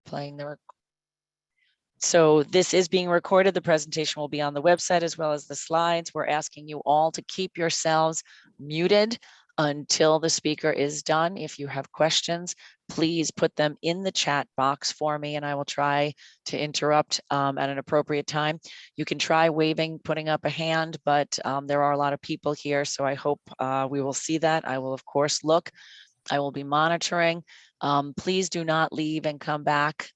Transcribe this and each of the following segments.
playing the So this is being recorded. The presentation will be on the website as well as the slides. We're asking you all to keep yourselves muted until the speaker is done. If you have questions, please put them in the chat box for me and I will try to interrupt at an appropriate time. You can try waving, putting up a hand, but there are a lot of people here, so I hope we will see that. I will, of course, look. I will be monitoring. Please do not leave and come back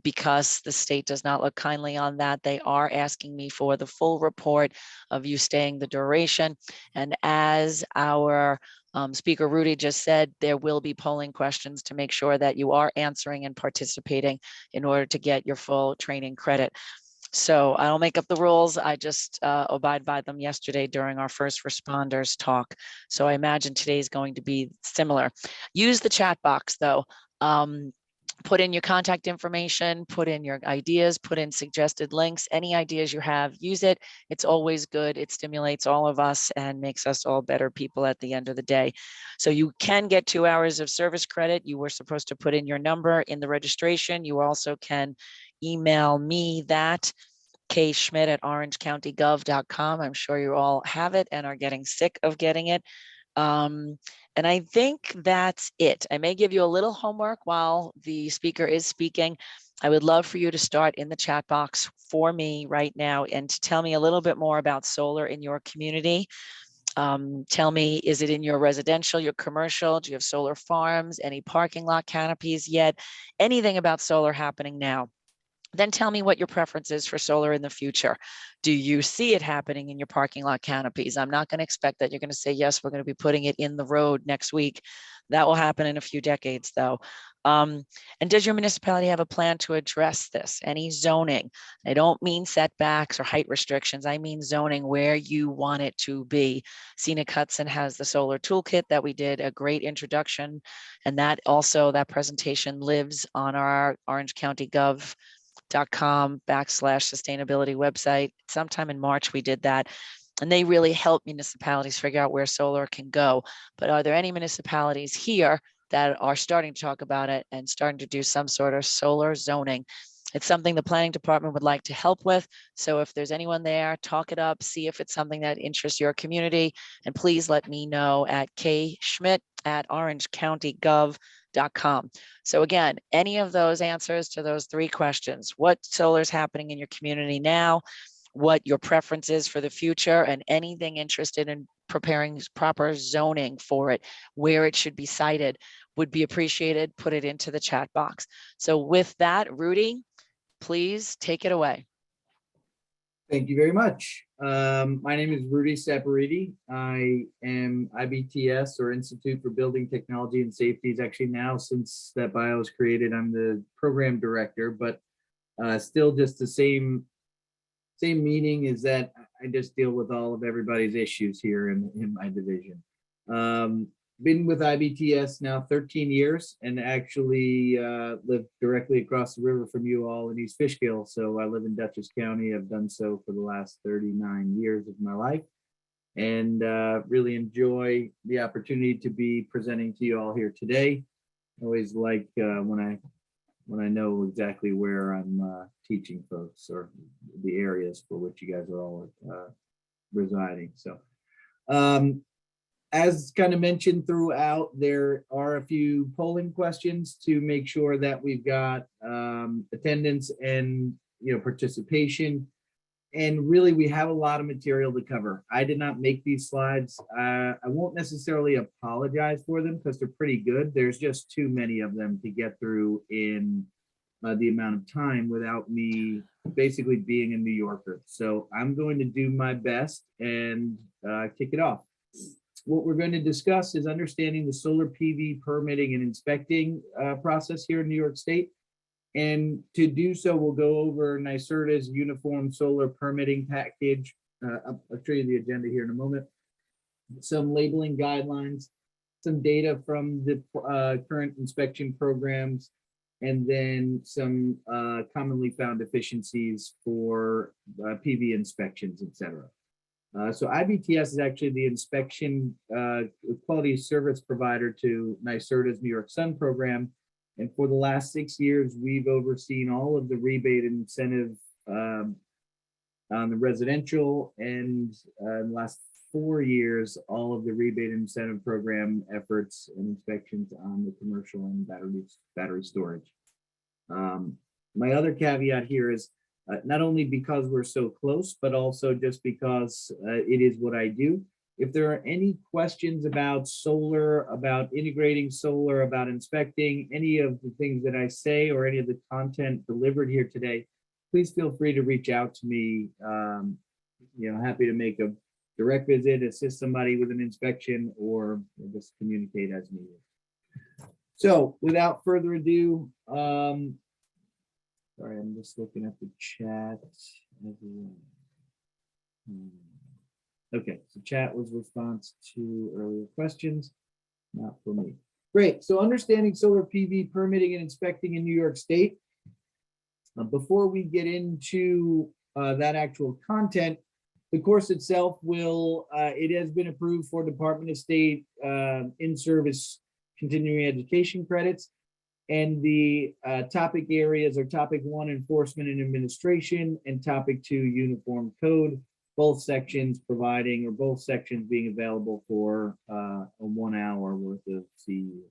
because the state does not look kindly on that. They are asking me for the full report of you staying the duration. And as our Speaker Rudy just said, there will be polling questions to make sure that you are answering and participating in order to get your full training credit. So I don't make up the rules. I just abide by them yesterday during our first responders talk. So I imagine today is going to be similar. Use the chat box though. Put in your contact information, put in your ideas, put in suggested links, any ideas you have, use it. It's always good. It stimulates all of us and makes us all better people at the end of the day. So you can get 2 hours of service credit. You were supposed to put in your number in the registration. You also can email me that, kschmidt@orangecountygov.com. I'm sure you all have it and are getting sick of getting it. And I think that's it. I may give you a little homework while the speaker is speaking. I would love for you to start in the chat box for me right now and to tell me a little bit more about solar in your community. Tell me, is it in your residential, your commercial? Do you have solar farms, any parking lot canopies yet? Anything about solar happening now? Then tell me what your preference is for solar in the future. Do you see it happening in your parking lot canopies? I'm not going to expect that you're going to say, yes, we're going to be putting it in the road next week. That will happen in a few decades though. And does your municipality have a plan to address this? Any zoning? I don't mean setbacks or height restrictions. I mean zoning where you want it to be. Scenic Hudson has the solar toolkit that we did a great introduction. And that also, that presentation lives on our Orange County Gov.com/sustainability website. Sometime in March, we did that. And they really help municipalities figure out where solar can go. But are there any municipalities here that are starting to talk about it and starting to do some sort of solar zoning? It's something the planning department would like to help with. So if there's anyone there, talk it up, see if it's something that interests your community. And please let me know at kschmidt@orangecountygov.com. So again, any of those answers to those 3 questions: what solar is happening in your community now, what your preference is for the future, and anything interested in preparing proper zoning for it, where it should be sited, would be appreciated. Put it into the chat box. So with that, Rudy, please take it away. Thank you very much. My name is Rudy Saporiti. I am IBTS, or Institute for Building Technology and Safety. It's actually now, since that bio was created, I'm the program director, but still just the same meaning is that I just deal with all of everybody's issues here in my division. Been with IBTS now 13 years and actually live directly across the river from you all in East Fishkill. So I live in Dutchess County. I've done so for the last 39 years of my life and really enjoy the opportunity to be presenting to you all here today. I always like when I know exactly where I'm teaching folks or the areas for which you guys are all residing. So as kind of mentioned throughout, there are a few polling questions to make sure that we've got attendance and participation. And really, we have a lot of material to cover. I did not make these slides. I won't necessarily apologize for them because they're pretty good. There's just too many of them to get through in the amount of time without me basically being a New Yorker. So I'm going to do my best and kick it off. What we're going to discuss is understanding the solar PV permitting and inspecting process here in New York State. And to do so, we'll go over NYSERDA's uniform solar permitting package. I'll show you the agenda here in a moment. Some labeling guidelines, some data from the current inspection programs, and then some commonly found deficiencies for PV inspections, etc. So IBTS is actually the inspection quality service provider to NYSERDA's New York Sun program. And for the last 6 years, we've overseen all of the rebate and incentive on the residential, and in the last 4 years, all of the rebate and incentive program efforts and inspections on the commercial and battery storage. My other caveat here is not only because we're so close, but also just because it is what I do. If there are any questions about solar, about integrating solar, about inspecting any of the things that I say or any of the content delivered here today, please feel free to reach out to me. Happy to make a direct visit, assist somebody with an inspection, or just communicate as needed. So without further ado, sorry, I'm just looking at the chat. Okay, so chat was response to earlier questions, not for me. Great, so understanding solar PV permitting and inspecting in New York State. Before we get into that actual content, the course itself it has been approved for Department of State in-service continuing education credits. And the topic areas are topic 1, enforcement and administration, and topic 2, uniform code, both sections being available for a 1 hour worth of CEU.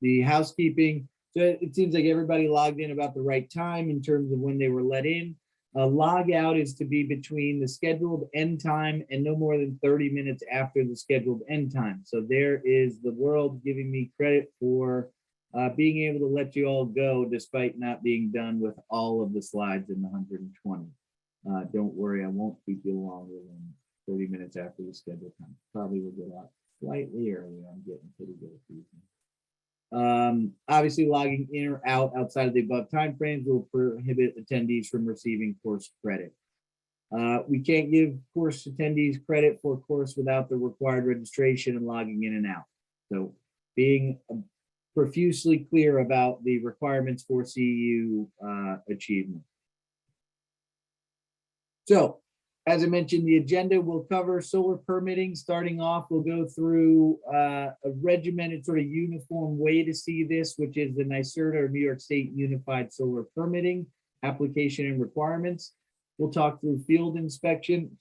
The housekeeping, so it seems like everybody logged in about the right time in terms of when they were let in. Log out is to be between the scheduled end time and no more than 30 minutes after the scheduled end time. So there is the world giving me credit for being able to let you all go despite not being done with all of the slides in the 120. Don't worry, I won't keep you longer than 30 minutes after the scheduled time. Probably will get out slightly early. I'm getting pretty good at these. Obviously, logging in or out outside of the above timeframes will prohibit attendees from receiving course credit. We can't give course attendees credit for a course without the required registration and logging in and out. So being profusely clear about the requirements for CEU achievement. So, as I mentioned, the agenda will cover solar permitting. Starting off, we'll go through a regimented sort of uniform way to see this, which is the NYSERDA or New York State Unified Solar Permitting application and requirements. We'll talk through field inspection,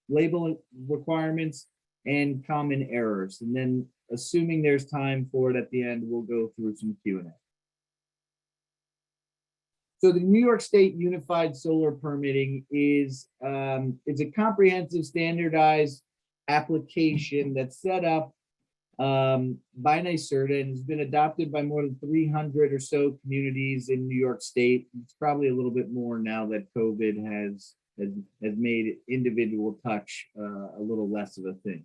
label requirements, and common errors. And then, assuming there's time for it at the end, we'll go through some Q&A. So the New York State Unified Solar Permitting is it's a comprehensive standardized application that's set up by NYSERDA and has been adopted by more than 300 or so communities in New York State. It's probably a little bit more now that COVID has made individual touch a little less of a thing.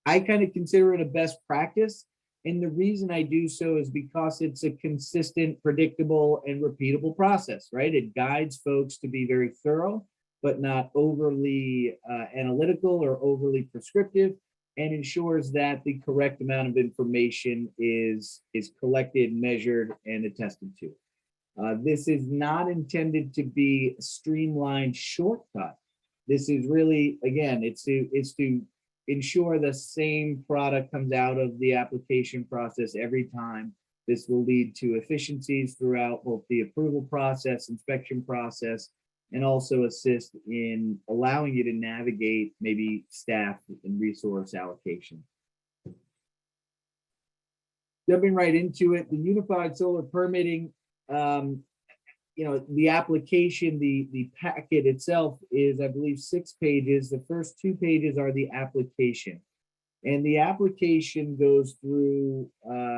I kind of consider it a best practice. And the reason I do so is because it's a consistent, predictable, and repeatable process, right? It guides folks to be very thorough, but not overly analytical or overly prescriptive, and ensures that the correct amount of information is collected, measured, and attested to. This is not intended to be a streamlined shortcut. This is really, again, it's to ensure the same product comes out of the application process every time. This will lead to efficiencies throughout both the approval process, inspection process, and also assist in allowing you to navigate maybe staff and resource allocation. Jumping right into it, the Unified Solar Permitting, the application, the packet itself is, I believe, 6 pages. The first 2 pages are the application. And the application goes through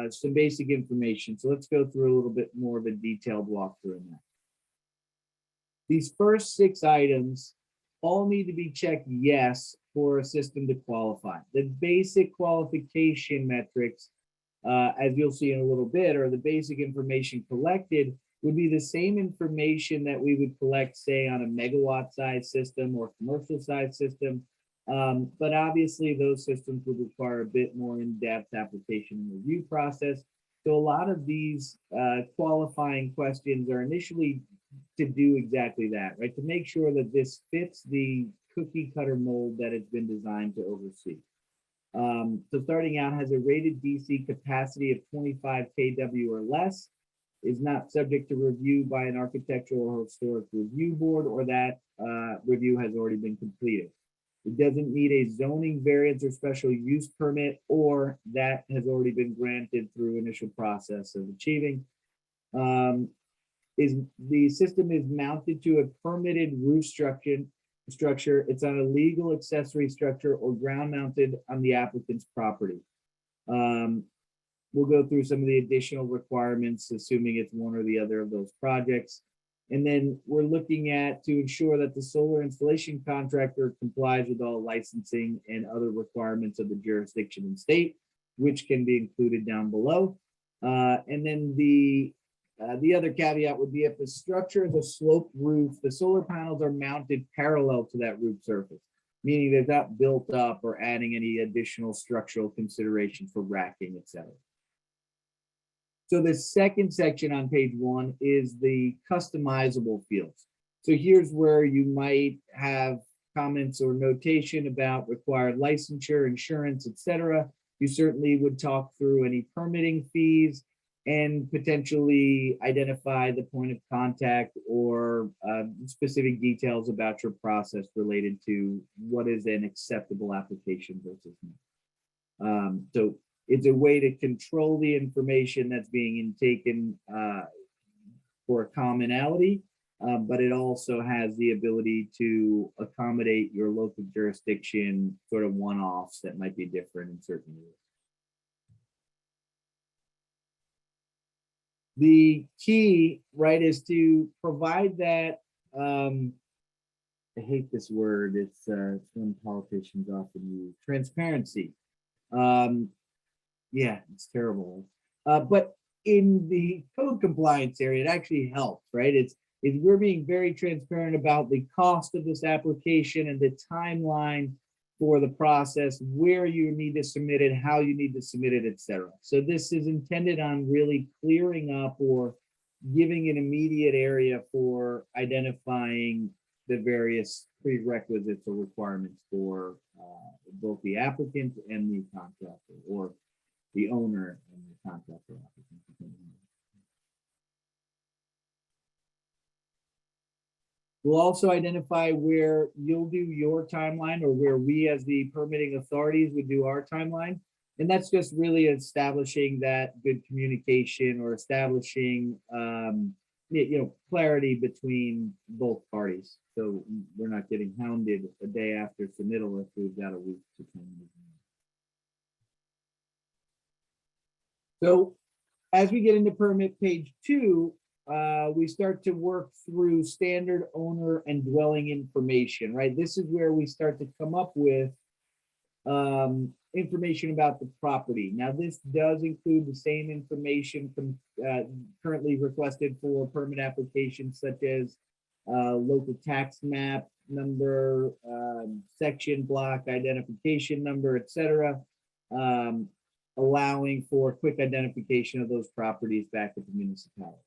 some basic information. So let's go through a little bit more of a detailed walkthrough in that. These first 6 items all need to be checked yes for a system to qualify. The basic qualification metrics, as you'll see in a little bit, or the basic information collected would be the same information that we would collect, say, on a megawatt size system or commercial size system. But obviously those systems would require a bit more in-depth application and review process. So a lot of these qualifying questions are initially to do exactly that, right? To make sure that this fits the cookie cutter mold that it's been designed to oversee. So starting out, has a rated DC capacity of 25 kW or less, is not subject to review by an architectural or historic review board, or that review has already been completed. It doesn't need a zoning variance or special use permit, or that has already been granted through initial process of achieving. Is the system is mounted to a permitted roof structure. It's on a legal accessory structure or ground mounted on the applicant's property. We'll go through some of the additional requirements, assuming it's one or the other of those projects. And then we're looking at to ensure that the solar installation contractor complies with all licensing and other requirements of the jurisdiction and state, which can be included down below. And then the other caveat would be if the structure is a sloped roof, the solar panels are mounted parallel to that roof surface, meaning they're not built up or adding any additional structural considerations for racking, etc. So the second section on page 1 is the customizable fields. So here's where you might have comments or notation about required licensure, insurance, etc. You certainly would talk through any permitting fees and potentially identify the point of contact or specific details about your process related to what is an acceptable application versus not. So it's a way to control the information that's being taken for a commonality, but it also has the ability to accommodate your local jurisdiction sort of one-offs that might be different in certain areas. The key, right, is to provide that, I hate this word, it's one politicians often use, transparency. Yeah, it's terrible. But in the code compliance area, it actually helps, right? It's we're being very transparent about the cost of this application and the timeline for the process, where you need to submit it, how you need to submit it, etc. So this is intended on really clearing up or giving an immediate area for identifying the various prerequisites or requirements for both the applicant and the contractor, or the owner and the contractor applicant. We'll also identify where you'll do your timeline, or where we as the permitting authorities would do our timeline. And that's just really establishing that good communication, or establishing clarity between both parties. So we're not getting hounded a day after submittal if we've got a week to turn it. So as we get into permit page 2, we start to work through standard owner and dwelling information, right? This is where we start to come up with information about the property. Now, this does include the same information currently requested for permit applications, such as local tax map number, section block identification number, etc., allowing for quick identification of those properties back at the municipality.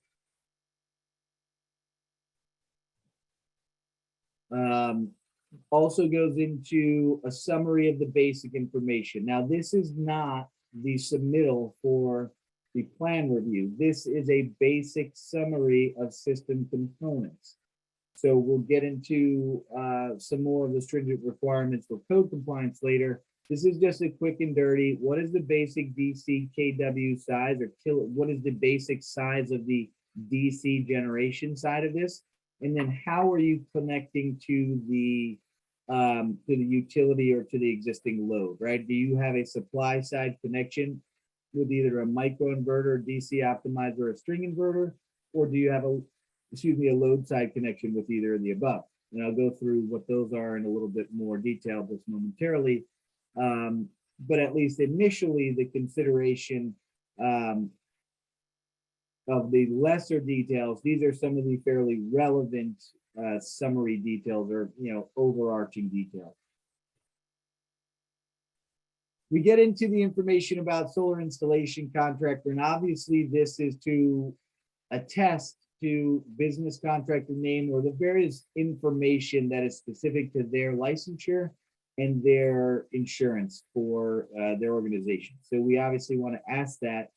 Also goes into a summary of the basic information. Now, this is not the submittal for the plan review. This is a basic summary of system components. So we'll get into some more of the stringent requirements for code compliance later. This is just a quick and dirty. What is the basic DC kW size, or what is the basic size of the DC generation side of this? And then how are you connecting to the utility or to the existing load, right? Do you have a supply side connection with either a microinverter, DC optimizer, or a string inverter, or do you have a load side connection with either of the above? And I'll go through what those are in a little bit more detail just momentarily. But at least initially, the consideration of the lesser details, these are some of the fairly relevant summary details, or overarching details. We get into the information about solar installation contractor, and obviously this is to attest to business contractor name or the various information that is specific to their licensure and their insurance for their organization. So we obviously want to ask that.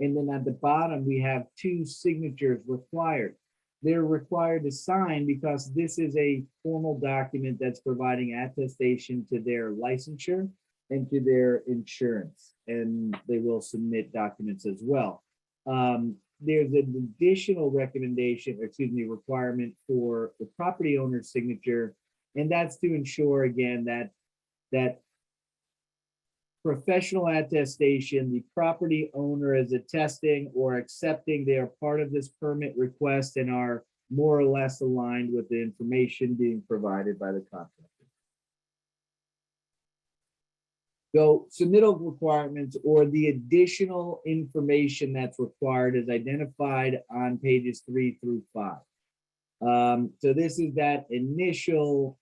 And then at the bottom, we have 2 signatures required. They're required to sign because this is a formal document that's providing attestation to their licensure and to their insurance, and they will submit documents as well. There's an additional recommendation, requirement for the property owner's signature, and that's to ensure again that professional attestation, the property owner is attesting or accepting they are part of this permit request and are more or less aligned with the information being provided by the contractor. So submittal requirements or the additional information that's required is identified on pages 3 through 5. So this is that initial,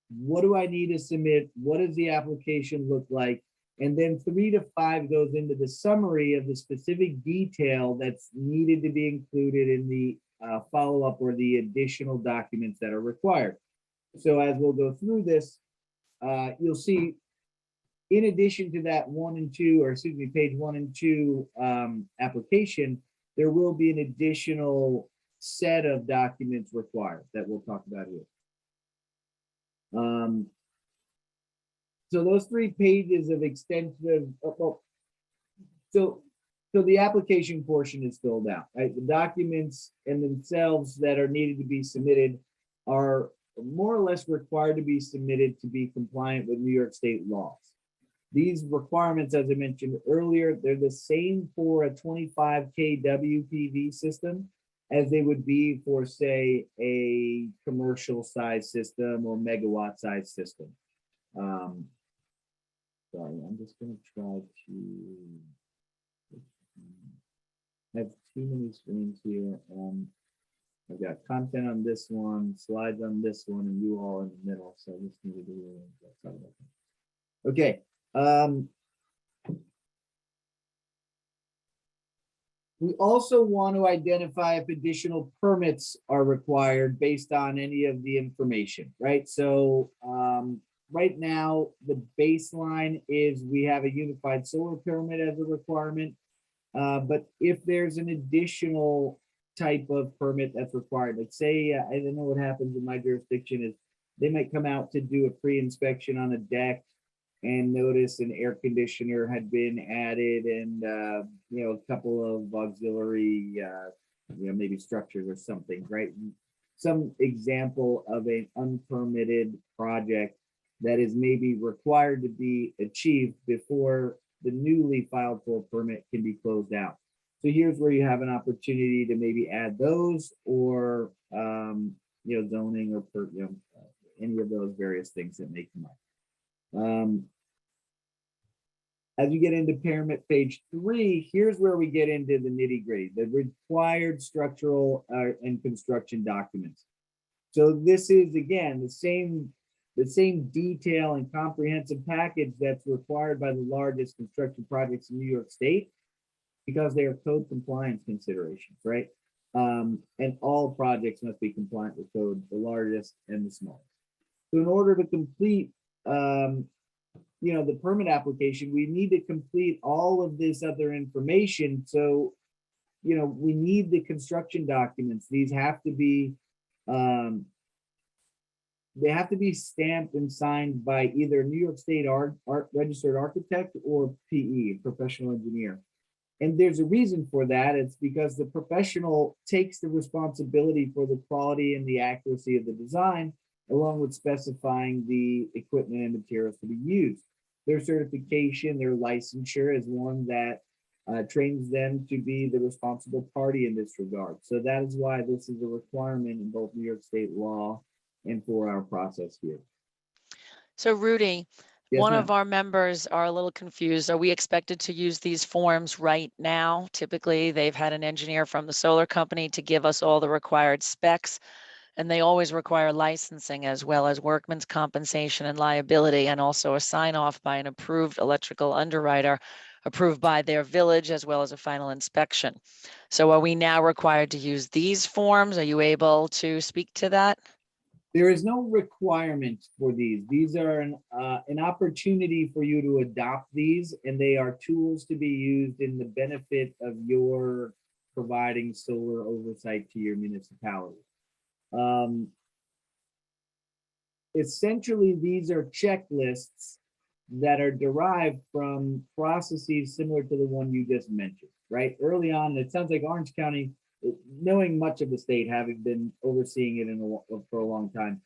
what do I need to submit? What does the application look like? And then 3 to 5 goes into the summary of the specific detail that's needed to be included in the follow-up or the additional documents that are required. So as we'll go through this, you'll see in addition to that 1 and 2, or excuse me, page 1 and 2 application, there will be an additional set of documents required that we'll talk about here. So those 3 pages of extensive, so the application portion is filled out, right? The documents in themselves that are needed to be submitted are more or less required to be submitted to be compliant with New York State laws. These requirements, as I mentioned earlier, they're the same for a 25 kW PV system as they would be for, say, a commercial size system or megawatt size system. Sorry, I'm just going to try to have too many screens here. I've got content on this one, slides on this one, and you all in the middle. So I just need to do that. Okay. We also want to identify if additional permits are required based on any of the information, right? So right now, the baseline is we have a unified solar permit as a requirement. But if there's an additional type of permit that's required, like say, I don't know what happens in my jurisdiction is they might come out to do a pre-inspection on a deck and notice an air conditioner had been added and, a couple of auxiliary, maybe structures or something, right? Some example of an unpermitted project that is maybe required to be achieved before the newly filed for permit can be closed out. So here's where you have an opportunity to maybe add those or, zoning or, any of those various things that may come up. As you get into permit page 3, here's where we get into the nitty-gritty, the required structural and construction documents. So this is again the same detail and comprehensive package that's required by the largest construction projects in New York State because they are code compliance considerations, right? And all projects must be compliant with code, the largest and the smallest. So in order to complete the permit application, we need to complete all of this other information. So, we need the construction documents. These have to be, they have to be stamped and signed by either New York State registered architect or PE, professional engineer. And there's a reason for that. It's because the professional takes the responsibility for the quality and the accuracy of the design, along with specifying the equipment and materials to be used. Their certification, their licensure is one that trains them to be the responsible party in this regard. So that is why this is a requirement in both New York State law and for our process here. So Rudy, Yes, one ma'am. of our members are a little confused. Are we expected to use these forms right now? Typically, they've had an engineer from the solar company to give us all the required specs, and they always require licensing as well as workman's compensation and liability, and also a sign off by an approved electrical underwriter. approved by their village as well as a final inspection. So are we now required to use these forms? Are you able to speak to that? There is no requirement for these. These are an opportunity for you to adopt these, and they are tools to be used in the benefit of your providing solar oversight to your municipality. Essentially, these are checklists that are derived from processes similar to the one you just mentioned, right? Early on, it sounds like Orange County, knowing much of the state, having been overseeing it for a long time,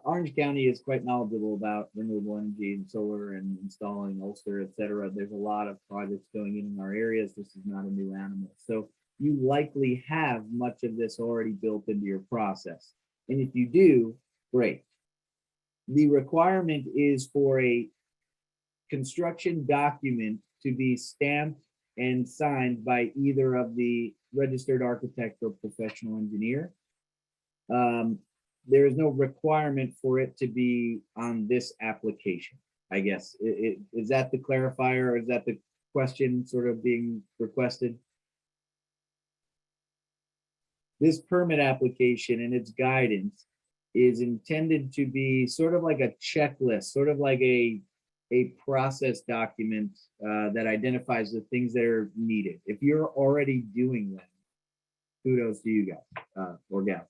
Orange County is quite knowledgeable about renewable energy and solar and installing Ulster, et cetera. There's a lot of projects going in our areas. This is not a new animal. So you likely have much of this already built into your process. And if you do, great. The requirement is for a construction document to be stamped and signed by either of the registered architect or professional engineer. There is no requirement for it to be on this application, I guess. Is that the clarifier, or is that the question sort of being requested? This permit application and its guidance is intended to be sort of like a checklist, sort of like a process document that identifies the things that are needed. If you're already doing them, kudos to you guys or gals.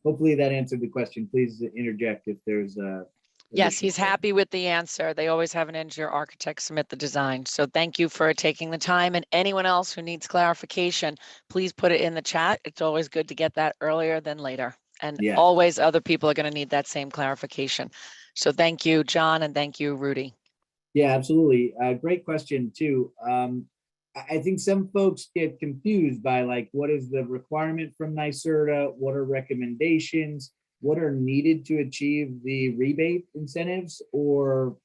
Hopefully that answered the question. Please interject if there's a. Yes, he's happy with the answer. They always have an engineer architect submit the design. So thank you for taking the time, and anyone else who needs clarification, please put it in the chat. It's always good to get that earlier than later. And Yeah. always other people are going to need that same clarification. So thank you, John, and thank you, Rudy. Yeah, absolutely. Great question too. I think some folks get confused by like, what is the requirement from NYSERDA? What are recommendations? What are needed to achieve the rebate incentives or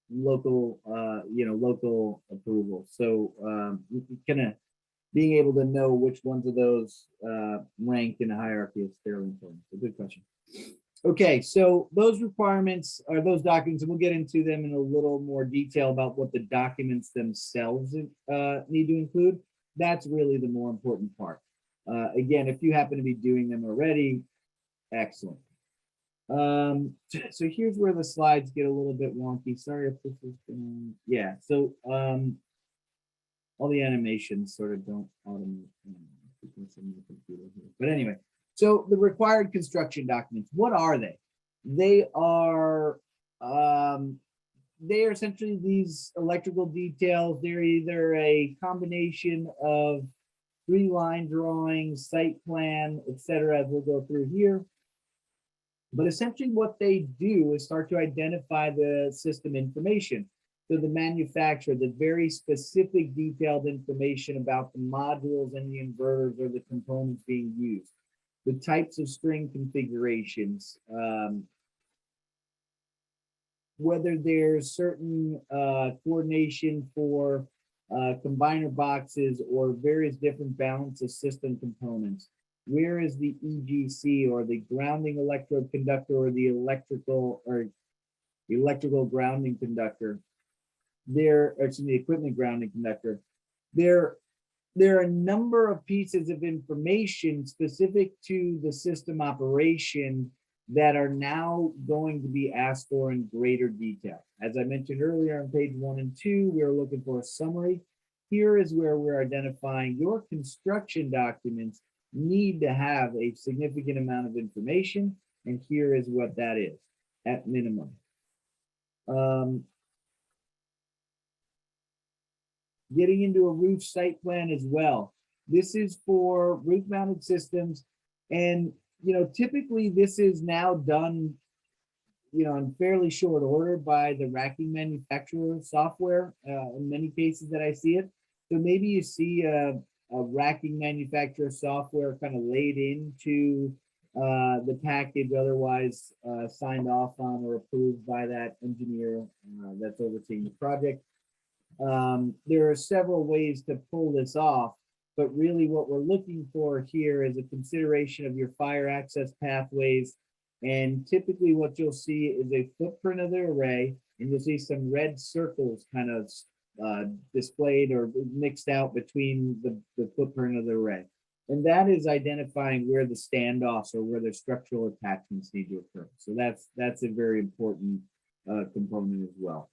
local, local approval? So kind of being able to know which ones of those rank in the hierarchy is fairly important. So good question. Okay, so those requirements are those documents, and we'll get into them in a little more detail about what the documents themselves need to include. That's really the more important part. Again, if you happen to be doing them already, excellent. So here's where the slides get a little bit wonky. Sorry if this is gonna, yeah. So all the animations sort of don't automate. But anyway. So the required construction documents, what are they? They are essentially these electrical details. They're either a combination of 3 line drawings, site plan, etc., as we'll go through here. But essentially what they do is start to identify the system information. So the manufacturer, the very specific detailed information about the modules and the inverters or the components being used. The types of string configurations, whether there's certain coordination for combiner boxes or various different balance of system components. Where is the EGC or the grounding electrode conductor or the electrical grounding conductor? The equipment grounding conductor. There are a number of pieces of information specific to the system operation that are now going to be asked for in greater detail. As I mentioned earlier on page 1 and 2, we're looking for a summary. Here is where we're identifying your construction documents need to have a significant amount of information, and here is what that is at minimum. Getting into a roof site plan as well. This is for roof mounted systems. And, typically this is now done, in fairly short order by the racking manufacturer software in many cases that I see it. So maybe you see a racking manufacturer software kind of laid into the package, otherwise signed off on or approved by that engineer that's overseeing the project. There are several ways to pull this off, but really what we're looking for here is a consideration of your fire access pathways. And typically what you'll see is a footprint of the array, and you'll see some red circles kind of displayed or mixed out between the footprint of the array. And that is identifying where the standoffs or where the structural attachments need to occur. So that's a very important component as well.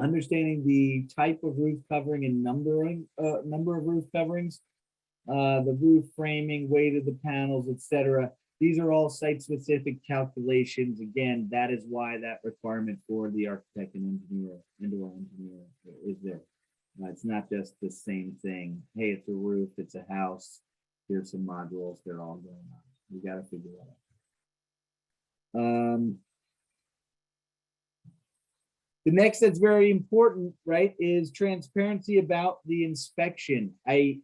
Understanding the type of roof covering and number of roof coverings, the roof framing, weight of the panels, etc. These are all site-specific calculations. Again, that is why that requirement for the architect and engineer, indoor engineer, is there. It's not just the same thing. Hey, it's a roof, it's a house. Here's some modules. They're all going on. We got to figure that out. The next that's very important, right, is transparency about the inspection. I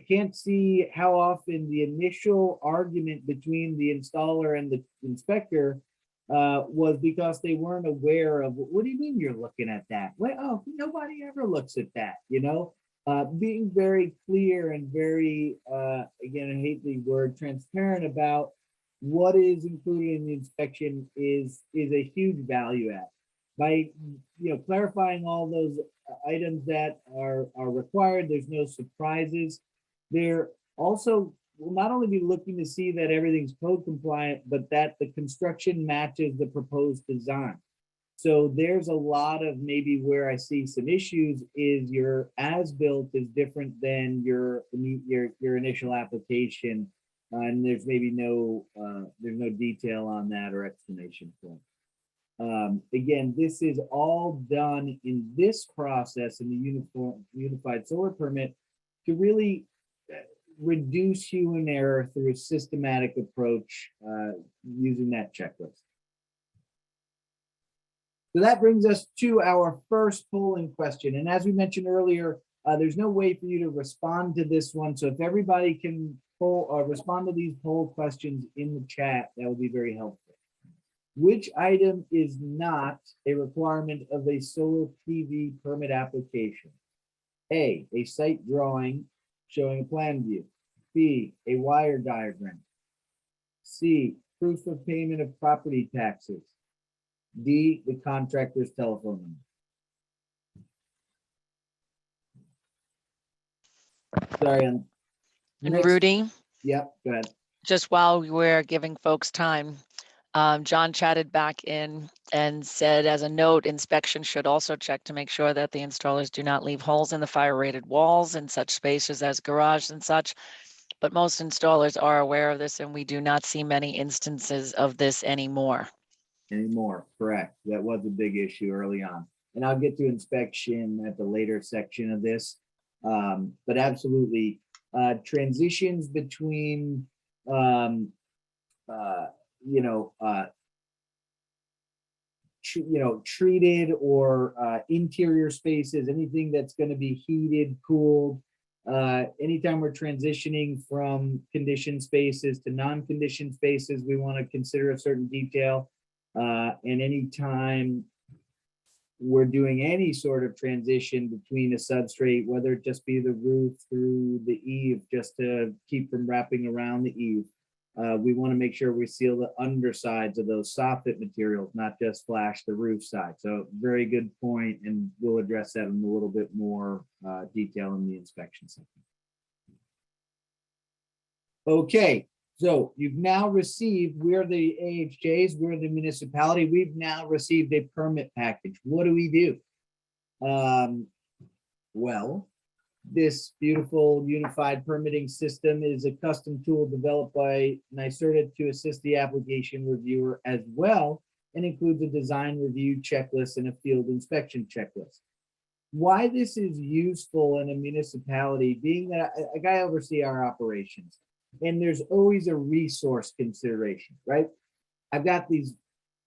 can't see how often the initial argument between the installer and the inspector was because they weren't aware of, what do you mean you're looking at that? Well, oh, nobody ever looks at that, you know? Being very clear and very, again, I hate the word transparent about what is included in the inspection is a huge value add. By clarifying all those items that are required, there's no surprises. They're also will not only be looking to see that everything's code compliant, but that the construction matches the proposed design. So there's a lot of maybe where I see some issues is your as-built is different than your initial application, and there's maybe no detail on that or explanation point. Again, this is all done in this process in the unified solar permit to really reduce human error through a systematic approach using that checklist. So that brings us to our first polling question. And as we mentioned earlier, there's no way for you to respond to this one. So if everybody can respond to these poll questions in the chat, that would be very helpful. Which item is not a requirement of a solar PV permit application? A site drawing showing a plan view. B, a wire diagram. C, proof of payment of property taxes. D, the contractor's telephone number. Sorry. And Rudy? Yep, go ahead. Just while we're giving folks time, John chatted back in and said, as a note, inspection should also check to make sure that the installers do not leave holes in the fire-rated walls in such spaces as garages and such. But most installers are aware of this, and we do not see many instances of this anymore. Correct. That was a big issue early on. And I'll get to inspection at the later section of this. But absolutely, transitions between treated or interior spaces, anything that's going to be heated, cooled. Anytime we're transitioning from conditioned spaces to non-conditioned spaces, we want to consider a certain detail. And anytime we're doing any sort of transition between a substrate, whether it just be the roof through the eave, just to keep from wrapping around the eave, we want to make sure we seal the undersides of those soffit materials, not just flash the roof side. So very good point, and we'll address that in a little bit more detail in the inspection section. Okay, so you've now received, we're the AHJs, we're the municipality, we've now received a permit package. What do we do? Well, this beautiful unified permitting system is a custom tool developed by NYSERDA to assist the application reviewer as well, and includes a design review checklist and a field inspection checklist. Why this is useful in a municipality, being that I oversee our operations, and there's always a resource consideration, right? I've got these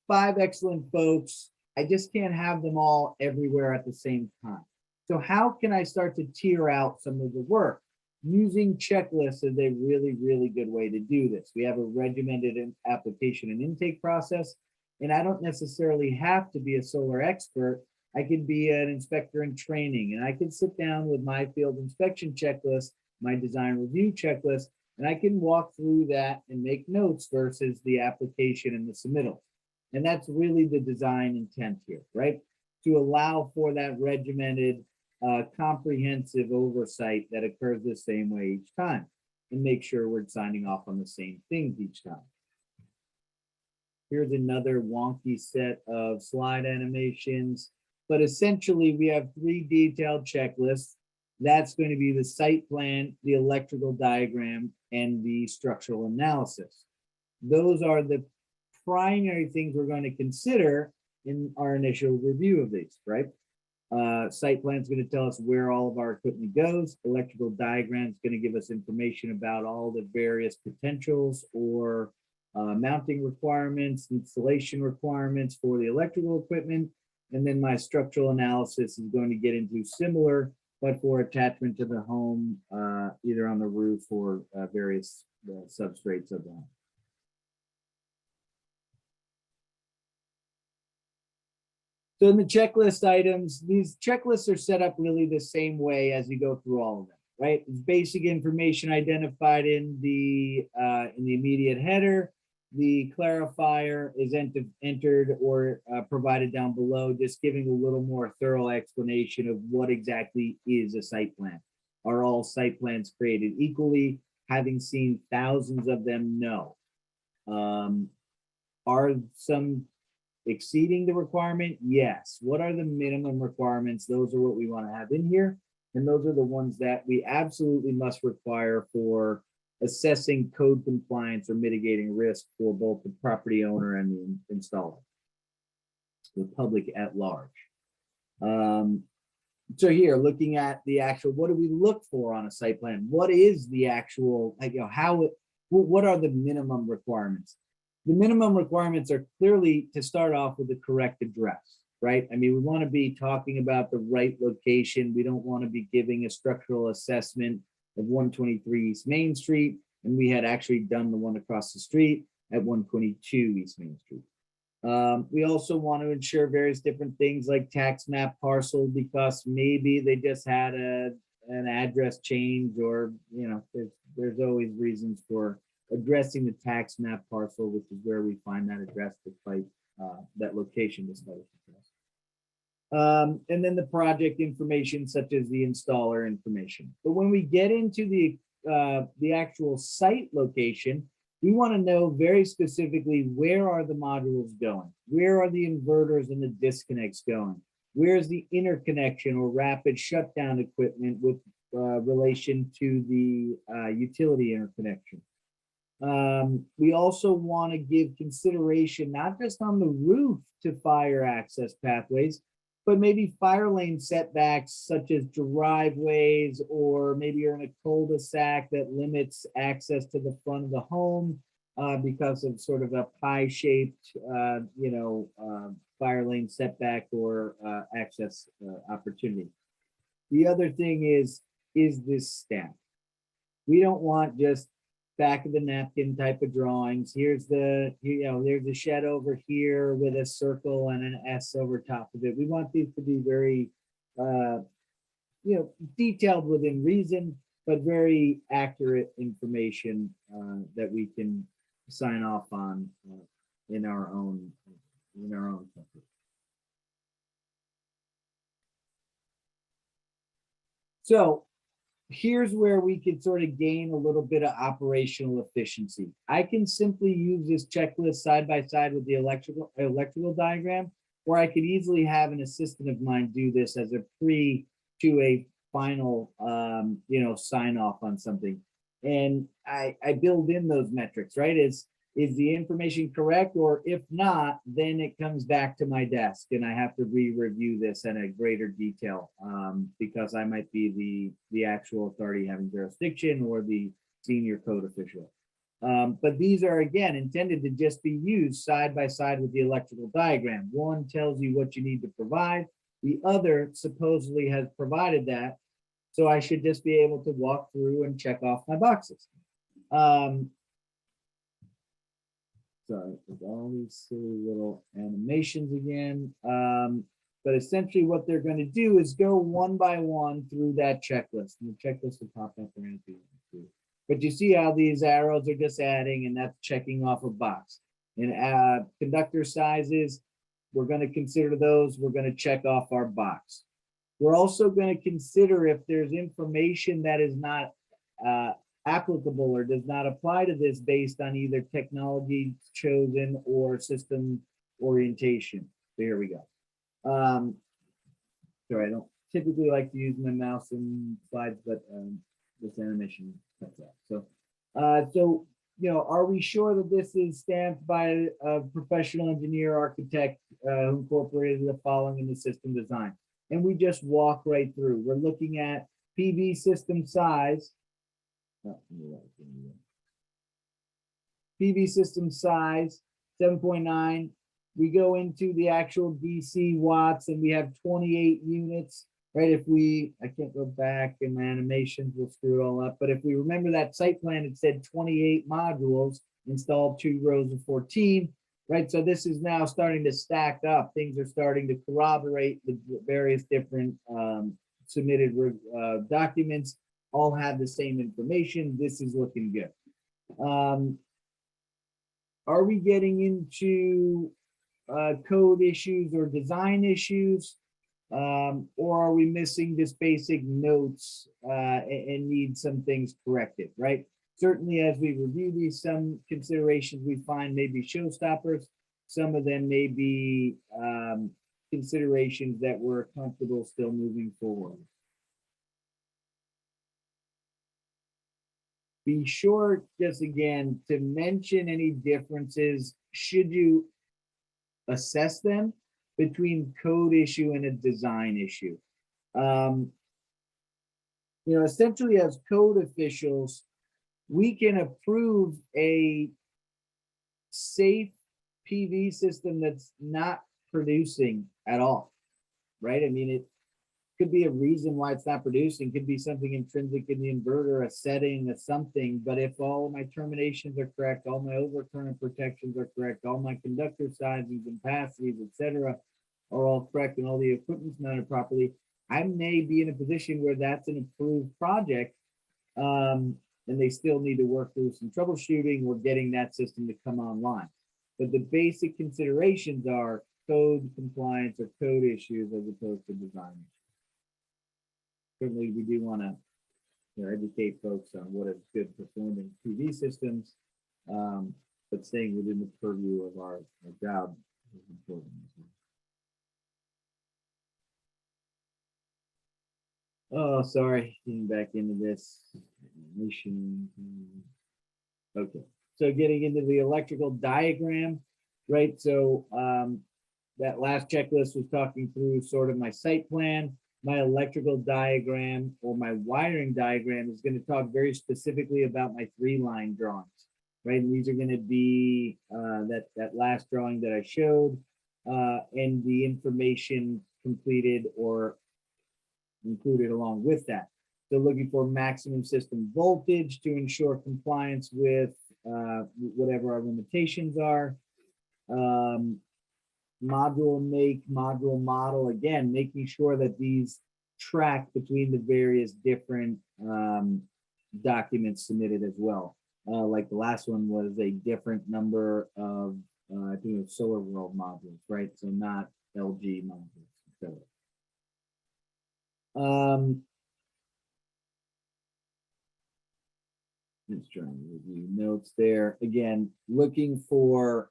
5 excellent folks. I just can't have them all everywhere at the same time. So how can I start to tier out some of the work? Using checklists is a really, really good way to do this. We have a regimented application and intake process, and I don't necessarily have to be a solar expert. I can be an inspector in training, and I can sit down with my field inspection checklist, my design review checklist, and I can walk through that and make notes versus the application and the submittal. And that's really the design intent here, right? to allow for that regimented, comprehensive oversight that occurs the same way each time, and make sure we're signing off on the same things each time. Here's another wonky set of slide animations, but essentially we have 3 detailed checklists. That's going to be the site plan, the electrical diagram, and the structural analysis. Those are the primary things we're going to consider in our initial review of these, right? Site plan is going to tell us where all of our equipment goes. Electrical diagram is going to give us information about all the various potentials or mounting requirements, installation requirements for the electrical equipment. And then my structural analysis is going to get into similar, but for attachment to the home, either on the roof or various substrates of the home. So in the checklist items, these checklists are set up really the same way as you go through all of them, right? It's basic information identified in the immediate header. The clarifier is entered or provided down below, just giving a little more thorough explanation of what exactly is a site plan. Are all site plans created equally? Having seen thousands of them, no. Are some exceeding the requirement? Yes. What are the minimum requirements? Those are what we want to have in here. And those are the ones that we absolutely must require for assessing code compliance or mitigating risk for both the property owner and the installer, the public at large. So here, looking at the actual, what do we look for on a site plan? What is the actual, like, what are the minimum requirements? The minimum requirements are clearly to start off with the correct address, right? I mean, we want to be talking about the right location. We don't want to be giving a structural assessment of 123 East Main Street, and we had actually done the one across the street at 122 East Main Street. We also want to ensure various different things like tax map parcel, because maybe they just had an address change, or, you know, there's always reasons for addressing the tax map parcel, which is where we find that address despite that location despite its address. And then the project information, such as the installer information. But when we get into the actual site location, we want to know very specifically, where are the modules going? Where are the inverters and the disconnects going? Where's the interconnection or rapid shutdown equipment with relation to the utility interconnection? We also want to give consideration, not just on the roof to fire access pathways, but maybe fire lane setbacks, such as driveways, or maybe you're in a cul-de-sac that limits access to the front of the home because of sort of a pie-shaped, fire lane setback or access opportunity. The other thing is this stacked? We don't want just back of the napkin type of drawings. Here's there's a shed over here with a circle and an S over top of it. We want these to be very, detailed within reason, but very accurate information that we can sign off on in our own country. So here's where we can sort of gain a little bit of operational efficiency. I can simply use this checklist side by side with the electrical diagram, or I could easily have an assistant of mine do this as a pre to a final, sign off on something. And I build in those metrics, right? Is the information correct? Or if not, then it comes back to my desk and I have to re-review this in a greater detail because I might be the actual authority having jurisdiction or the senior code official. But these are, again, intended to just be used side by side with the electrical diagram. One tells you what you need to provide. The other supposedly has provided that. So I should just be able to walk through and check off my boxes. Sorry, with all these silly little animations again. But essentially what they're going to do is go one by one through that checklist. And the checklist will pop up around here. But you see how these arrows are just adding, and that's checking off a box. And conductor sizes, we're going to consider those. We're going to check off our box. We're also going to consider if there's information that is not applicable or does not apply to this based on either technology chosen or system orientation. So here we go. Sorry, I don't typically like to use my mouse in slides, but this animation cuts out. So, you know, are we sure that this is stamped by a professional engineer, architect who incorporated the following in the system design? And we just walk right through. We're looking at PV system size. PV system size, 7.9. We go into the actual DC watts and we have 28 units, right? If we, I can't go back in my animations, we'll screw it all up. But if we remember that site plan, it said 28 modules installed 2 rows of 14, right? So this is now starting to stack up. Things are starting to corroborate the various different submitted documents, all have the same information. This is looking good. Are we getting into code issues or design issues, or are we missing just basic notes and need some things corrected, right? Certainly, as we review these, some considerations we find may be showstoppers. Some of them may be considerations that we're comfortable still moving forward. Be sure, just again, to mention any differences should you assess them between code issue and a design issue. You know, essentially as code officials, we can approve a safe PV system that's not producing at all, right? I mean, it could be a reason why it's not producing, could be something intrinsic in the inverter, a setting, a something, but if all of my terminations are correct, all my overcurrent protections are correct, all my conductor sizings and capacities, etc., are all correct and all the equipment's mounted properly, I may be in a position where that's an approved project, and they still need to work through some troubleshooting or getting that system to come online. But the basic considerations are code compliance or code issues as opposed to design issues. Certainly, we do want to educate folks on what is good performing PV systems, but staying within the purview of our job is important. Oh, sorry, getting back into this. Okay, so getting into the electrical diagram, right? So that last checklist was talking through sort of my site plan. My electrical diagram or my wiring diagram is going to talk very specifically about my 3-line drawings, right? And these are going to be that last drawing that I showed and the information completed or included along with that. So looking for maximum system voltage to ensure compliance with whatever our limitations are. Module make, module model, again, making sure that these track between the various different documents submitted as well. Like the last one was a different number of, I think it was Solar World modules, right? So not LG modules, etc. Just trying to review notes there. Again, looking for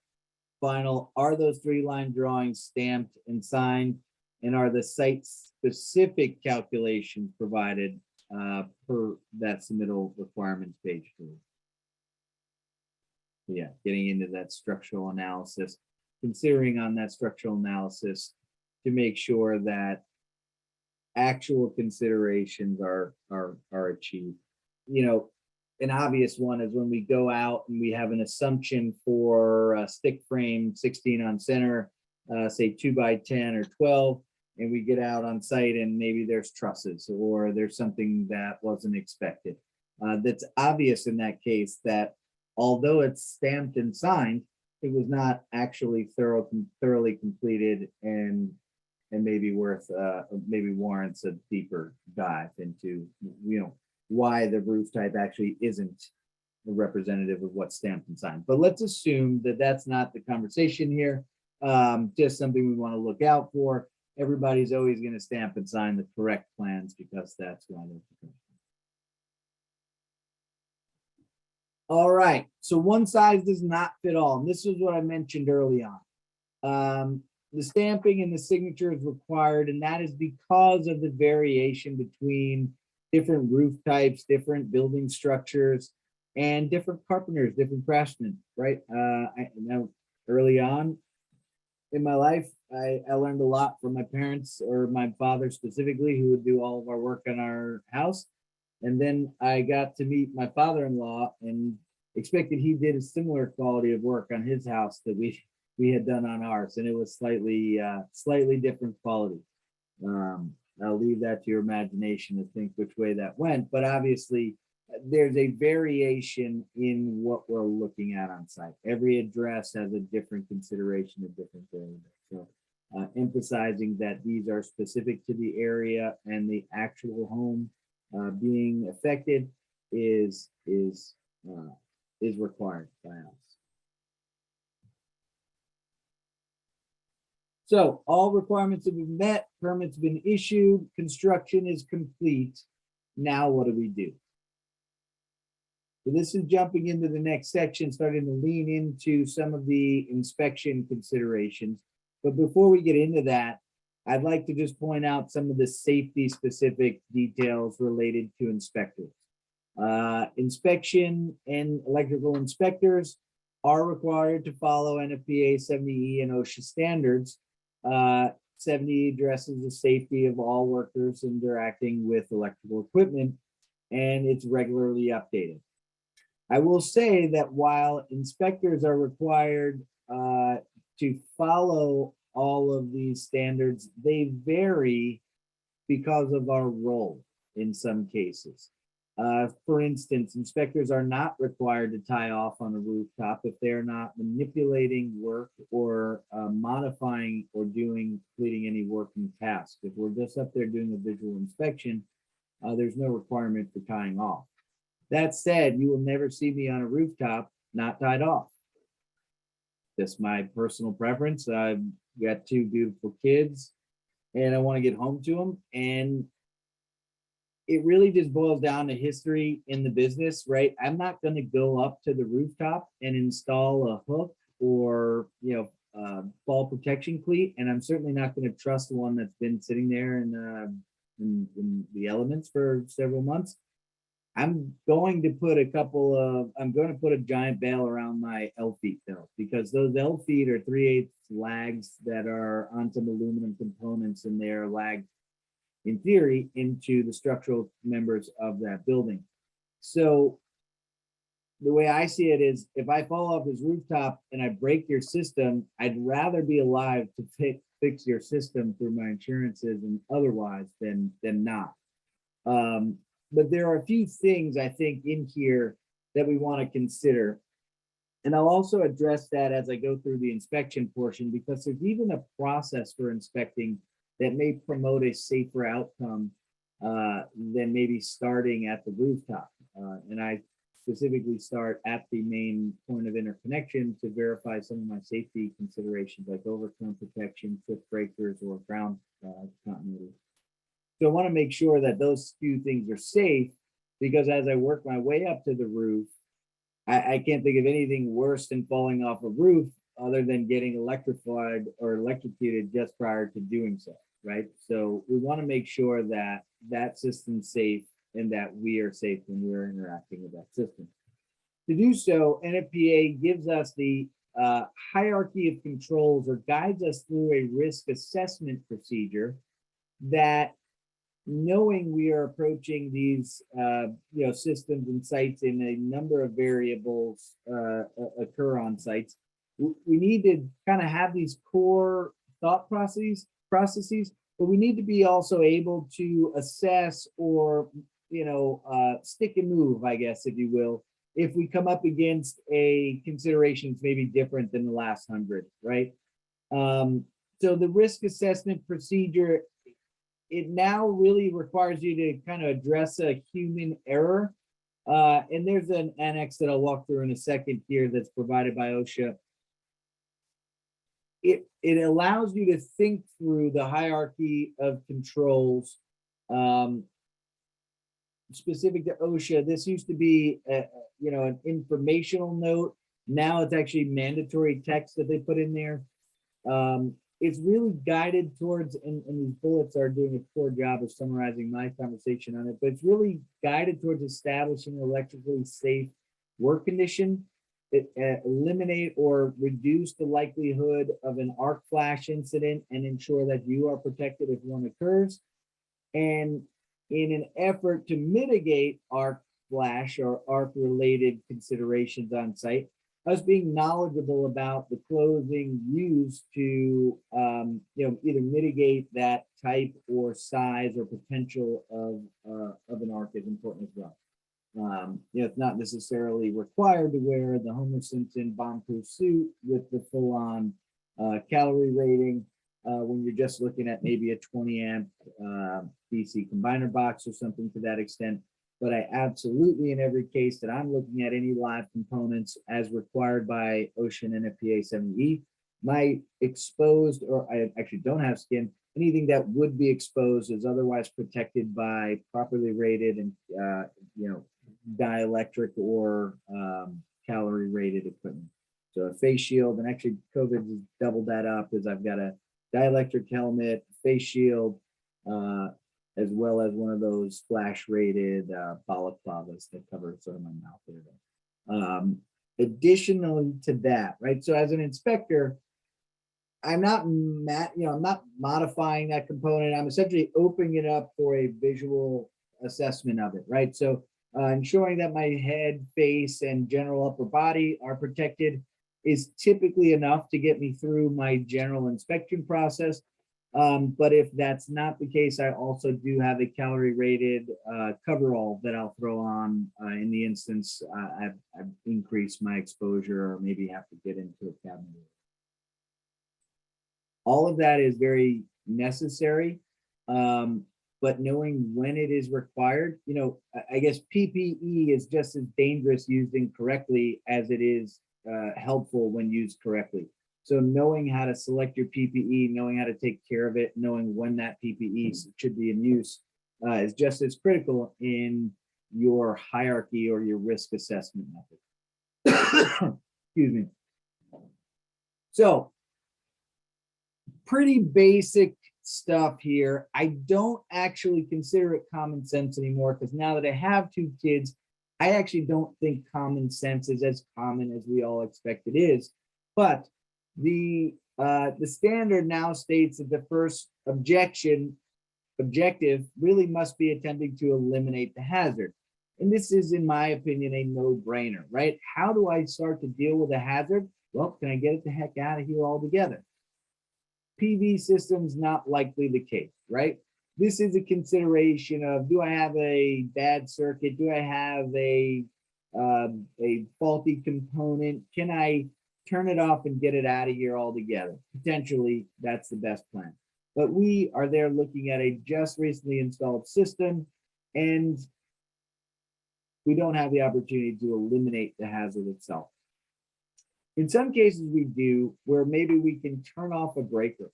final, are those 3-line drawings stamped and signed, and are the site specific calculations provided per that submittal requirements page 2. Yeah, getting into that structural analysis, considering on that structural analysis to make sure that actual considerations are achieved. You know, an obvious one is when we go out and we have an assumption for a stick frame 16 on center, say 2x10 or 12, and we get out on site and maybe there's trusses or there's something that wasn't expected. That's obvious in that case that although it's stamped and signed, it was not actually thoroughly completed and maybe maybe warrants a deeper dive into, you know, why the roof type actually isn't a representative of what's stamped and signed. But let's assume that that's not the conversation here. just something we want to look out for. Everybody's always going to stamp and sign the correct plans because that's why they're professional. All right, so one size does not fit all. And this is what I mentioned early on. The stamping and the signature is required, and that is because of the variation between different roof types, different building structures, and different carpenters, different craftsmen, right? I know early on in my life, I learned a lot from my parents, or my father specifically, who would do all of our work on our house. And then I got to meet my father-in-law and expected he did a similar quality of work on his house that we had done on ours, and it was slightly different quality. I'll leave that to your imagination to think which way that went, but obviously there's a variation in what we're looking at on site. Every address has a different consideration, a different variable. So emphasizing that these are specific to the area and the actual home being affected is required by us. So all requirements have been met, permits have been issued, construction is complete. Now what do we do? So this is jumping into the next section, starting to lean into some of the inspection considerations. But before we get into that, I'd like to just point out some of the safety specific details related to inspectors. Inspection and electrical inspectors are required to follow Nfpa 70E and Osha standards. 70 addresses the safety of all workers interacting with electrical equipment, and it's regularly updated. I will say that while inspectors are required to follow all of these standards, they vary because of our role in some cases. For instance, inspectors are not required to tie off on a rooftop if they're not manipulating work or modifying or completing any working task. If we're just up there doing a visual inspection, there's no requirement for tying off. That said, you will never see me on a rooftop not tied off. That's my personal preference. I've got two beautiful kids and I want to get home to them. And it really just boils down to history in the business, right? I'm not going to go up to the rooftop and install a hook or, fall protection cleat. And I'm certainly not going to trust the one that's been sitting there in the elements for several months. I'm going to put a giant bale around my L feet though, because those L feet are 3/8 lags that are on some aluminum components, and they're lagged in theory into the structural members of that building. So the way I see it is, if I fall off this rooftop and I break your system, I'd rather be alive to fix your system through my insurances and otherwise than not. But there are a few things I think in here that we want to consider. And I'll also address that as I go through the inspection portion, because there's even a process for inspecting that may promote a safer outcome than maybe starting at the rooftop. And I specifically start at the main point of interconnection to verify some of my safety considerations like overcurrent protection, trip breakers, or ground continuity. So I want to make sure that those few things are safe, because as I work my way up to the roof, I can't think of anything worse than falling off a roof other than getting electrified or electrocuted just prior to doing so, right? So we want to make sure that that system's safe and that we are safe when we're interacting with that system. To do so, Nfpa gives us the hierarchy of controls, or guides us through a risk assessment procedure that, knowing we are approaching these systems and sites in a number of variables occur on sites, we need to kind of have these core thought processes, but we need to be also able to assess or stick and move, I guess, if you will, if we come up against a consideration that's maybe different than the last 100, right? So the risk assessment procedure, it now really requires you to kind of address a human error. And there's an annex that I'll walk through in a second here that's provided by Osha. it allows you to think through the hierarchy of controls. Specific to OSHA, this used to be an informational note. Now it's actually mandatory text that they put in there. It's really guided towards, and these bullets are doing a poor job of summarizing my conversation on it, but it's really guided towards establishing an electrically safe work condition. It eliminate or reduce the likelihood of an arc flash incident and ensure that you are protected if one occurs. And in an effort to mitigate arc flash or arc related considerations on site, us being knowledgeable about the clothing used to either mitigate that type or size or potential of an arc is important as well. It's not necessarily required to wear the Homer Simpson bomb-proof suit with the full-on calorie rating when you're just looking at maybe a 20 amp DC combiner box or something to that extent. But I absolutely, in every case that I'm looking at any live components as required by OSHA and Nfpa 70E, my exposed, or I actually don't have skin, anything that would be exposed is otherwise protected by properly rated and dielectric or calorie rated equipment. So a face shield, and actually COVID has doubled that up, as I've got a dielectric helmet, face shield, as well as one of those flash rated balaclavas that cover sort of my mouth there. Additionally to that, right? So as an inspector, I'm not I'm not modifying that component. I'm essentially opening it up for a visual assessment of it, right? So ensuring that my head, face, and general upper body are protected is typically enough to get me through my general inspection process. But if that's not the case, I also do have a calorie rated coverall that I'll throw on in the instance I've increased my exposure or maybe have to get into a cabinet. All of that is very necessary, but knowing when it is required, I guess PPE is just as dangerous used incorrectly as it is helpful when used correctly. So knowing how to select your PPE, knowing how to take care of it, knowing when that PPE should be in use is just as critical in your hierarchy or your risk assessment method. Excuse me. So pretty basic stuff here. I don't actually consider it common sense anymore, because now that I have 2 kids, I actually don't think common sense is as common as we all expect it is. But the standard now states that the first objective really must be attempting to eliminate the hazard. And this is, in my opinion, a no-brainer, right? How do I start to deal with a hazard? Well, can I get it the heck out of here altogether? PV systems, not likely the case, right? This is a consideration of, do I have a bad circuit? Do I have a faulty component? Can I turn it off and get it out of here altogether? Potentially, that's the best plan. But we are there looking at a just recently installed system, and we don't have the opportunity to eliminate the hazard itself. In some cases we do, where maybe we can turn off a breaker,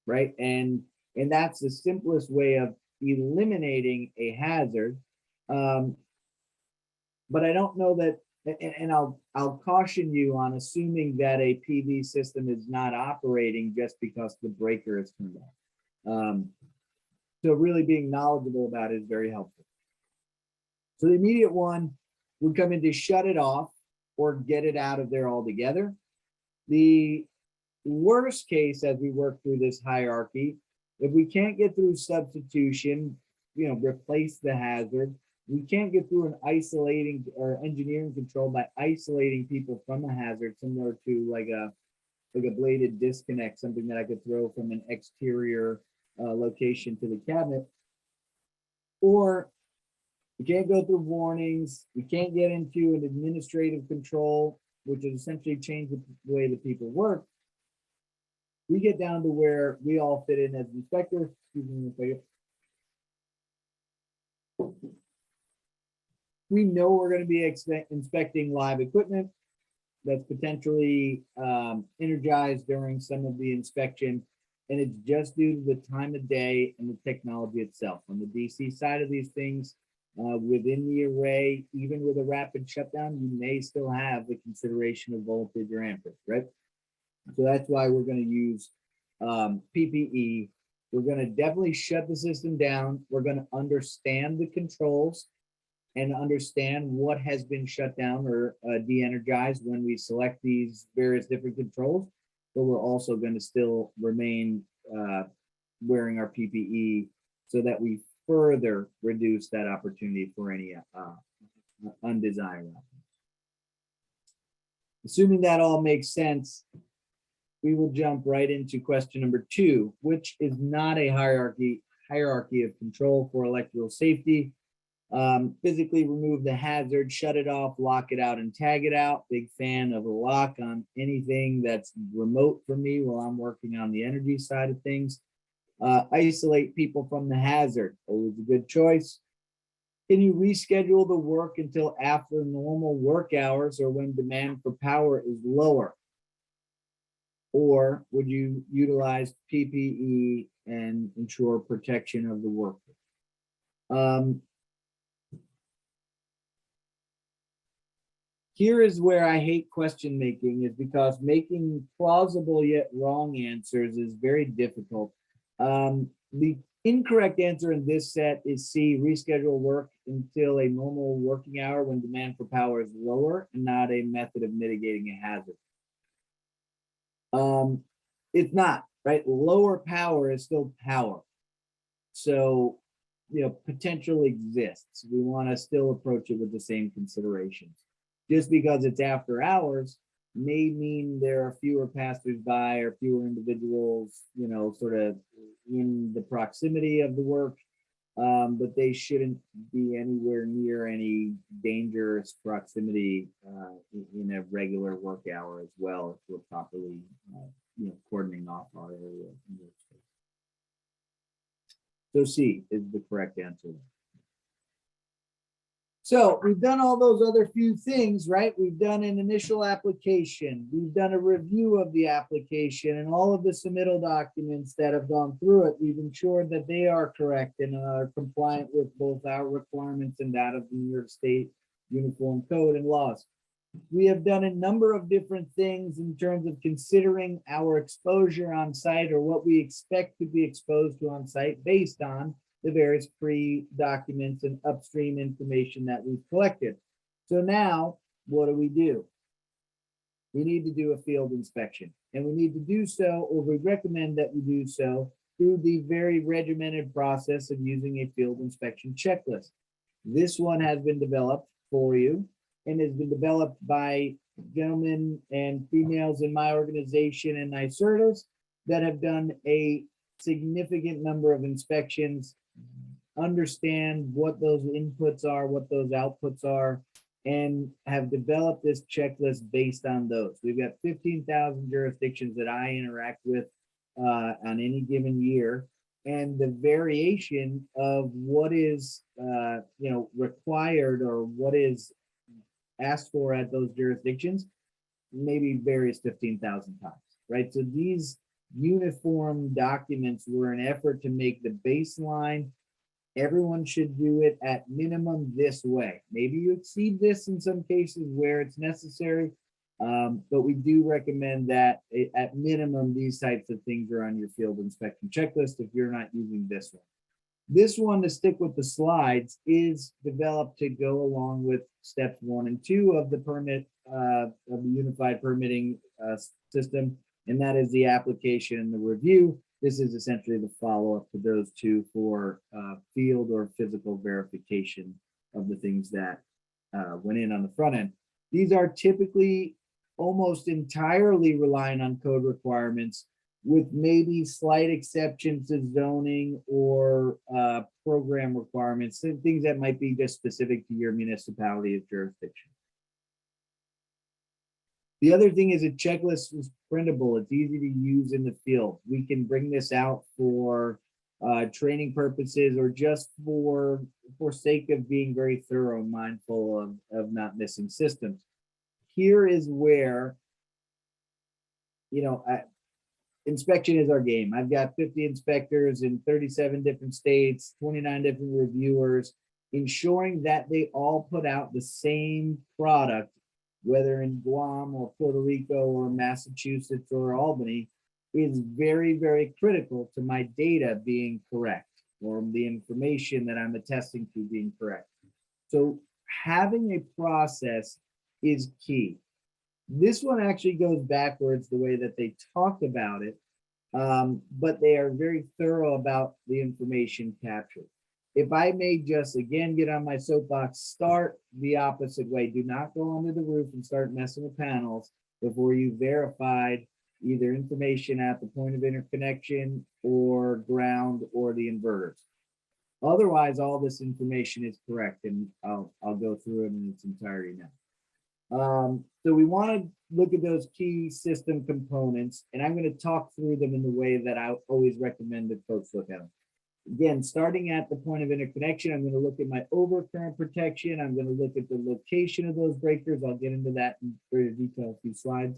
right? And that's the simplest way of eliminating a hazard. But I don't know that, and I'll caution you on assuming that a PV system is not operating just because the breaker is turned off. So really being knowledgeable about it is very helpful. So the immediate one would come in to shut it off or get it out of there altogether. The worst case, as we work through this hierarchy, if we can't get through substitution, replace the hazard, we can't get through an isolating or engineering control by isolating people from the hazard, similar to like a bladed disconnect, something that I could throw from an exterior location to the cabinet. Or we can't go through warnings. We can't get into an administrative control, which is essentially change the way that people work. We get down to where we all fit in as inspectors. Excuse me, we know we're going to be inspecting live equipment. that's potentially energized during some of the inspection, and it's just due to the time of day and the technology itself. On the DC side of these things, within the array, even with a rapid shutdown, you may still have the consideration of voltage or amperage, right? So that's why we're going to use PPE. We're going to definitely shut the system down. We're going to understand the controls and understand what has been shut down or de-energized when we select these various different controls. But we're also going to still remain wearing our PPE so that we further reduce that opportunity for any undesired outcomes. Assuming that all makes sense, we will jump right into question number 2, which is not a hierarchy of control for electrical safety. Physically remove the hazard, shut it off, lock it out, and tag it out. Big fan of a lock on anything that's remote for me while I'm working on the energy side of things. Isolate people from the hazard, always a good choice. Can you reschedule the work until after normal work hours or when demand for power is lower? Or would you utilize PPE and ensure protection of the worker? Here is where I hate question making, is because making plausible yet wrong answers is very difficult. The incorrect answer in this set is C, reschedule work until a normal working hour when demand for power is lower, and not a method of mitigating a hazard. It's not, right? Lower power is still power. So, potential exists. We want to still approach it with the same considerations. Just because it's after hours may mean there are fewer passers-by or fewer individuals, sort of in the proximity of the work, but they shouldn't be anywhere near any dangerous proximity in a regular work hour as well, if we're properly, cordoning off our area. So C is the correct answer. So we've done all those other few things, right? We've done an initial application. We've done a review of the application and all of the submittal documents that have gone through it. We've ensured that they are correct and are compliant with both our requirements and that of the New York State Uniform Code and laws. We have done a number of different things in terms of considering our exposure on site or what we expect to be exposed to on site based on the various pre-documents and upstream information that we've collected. So now, what do? We need to do a field inspection, and we need to do so, or we recommend that we do so, through the very regimented process of using a field inspection checklist. This one has been developed for you and has been developed by gentlemen and females in my organization and NYSERDAs that have done a significant number of inspections, understand what those inputs are, what those outputs are, and have developed this checklist based on those. We've got 15,000 jurisdictions that I interact with on any given year, and the variation of what is required or what is asked for at those jurisdictions maybe varies 15,000 times, right? So these uniform documents were an effort to make the baseline. Everyone should do it at minimum this way. Maybe you exceed this in some cases where it's necessary, but we do recommend that at minimum, these types of things are on your field inspection checklist if you're not using this one. This one, to stick with the slides, is developed to go along with steps 1 and 2 of the permit of the unified permitting system, and that is the application and the review. This is essentially the follow-up to those two for field or physical verification of the things that went in on the front end. These are typically almost entirely relying on code requirements, with maybe slight exceptions to zoning or program requirements, things that might be just specific to your municipality or jurisdiction. The other thing is a checklist is printable. It's easy to use in the field. We can bring this out for training purposes or just for sake of being very thorough and mindful of not missing systems. here is where, inspection is our game. I've got 50 inspectors in 37 different states, 29 different reviewers, ensuring that they all put out the same product, whether in Guam or Puerto Rico or Massachusetts or Albany, is very, very critical to my data being correct, or the information that I'm attesting to being correct. So having a process is key. This one actually goes backwards the way that they talk about it, but they are very thorough about the information captured. If I may just again get on my soapbox, start the opposite way. Do not go under the roof and start messing with panels before you verified either information at the point of interconnection or ground or the inverters. Otherwise, all this information is correct, and I'll go through it in its entirety now. So we want to look at those key system components, and I'm going to talk through them in the way that I always recommend that folks look at them. Again, starting at the point of interconnection, I'm going to look at my overcurrent protection. I'm going to look at the location of those breakers. I'll get into that in greater detail in a few slides.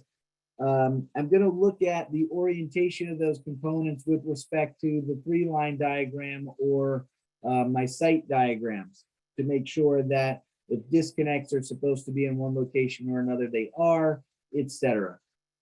I'm going to look at the orientation of those components with respect to the 3-line diagram or my site diagrams to make sure that if disconnects are supposed to be in one location or another, they are, etc.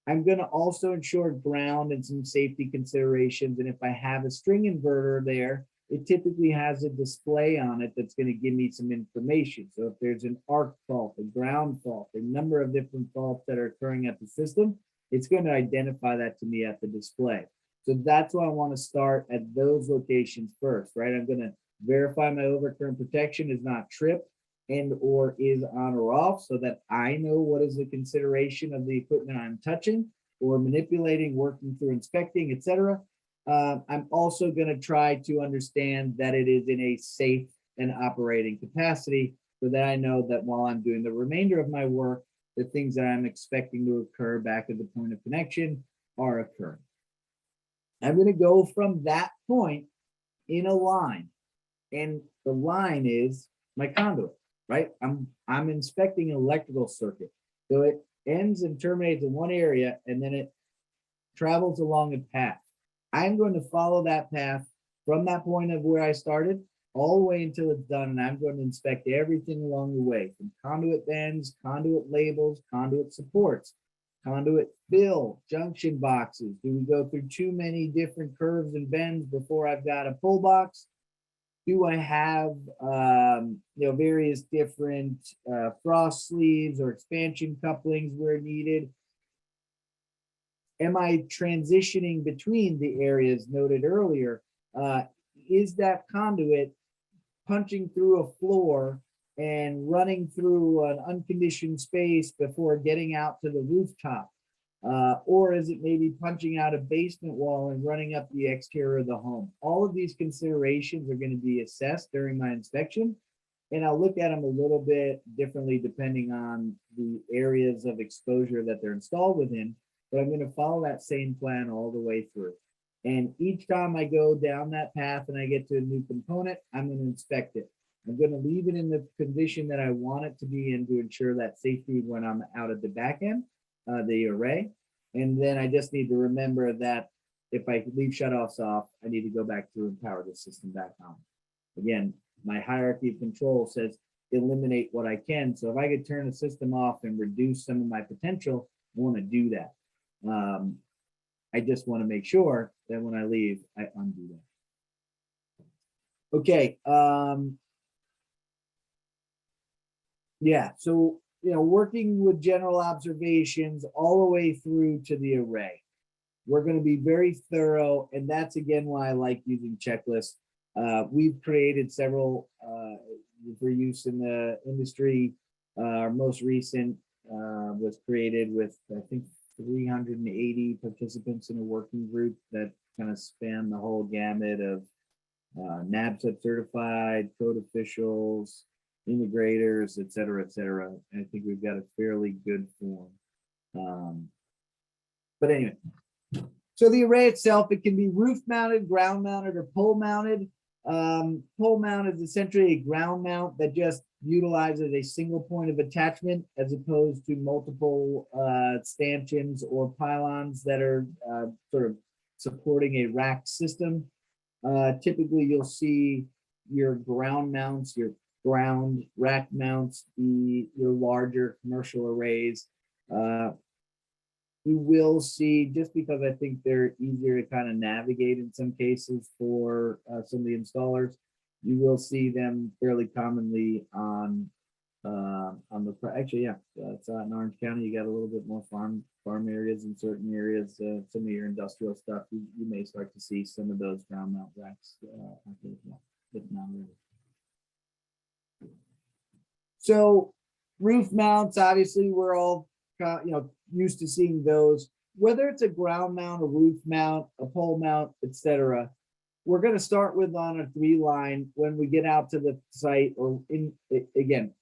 I'm going to also ensure ground and some safety considerations. And if I have a string inverter there, it typically has a display on it that's going to give me some information. So if there's an arc fault, a ground fault, a number of different faults that are occurring at the system, it's going to identify that to me at the display. So that's why I want to start at those locations first, right? I'm going to verify my overcurrent protection is not tripped and or is on or off, so that I know what is the consideration of the equipment I'm touching or manipulating, working through, inspecting, etc. I'm also going to try to understand that it is in a safe and operating capacity, so that I know that while I'm doing the remainder of my work, the things that I'm expecting to occur back at the point of connection are occurring. I'm going to go from that point in a line, and the line is my conduit. Right? I'm inspecting an electrical circuit. So it ends and terminates in one area, and then it travels along a path. I'm going to follow that path from that point of where I started all the way until it's done. And I'm going to inspect everything along the way, from conduit bends, conduit labels, conduit supports, conduit fill, junction boxes. Do we go through too many different curves and bends before I've got a pull box? Do I have various different frost sleeves or expansion couplings where needed? Am I transitioning between the areas noted earlier? Is that conduit punching through a floor and running through an unconditioned space before getting out to the rooftop? Or is it maybe punching out a basement wall and running up the exterior of the home? All of these considerations are going to be assessed during my inspection, and I'll look at them a little bit differently depending on the areas of exposure that they're installed within, but I'm going to follow that same plan all the way through. And each time I go down that path and I get to a new component, I'm going to inspect it. I'm going to leave it in the condition that I want it to be in to ensure that safety when I'm out at the back end. The array. And then I just need to remember that if I leave shutoffs off, I need to go back through and power the system back on. Again, my hierarchy of control says eliminate what I can. So if I could turn the system off and reduce some of my potential, I want to do that. I just want to make sure that when I leave, I undo that. Okay. Yeah, so working with general observations all the way through to the array. We're going to be very thorough, and that's again why I like using checklists. We've created several for use in the industry. Our most recent was created with, I think, 380 participants in a working group that kind of span the whole gamut of NABCEP certified, code officials, integrators, et cetera, et cetera. And I think we've got a fairly good form. But anyway, so the array itself, it can be roof mounted, ground mounted, or pole mounted. Pole mount is essentially a ground mount that just utilizes a single point of attachment as opposed to multiple stanchions or pylons that are sort of supporting a rack system. Typically, you'll see your ground mounts, your ground rack mounts, your larger commercial arrays. You will see, just because I think they're easier to kind of navigate in some cases for some of the installers, you will see them fairly commonly on the, actually, yeah, it's in Orange County. You got a little bit more farm areas in certain areas. Some of your industrial stuff, you may start to see some of those ground mount racks. If not really. So roof mounts, obviously, we're all used to seeing those. Whether it's a ground mount, a roof mount, a pole mount, etc. We're going to start with on a 3-line when we get out to the site, or again,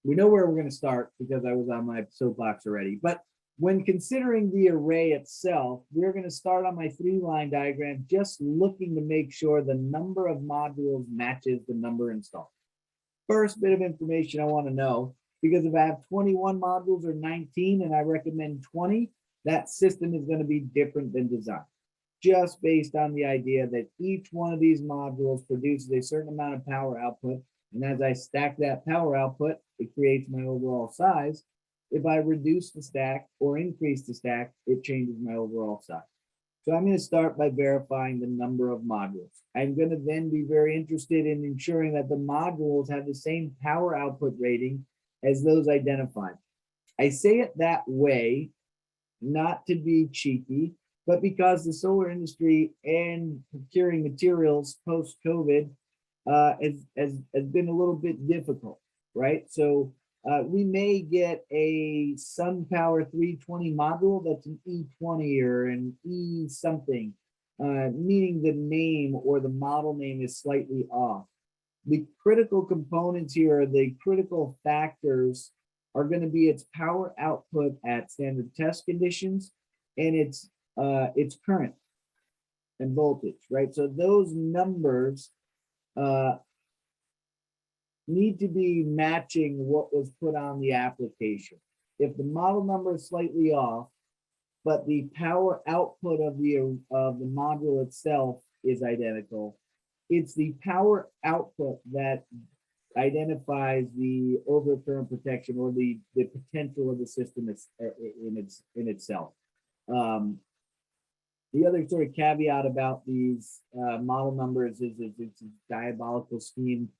we know where we're going to start because I was on my soapbox already. But when considering the array itself, we're going to start on my 3-line diagram, just looking to make sure the number of modules matches the number installed. First bit of information I want to know, because if I have 21 modules or 19 and I recommend 20, that system is going to be different than design, just based on the idea that each one of these modules produces a certain amount of power output. And as I stack that power output, it creates my overall size. If I reduce the stack or increase the stack, it changes my overall size. So I'm going to start by verifying the number of modules. I'm going to then be very interested in ensuring that the modules have the same power output rating as those identified. I say it that way, not to be cheeky, but because the solar industry and procuring materials post-COVID has been a little bit difficult, right? So we may get a SunPower 320 module that's an E20 or an E something, meaning the name or the model name is slightly off. The critical components here, the critical factors, are going to be its power output at standard test conditions and its current and voltage, right? So those numbers need to be matching what was put on the application. If the model number is slightly off, but the power output of the module itself is identical, it's the power output that identifies the overcurrent protection or the potential of the system in itself. The other sort of caveat about these model numbers is it's a diabolical scheme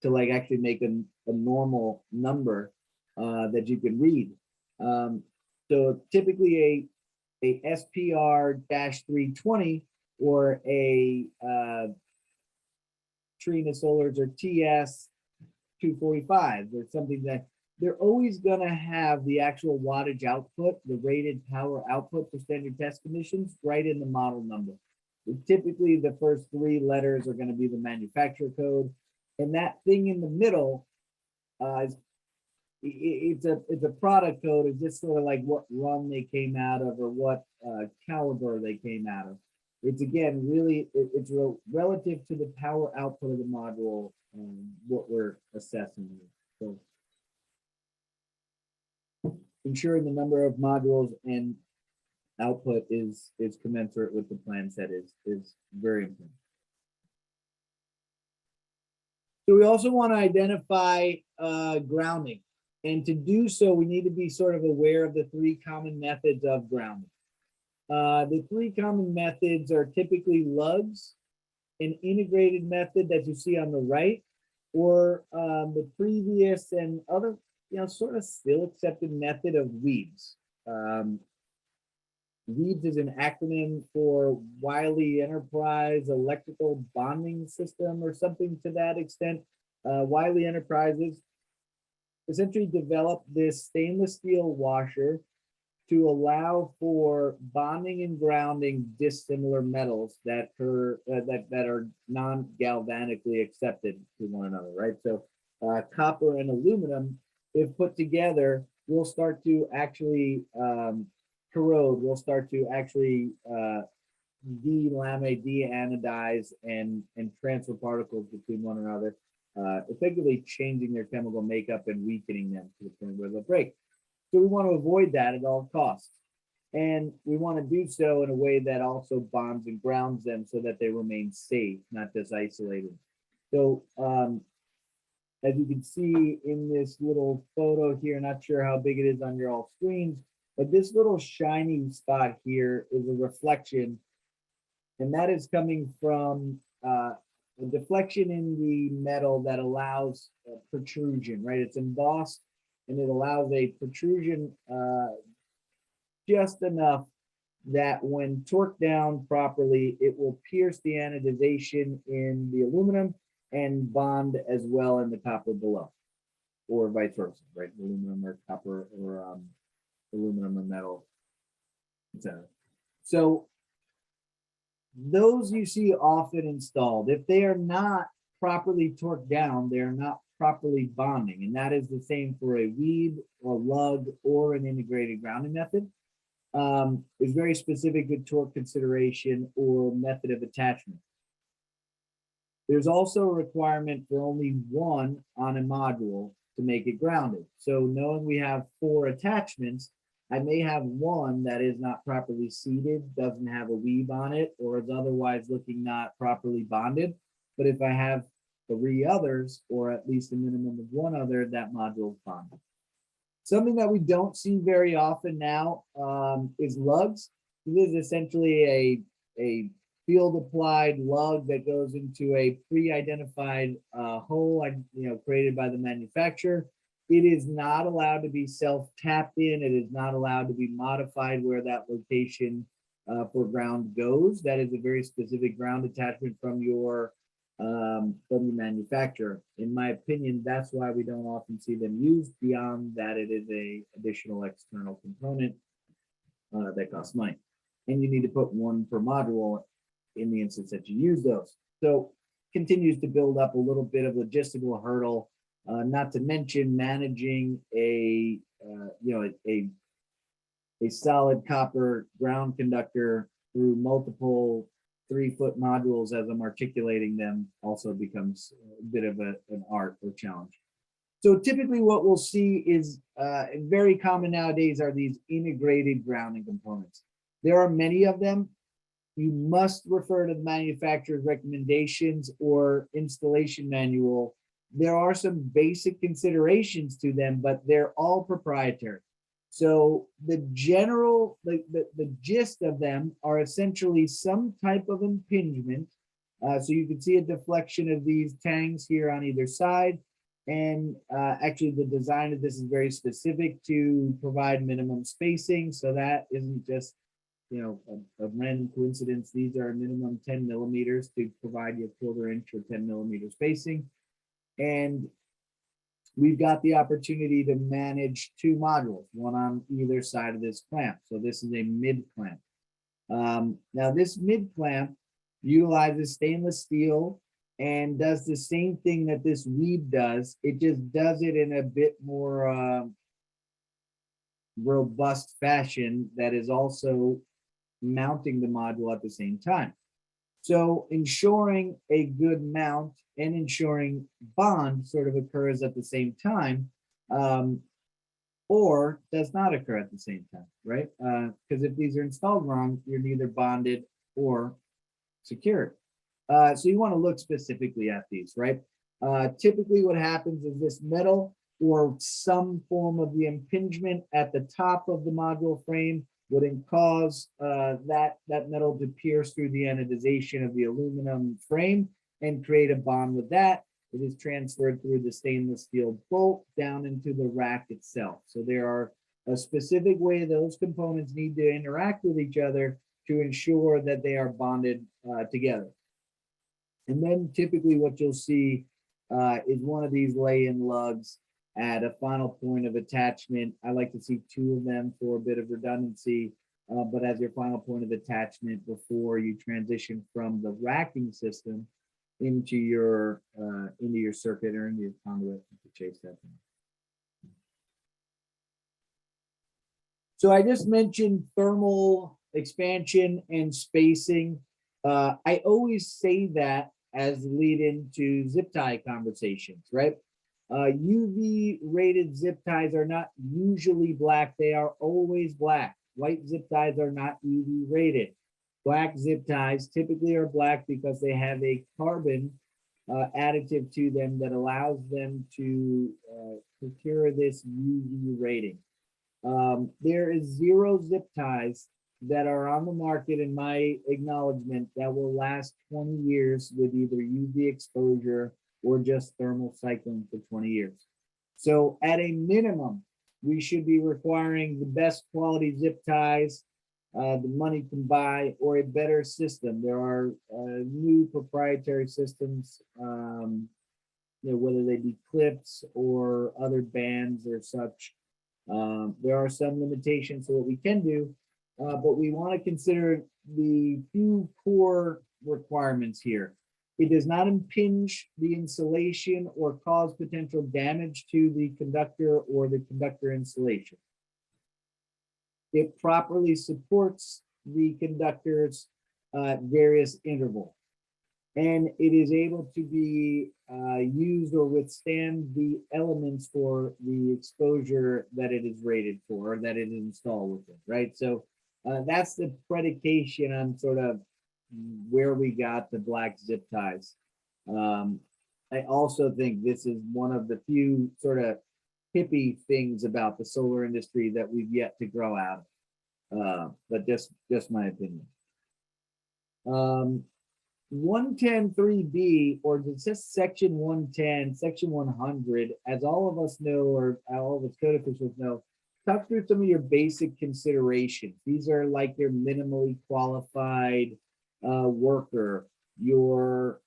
to like actually make a normal number that you can read. So typically a SPR-320 or a Trina Solars or TS-245 or something, that they're always going to have the actual wattage output, the rated power output for standard test conditions, right in the model number. Typically, the first 3 letters are going to be the manufacturer code, and that thing in the middle, it's a product code. It's just sort of like what run they came out of or what caliber they came out of. It's again really it's relative to the power output of the module and what we're assessing here. So ensuring the number of modules and output is commensurate with the plan set is very important. So we also want to identify grounding, and to do so we need to be sort of aware of the 3 common methods of grounding. The 3 common methods are typically lugs, an integrated method that you see on the right, or the previous and other, sort of still accepted method of WEBS. WEBS is an acronym for Wiley Enterprise Electrical Bonding System or something to that extent. Wiley Enterprises essentially developed this stainless steel washer to allow for bonding and grounding dissimilar metals that are non-galvanically accepted to one another, right? So copper and aluminum, if put together, will start to actually corrode, will start to actually delaminate, de-anodize, and transfer particles between one another, effectively changing their chemical makeup and weakening them to the point where they'll break. So we want to avoid that at all costs. And we want to do so in a way that also bonds and grounds them so that they remain safe, not just isolated. So as you can see in this little photo here, not sure how big it is on your all screens, but this little shiny spot here is a reflection, and that is coming from a deflection in the metal that allows protrusion, right? It's embossed and it allows a protrusion just enough that when torqued down properly, it will pierce the anodization in the aluminum and bond as well in the copper below, or vice versa, right? Aluminum or copper, or aluminum or metal, etc. So those you see often installed, if they are not properly torqued down, they are not properly bonding. And that is the same for a weed or lug or an integrated grounding method. Is very specific with torque consideration or method of attachment. There's also a requirement for only one on a module to make it grounded. So knowing we have 4 attachments, I may have one that is not properly seated, doesn't have a weave on it, or is otherwise looking not properly bonded. But if I have 3 others, or at least a minimum of 1 other, that module is bonded. Something that we don't see very often now is lugs. This is essentially a field applied lug that goes into a pre-identified hole, created by the manufacturer. It is not allowed to be self-tapped in. It is not allowed to be modified where that location for ground goes. That is a very specific ground attachment from your manufacturer. In my opinion, that's why we don't often see them used, beyond that it is a additional external component that costs money. And you need to put 1 per module in the instance that you use those. So continues to build up a little bit of logistical hurdle, not to mention managing a solid copper ground conductor through multiple 3-foot modules as I'm articulating them also becomes a bit of an art or challenge. So typically what we'll see is very common nowadays are these integrated grounding components. There are many of them. You must refer to the manufacturer's recommendations or installation manual. There are some basic considerations to them, but they're all proprietary. So the general, the gist of them are essentially some type of impingement. So you can see a deflection of these tangs here on either side. And actually the design of this is very specific to provide minimum spacing. So that isn't just, a random coincidence. These are a minimum 10 millimeters to provide you a 1/4 inch or 10 millimeter spacing. And we've got the opportunity to manage 2 modules, one on either side of this clamp. So this is a mid clamp. Now this mid clamp utilizes stainless steel and does the same thing that this weave does. It just does it in a bit more robust fashion that is also mounting the module at the same time. So ensuring a good mount and ensuring bond sort of occurs at the same time, or does not occur at the same time, right? Because if these are installed wrong, you're neither bonded or secured. So you want to look specifically at these, right? Typically what happens is this metal or some form of the impingement at the top of the module frame would cause that metal to pierce through the anodization of the aluminum frame and create a bond with that. It is transferred through the stainless steel bolt down into the rack itself. So there are a specific way those components need to interact with each other to ensure that they are bonded together. And then typically what you'll see is one of these lay-in lugs at a final point of attachment. I like to see 2 of them for a bit of redundancy, but as your final point of attachment before you transition from the racking system into your circuit or into your conduit to chase that thing. So I just mentioned thermal expansion and spacing. I always say that as lead into zip tie conversations, right? UV rated zip ties are not usually black. They are always black. White zip ties are not UV rated. Black zip ties typically are black because they have a carbon additive to them that allows them to procure this UV rating. There is 0 zip ties that are on the market, in my acknowledgement, that will last 20 years with either UV exposure or just thermal cycling for 20 years. So at a minimum, we should be requiring the best quality zip ties the money can buy, or a better system. There are new proprietary systems, whether they be clips or other bands or such. There are some limitations to what we can do, but we want to consider the few core requirements here. It does not impinge the insulation or cause potential damage to the conductor or the conductor insulation. It properly supports the conductors at various intervals, and it is able to be used or withstand the elements for the exposure that it is rated for, or that it is installed with it, right? So that's the predication on sort of where we got the black zip ties. I also think this is one of the few sort of hippie things about the solar industry that we've yet to grow out of. But just my opinion. 110.3b, or just section 110, section 100, as all of us know, or all of us code officials know, talk through some of your basic considerations. These are like your minimally qualified worker, your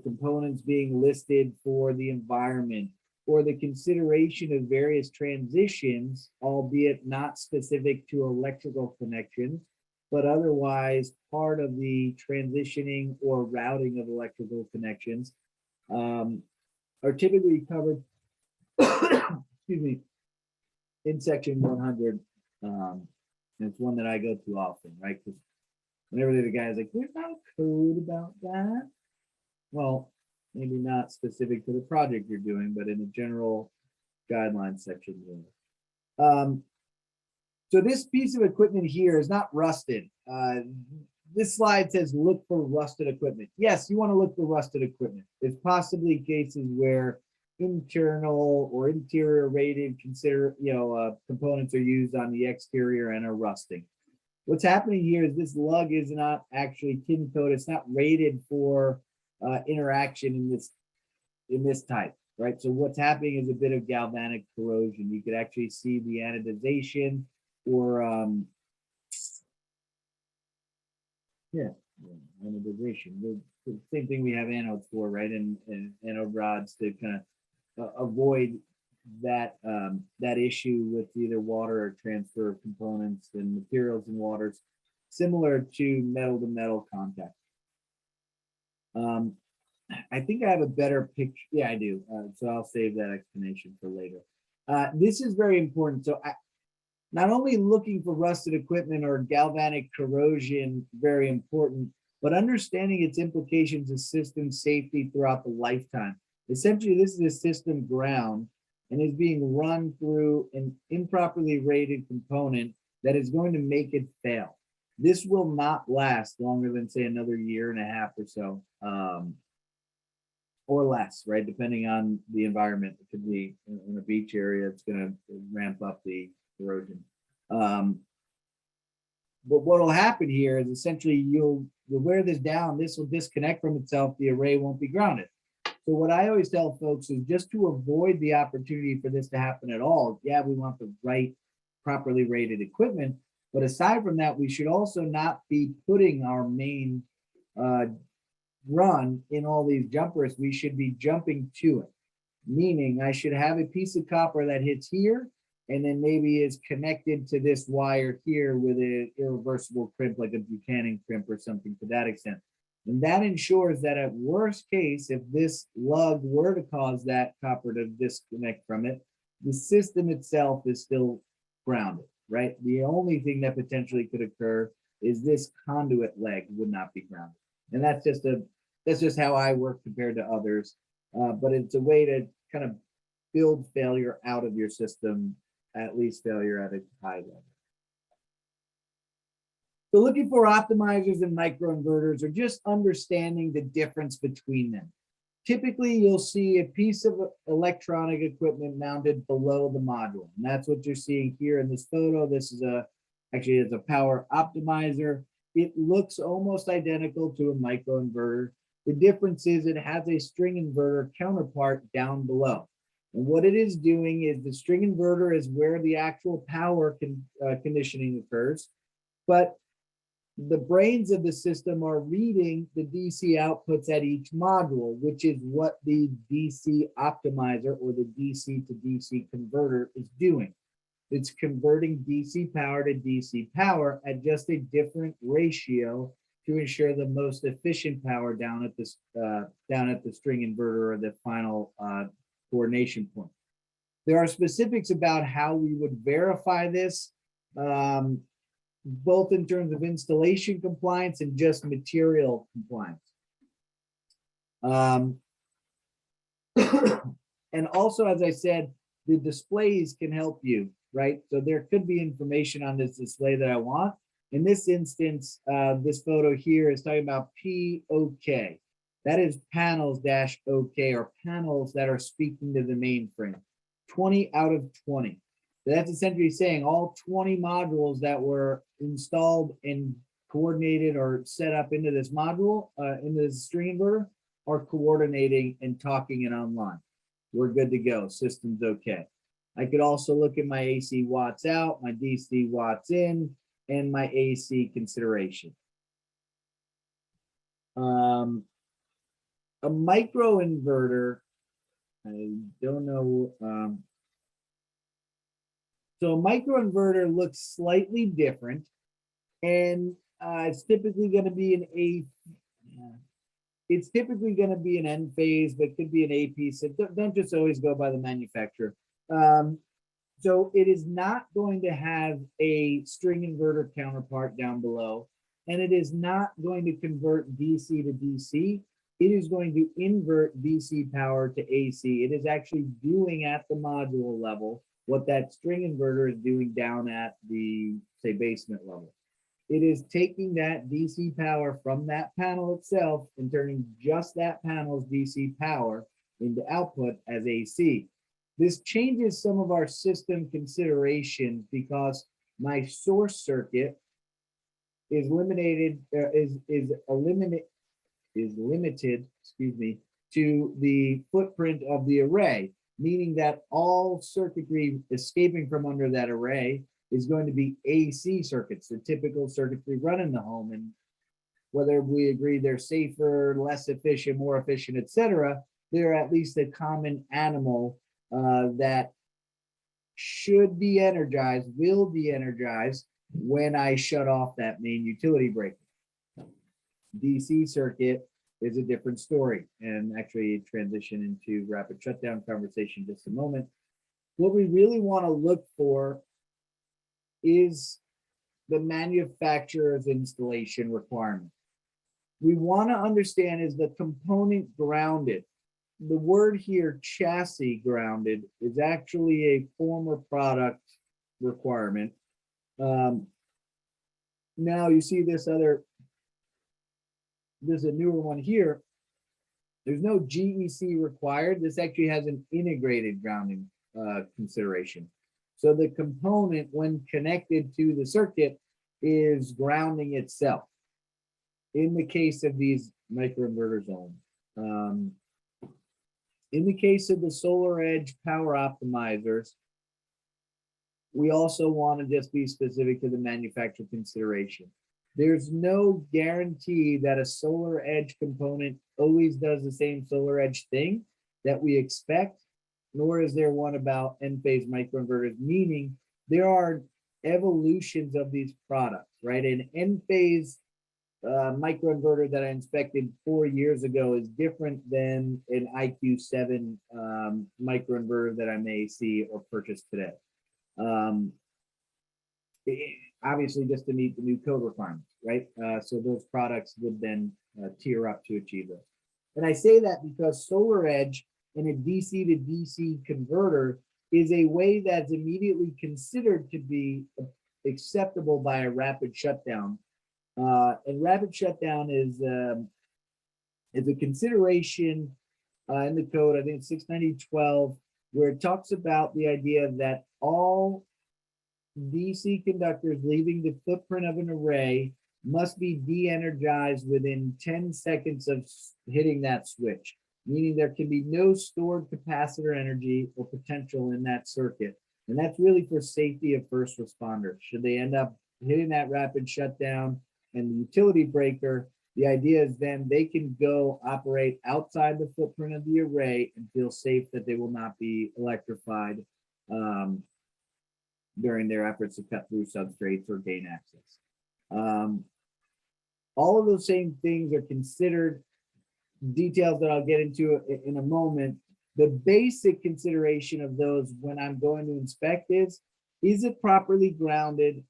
components being listed for the environment, or the consideration of various transitions, albeit not specific to electrical connections, but otherwise part of the transitioning or routing of electrical connections, are typically covered excuse me, in section 100. And it's one that I go to often, right? Because whenever the guy's like, there's not a code about that. Well, maybe not specific to the project you're doing, but in a general guideline section. So this piece of equipment here is not rusted. This slide says look for rusted equipment. Yes, you want to look for rusted equipment. There's possibly cases where internal or interior rated components are used on the exterior and are rusting. What's happening here is this lug is not actually tin coated. It's not rated for interaction in this type, right? So what's happening is a bit of galvanic corrosion. You could actually see the anodization, or anodization. The same thing we have anodes for, right? And anode rods to kind of avoid that that issue with either water or transfer of components and materials and waters, similar to metal contact. I think I have a better picture. Yeah, I do. So I'll save that explanation for later. This is very important. So not only looking for rusted equipment or galvanic corrosion, very important, but understanding its implications of system safety throughout the lifetime. Essentially, this is a system ground and is being run through an improperly rated component that is going to make it fail. This will not last longer than, say, another year and a half or so, or less, right? Depending on the environment. It could be in a beach area, it's going to ramp up the corrosion. But what will happen here is essentially you'll wear this down, this will disconnect from itself, the array won't be grounded. So what I always tell folks is, just to avoid the opportunity for this to happen at all, yeah, we want the right properly rated equipment, but aside from that, we should also not be putting our main run in all these jumpers. We should be jumping to it, meaning I should have a piece of copper that hits here and then maybe is connected to this wire here with an irreversible crimp, like a Buchanan crimp or something to that extent. And that ensures that at worst case, if this lug were to cause that copper to disconnect from it, the system itself is still grounded, right? The only thing that potentially could occur is this conduit leg would not be grounded. And that's just how I work compared to others. But it's a way to kind of build failure out of your system, at least failure at a high level. So looking for optimizers and microinverters, or just understanding the difference between them. Typically, you'll see a piece of electronic equipment mounted below the module. And that's what you're seeing here in this photo. This is actually it's a power optimizer. It looks almost identical to a microinverter. The difference is it has a string inverter counterpart down below. And what it is doing is the string inverter is where the actual power conditioning occurs. But the brains of the system are reading the DC outputs at each module, which is what the DC optimizer or the DC to DC converter is doing. It's converting DC power to DC power at just a different ratio to ensure the most efficient power down at the string inverter or the final coordination point. There are specifics about how we would verify this, both in terms of installation compliance and just material compliance. And also, as I said, the displays can help you, right? So there could be information on this display that I want. In this instance, this photo here is talking about POK. That is panels-OK, or panels that are speaking to the mainframe. 20 out of 20. So that's essentially saying all 20 modules that were installed and coordinated or set up into this module, into this string inverter, are coordinating and talking and online. We're good to go. System's okay. I could also look at my AC watts out, my DC watts in, and my AC consideration. A micro inverter, I don't know. So a microinverter looks slightly different, and it's typically going to be an N phase, but could be an A piece. So don't just always go by the manufacturer. So it is not going to have a string inverter counterpart down below, and it is not going to convert DC to DC. It is going to invert DC power to AC. It is actually doing at the module level what that string inverter is doing down at the, say, basement level. It is taking that DC power from that panel itself and turning just that panel's DC power into output as AC. This changes some of our system considerations because my source circuit is limited, excuse me, to the footprint of the array, meaning that all circuitry escaping from under that array is going to be AC circuits, the typical circuits we run in the home. And whether we agree they're safer, less efficient, more efficient, etc., they're at least a common animal that should be energized, will be energized when I shut off that main utility breaker. DC circuit is a different story, and actually transition into rapid shutdown conversation in just a moment. What we really want to look for is the manufacturer's installation requirement. We want to understand, is the component grounded? The word here, chassis grounded, is actually a former product requirement. Now you see this other, there's a newer one here. There's no GEC required. This actually has an integrated grounding consideration. So the component, when connected to the circuit, is grounding itself. In the case of these microinverters only. In the case of the Solar Edge power optimizers, we also want to just be specific to the manufacturer consideration. There's no guarantee that a Solar Edge component always does the same Solar Edge thing that we expect, nor is there one about N-phase microinverters, meaning there are evolutions of these products, right? An N-phase microinverter that I inspected 4 years ago is different than an IQ7 microinverter that I may see or purchase today. Obviously just to meet the new code requirements, right? So those products would then tier up to achieve those. And I say that because Solar Edge in a DC to DC converter is a way that's immediately considered to be acceptable by a rapid shutdown. And rapid shutdown is a consideration in the code, I think it's 690.12, where it talks about the idea that all DC conductors leaving the footprint of an array must be de-energized within 10 seconds of hitting that switch, meaning there can be no stored capacitor energy or potential in that circuit. And that's really for safety of first responders. Should they end up hitting that rapid shutdown and the utility breaker, the idea is then they can go operate outside the footprint of the array and feel safe that they will not be electrified during their efforts to cut through substrates or gain access. All of those same things are considered, details that I'll get into in a moment. The basic consideration of those when I'm going to inspect is it properly grounded?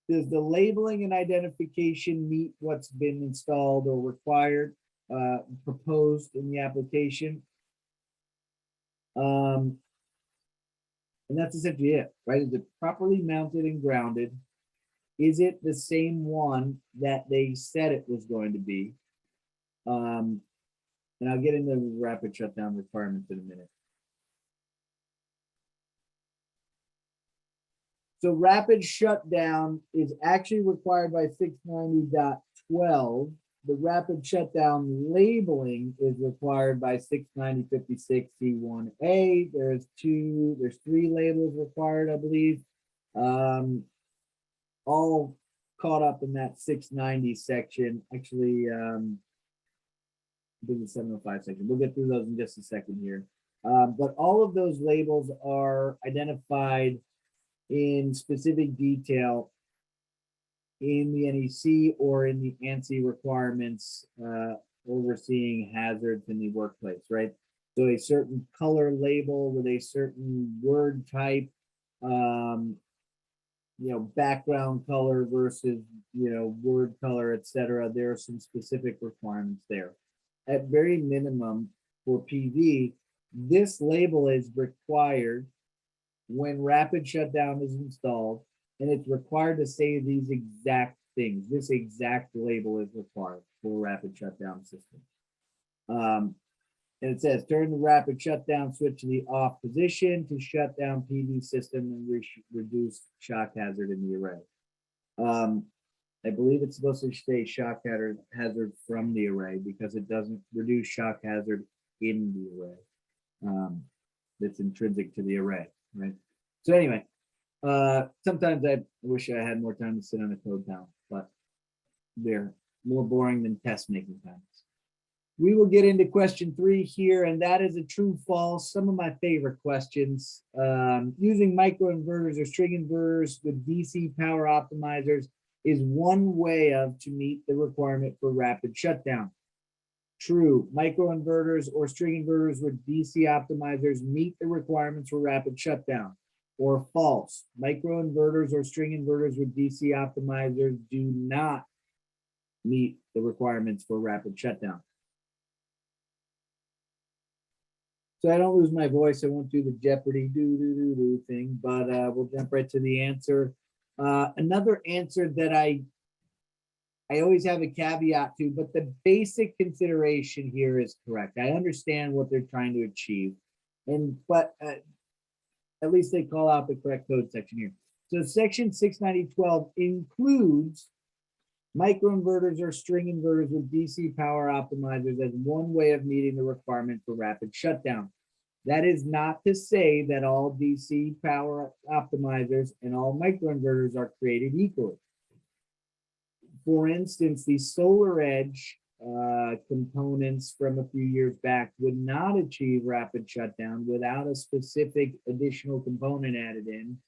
Does the labeling and identification meet what's been installed or required, proposed in the application? And that's essentially it, right? Is it properly mounted and grounded? Is it the same one that they said it was going to be? And I'll get into rapid shutdown requirements in a minute. So rapid shutdown is actually required by 690.12. The rapid shutdown labeling is required by 690.56 C1A. There's three labels required, I believe. All caught up in that 690 section. Actually, I think the 705 section. We'll get through those in just a second here. But all of those labels are identified in specific detail in the NEC or in the ANSI requirements overseeing hazards in the workplace, right? So a certain color label with a certain word type, background color versus, word color, etc. There are some specific requirements there. At very minimum for PV, this label is required when rapid shutdown is installed, and it's required to say these exact things. This exact label is required for a rapid shutdown system. And it says, turn the rapid shutdown switch to the off position to shut down PV system and reduce shock hazard in the array. I believe it's supposed to say shock hazard from the array because it doesn't reduce shock hazard in the array. That's intrinsic to the array, right? So anyway, sometimes I wish I had more time to sit on a code panel, but they're more boring than test making times. We will get into question 3 here, and that is a true false. Some of my favorite questions. Using microinverters or string inverters with DC power optimizers is one way to meet the requirement for rapid shutdown. True, microinverters or string inverters with DC optimizers meet the requirements for rapid shutdown. Or false, microinverters or string inverters with DC optimizers do not meet the requirements for rapid shutdown. So I don't lose my voice. I won't do the Jeopardy do thing, but we'll jump right to the answer. Another answer that I always have a caveat to, but the basic consideration here is correct. I understand what they're trying to achieve, but at least they call out the correct code section here. So section 690.12 includes microinverters or string inverters with DC power optimizers as one way of meeting the requirement for rapid shutdown. That is not to say that all DC power optimizers and all microinverters are created equally. For instance, the Solar Edge components from a few years back would not achieve rapid shutdown without a specific additional component added in.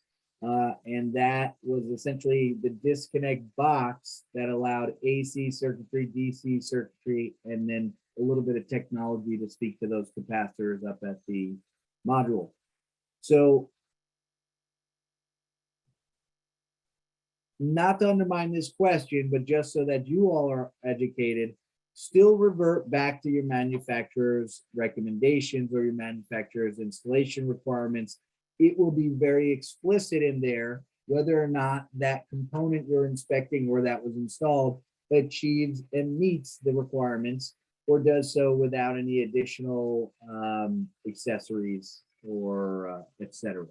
And that was essentially the disconnect box that allowed AC circuitry, DC circuitry, and then a little bit of technology to speak to those capacitors up at the module. So not to undermine this question, but just so that you all are educated, still revert back to your manufacturer's recommendations or your manufacturer's installation requirements. It will be very explicit in there whether or not that component you're inspecting or that was installed achieves and meets the requirements or does so without any additional accessories or etc.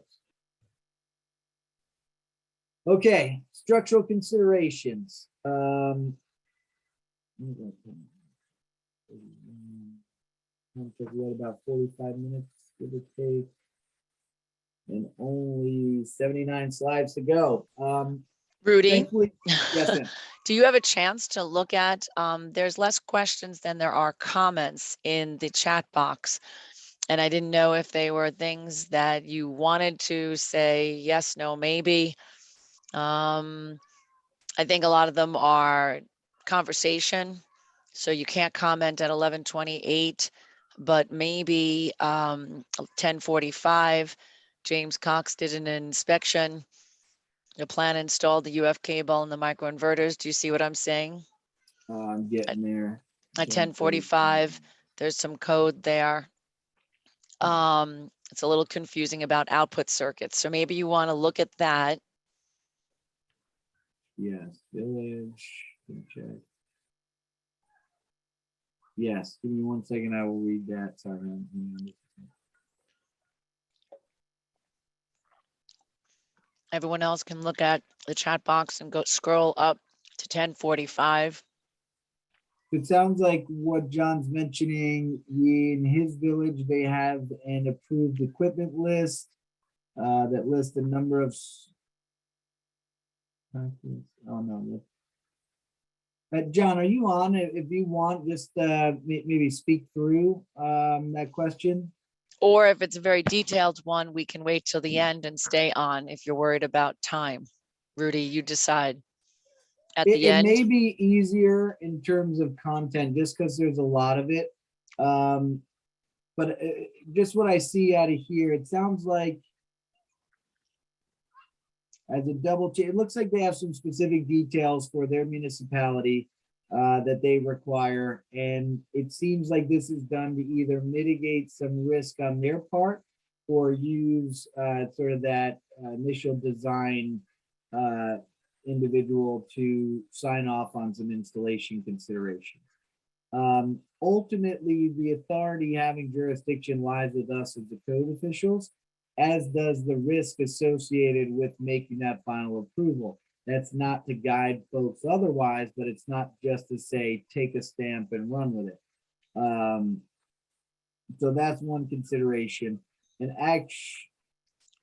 Okay, structural considerations. We had about 45 minutes, give or take, and only 79 slides to go. Rudy, Thankfully, yes, ma'am. do you have a chance to look at, there's less questions than there are comments in the chat box. And I didn't know if they were things that you wanted to say yes, no, maybe. I think a lot of them are conversation. So you can't comment at 11:28, but maybe 10:45. James Cox did an inspection. The plan installed the UF cable and the microinverters. Do you see what I'm saying? I'm getting there. At 10:45, there's some code there. It's a little confusing about output circuits. So maybe you want to look at that. Yes, village. Check. Yes, give me 1 second. I will read that. Sorry. Everyone else can look at the chat box and go scroll up to 10:45. It sounds like what John's mentioning in his village, they have an approved equipment list that lists the number of. Oh no. John, are you on? If you want, just maybe speak through that question. Or if it's a very detailed one, we can wait till the end and stay on if you're worried about time. Rudy, you decide. At the It end, may be easier in terms of content just because there's a lot of it. But just what I see out of here, it sounds like as a double check, it looks like they have some specific details for their municipality that they require. And it seems like this is done to either mitigate some risk on their part or use sort of that initial design individual to sign off on some installation considerations. Ultimately, the authority having jurisdiction lies with us as the code officials, as does the risk associated with making that final approval. That's not to guide folks otherwise, but it's not just to say, take a stamp and run with it. So that's one consideration. And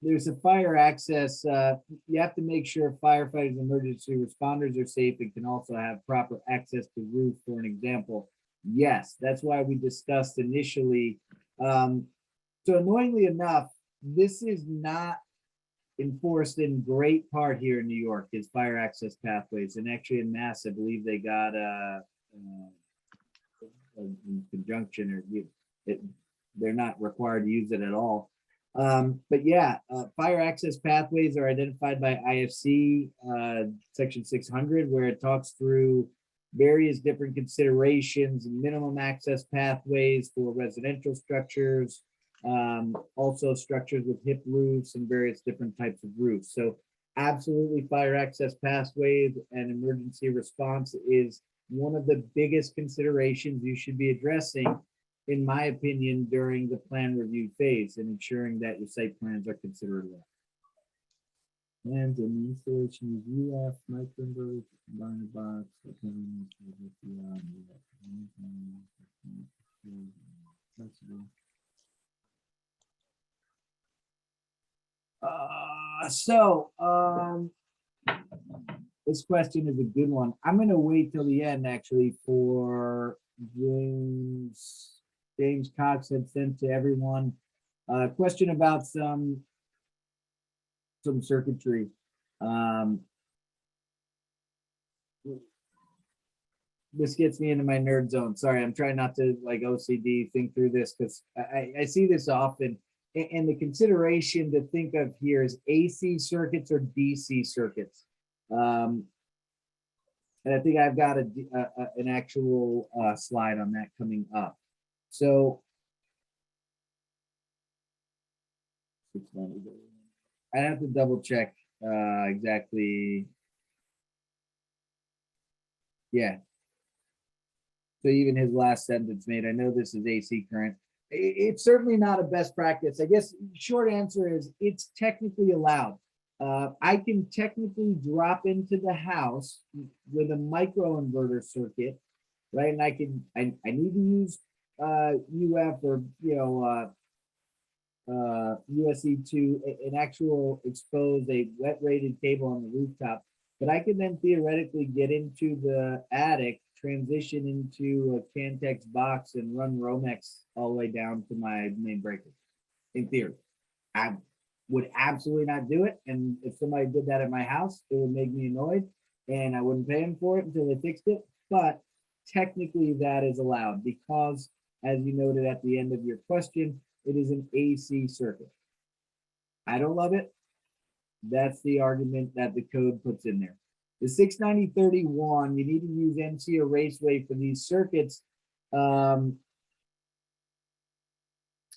there's a fire access. You have to make sure firefighters and emergency responders are safe and can also have proper access to roof, for an example. Yes, that's why we discussed initially. So annoyingly enough, this is not enforced in great part here in New York, is fire access pathways. And actually in Mass, I believe they got in conjunction, or they're not required to use it at all. But yeah, fire access pathways are identified by IFC section 600, where it talks through various different considerations and minimum access pathways for residential structures, also structures with hip roofs and various different types of roofs. So absolutely, fire access pathways and emergency response is one of the biggest considerations you should be addressing, in my opinion, during the plan review phase, and ensuring that your site plans are considered well. And in installation of UF microinverters, combined box. This question is a good one. I'm going to wait till the end, actually, for James Cox had sent to everyone a question about some circuitry. This gets me into my nerd zone. Sorry, I'm trying not to like OCD think through this, because I see this often. And the consideration to think of here is AC circuits or DC circuits. And I think I've got an actual slide on that coming up. So I have to double check exactly. Yeah. So even his last sentence made, I know this is AC current. It's certainly not a best practice. I guess short answer is it's technically allowed. I can technically drop into the house with a micro inverter circuit, right? And I need to use UF or USE2, an actual exposed, a wet rated cable on the rooftop. But I can then theoretically get into the attic, transition into a Cantex box and run Romex all the way down to my main breaker. In theory, I would absolutely not do it. And if somebody did that at my house, it would make me annoyed and I wouldn't pay them for it until they fixed it. But technically that is allowed because, as you noted at the end of your question, it is an AC circuit. I don't love it. That's the argument that the code puts in there. The 69031, you need to use MC or Raceway for these circuits.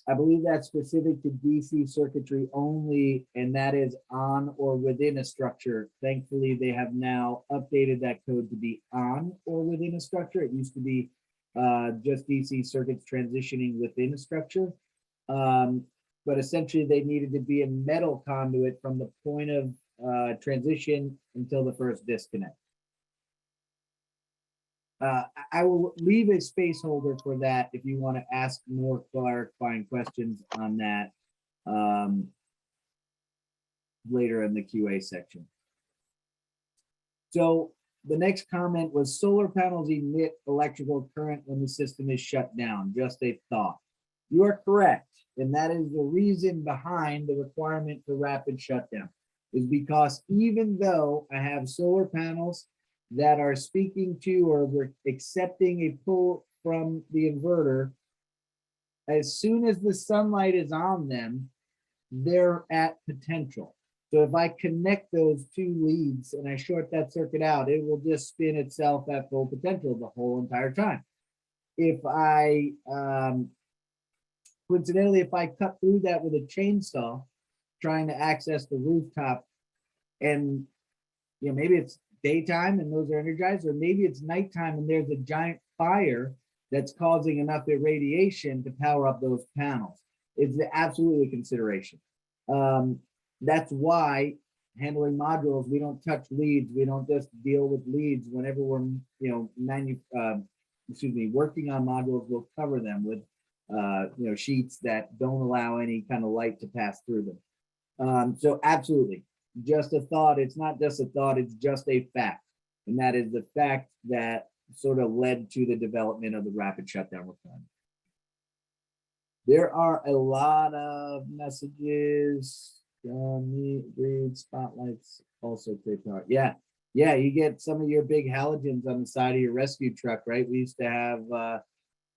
I believe that's specific to DC circuitry only, and that is on or within a structure. Thankfully, they have now updated that code to be on or within a structure. It used to be just DC circuits transitioning within a structure. But essentially they needed to be a metal conduit from the point of transition until the first disconnect. I will leave a space holder for that if you want to ask more clarifying questions on that later in the QA section. So the next comment was solar panels emit electrical current when the system is shut down. Just a thought. You are correct. And that is the reason behind the requirement for rapid shutdown, is because even though I have solar panels that are speaking to or we're accepting a pull from the inverter, as soon as the sunlight is on them, they're at potential. So if I connect those two leads and I short that circuit out, it will just spin itself at full potential the whole entire time. If I coincidentally, if I cut through that with a chainsaw, trying to access the rooftop, and maybe it's daytime and those are energized, or maybe it's nighttime and there's a giant fire that's causing enough irradiation to power up those panels. It's absolutely a consideration. That's why handling modules, we don't touch leads. We don't just deal with leads. Whenever we're working on modules, we'll cover them with sheets that don't allow any kind of light to pass through them. So absolutely, just a thought. It's not just a thought, it's just a fact. And that is the fact that sort of led to the development of the rapid shutdown requirement. There are a lot of messages. Read spotlights also take part. Yeah, you get some of your big halogens on the side of your rescue truck, right? We used to have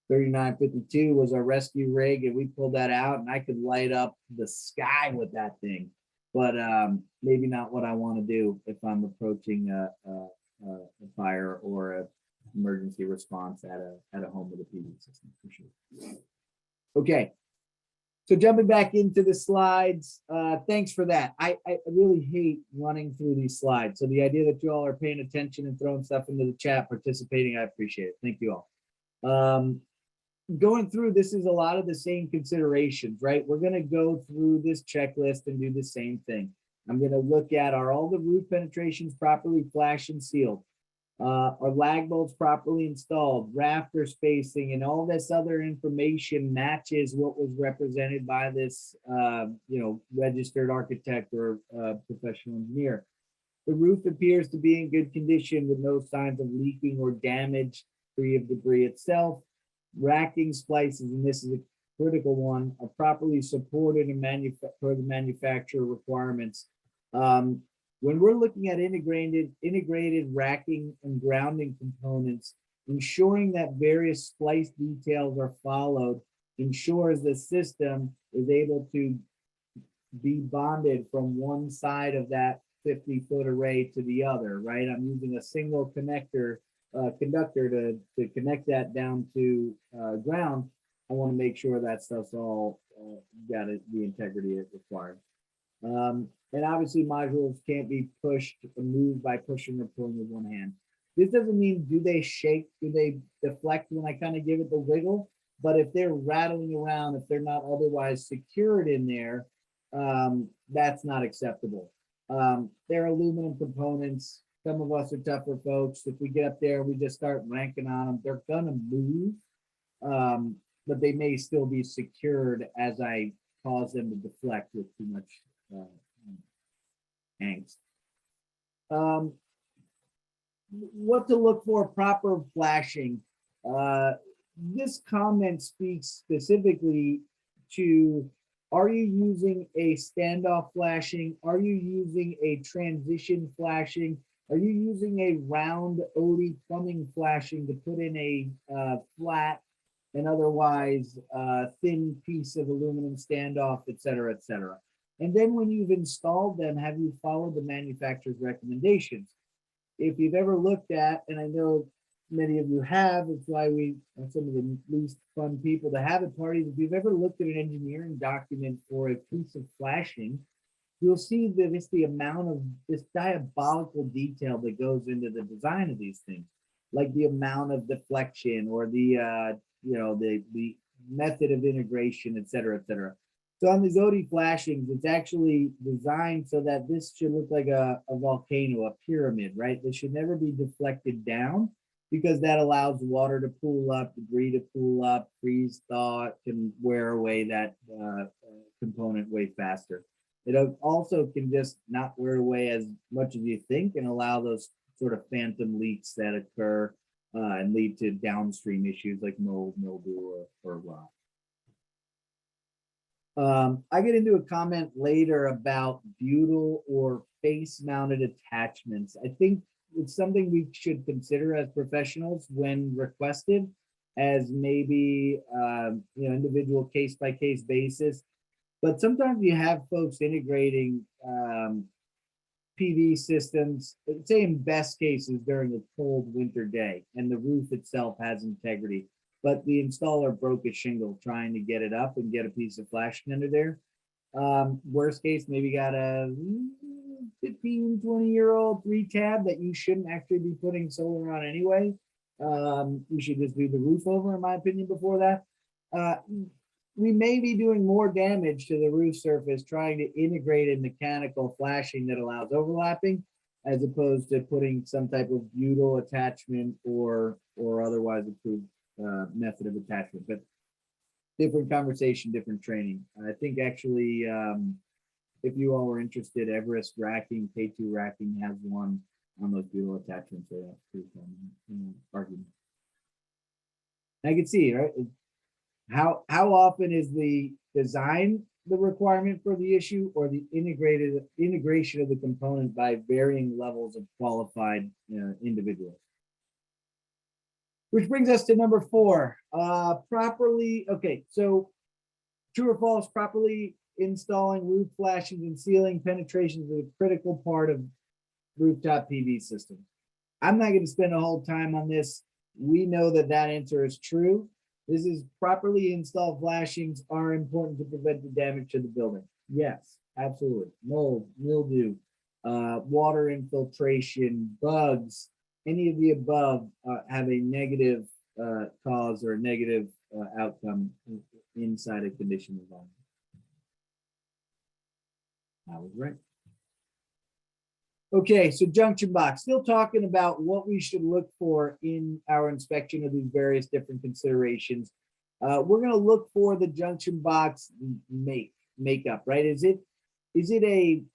3952 was our rescue rig, and we pulled that out and I could light up the sky with that thing. But maybe not what I want to do if I'm approaching a fire or an emergency response at a home with a PV system, for sure. Okay, so jumping back into the slides, thanks for that. I really hate running through these slides. So the idea that you all are paying attention and throwing stuff into the chat, participating, I appreciate it. Thank you all. Going through, this is a lot of the same considerations, right? We're going to go through this checklist and do the same thing. I'm going to look at, are all the roof penetrations properly flashed and sealed? Are lag bolts properly installed? Rafter spacing and all this other information matches what was represented by this, registered architect or professional engineer. The roof appears to be in good condition with no signs of leaking or damage, free of debris itself. Racking splices, and this is a critical one, are properly supported and per the manufacturer requirements. When we're looking at integrated racking and grounding components, ensuring that various splice details are followed ensures the system is able to be bonded from one side of that 50-foot array to the other, right? I'm using a single connector conductor to connect that down to ground. I want to make sure that stuff's all got the integrity it requires. And obviously modules can't be pushed or moved by pushing or pulling with one hand. This doesn't mean do they shake, do they deflect when I kind of give it the wiggle, but if they're rattling around, if they're not otherwise secured in there, that's not acceptable. They're aluminum components. Some of us are tougher folks. If we get up there and we just start ranking on them, they're gonna move, but they may still be secured as I cause them to deflect with too much angst. What to look for, proper flashing. This comment speaks specifically to, are you using a standoff flashing? Are you using a transition flashing? Are you using a round OD plumbing flashing to put in a flat and otherwise thin piece of aluminum standoff, et cetera, et cetera? And then when you've installed them, have you followed the manufacturer's recommendations? If you've ever looked at, and I know many of you have, it's why we are some of the least fun people to have at parties. If you've ever looked at an engineering document for a piece of flashing, you'll see that it's the amount of this diabolical detail that goes into the design of these things, like the amount of deflection or the the method of integration, et cetera, et cetera. So on these OD flashings, it's actually designed so that this should look like a volcano, a pyramid, right? This should never be deflected down because that allows water to pool up, debris to pool up, freeze thaw, can wear away that component way faster. It also can just not wear away as much as you think and allow those sort of phantom leaks that occur and lead to downstream issues like mold, mildew, or rot. I get into a comment later about butyl or face mounted attachments. I think it's something we should consider as professionals when requested, as maybe individual case by case basis. But sometimes you have folks integrating PV systems, say in best cases during a cold winter day, and the roof itself has integrity, but the installer broke a shingle trying to get it up and get a piece of flashing under there. Worst case, maybe got a 15, 20-year-old 3-tab that you shouldn't actually be putting solar on anyway. You should just do the roof over, in my opinion, before that. We may be doing more damage to the roof surface trying to integrate a mechanical flashing that allows overlapping, as opposed to putting some type of butyl attachment or otherwise approved method of attachment. But different conversation, different training. I think actually, if you all are interested, Everest Racking, K2 Racking has one on those butyl attachments. So that's pretty fun argument. I can see, right? How often is the design the requirement for the issue, or the integration of the component by varying levels of qualified individuals? Which brings us to number 4. Okay, so true or false, properly installing roof flashings and ceiling penetrations is a critical part of rooftop PV systems. I'm not going to spend a whole time on this. We know that answer is true. This is properly installed flashings are important to prevent the damage to the building. Yes, absolutely. Mold, mildew, water infiltration, bugs, any of the above have a negative cause or a negative outcome inside a conditioned environment. I was right. Okay, so junction box, still talking about what we should look for in our inspection of these various different considerations. We're going to look for the junction box makeup, right? Is it an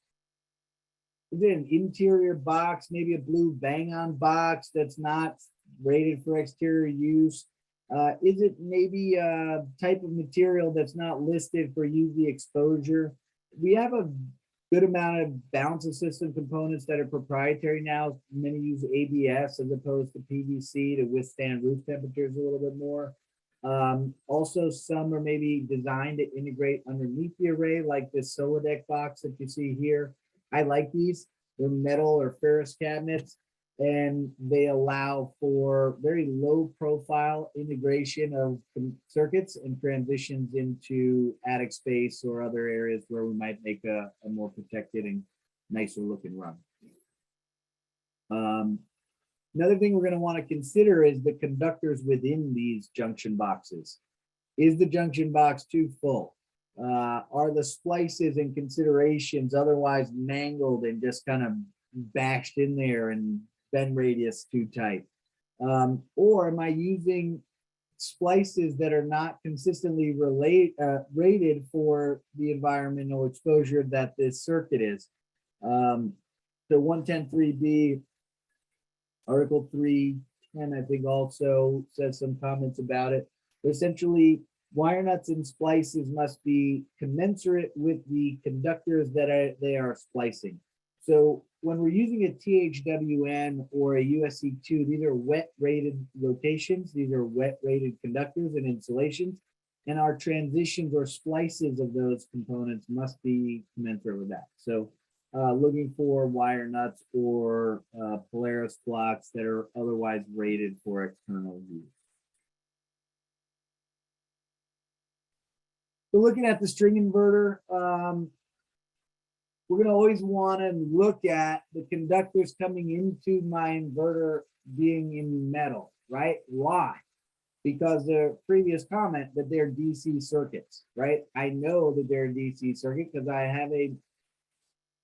interior box, maybe a blue bang-on box that's not rated for exterior use? Is it maybe a type of material that's not listed for UV exposure? We have a good amount of balance of system components that are proprietary now. Many use ABS as opposed to PVC to withstand roof temperatures a little bit more. Also, some are maybe designed to integrate underneath the array, like this Solidec box that you see here. I like these. They're metal or ferrous cabinets, and they allow for very low profile integration of circuits and transitions into attic space or other areas where we might make a more protected and nicer looking run. Another thing we're going to want to consider is the conductors within these junction boxes. Is the junction box too full? Are the splices and considerations otherwise mangled and just kind of bashed in there and bend radius too tight? Or am I using splices that are not consistently rated for the environmental exposure that this circuit is? So 110.3b, Article 310, I think, also says some comments about it. Essentially, wire nuts and splices must be commensurate with the conductors that they are splicing. So when we're using a THWN or a USC2, these are wet rated locations. These are wet rated conductors and insulations. And our transitions or splices of those components must be commensurate with that. So looking for wire nuts or Polaris blocks that are otherwise rated for external use. So looking at the string inverter, we're going to always want to look at the conductors coming into my inverter being in metal, right? Why? Because the previous comment that they're DC circuits, right? I know that they're a DC circuit because I have an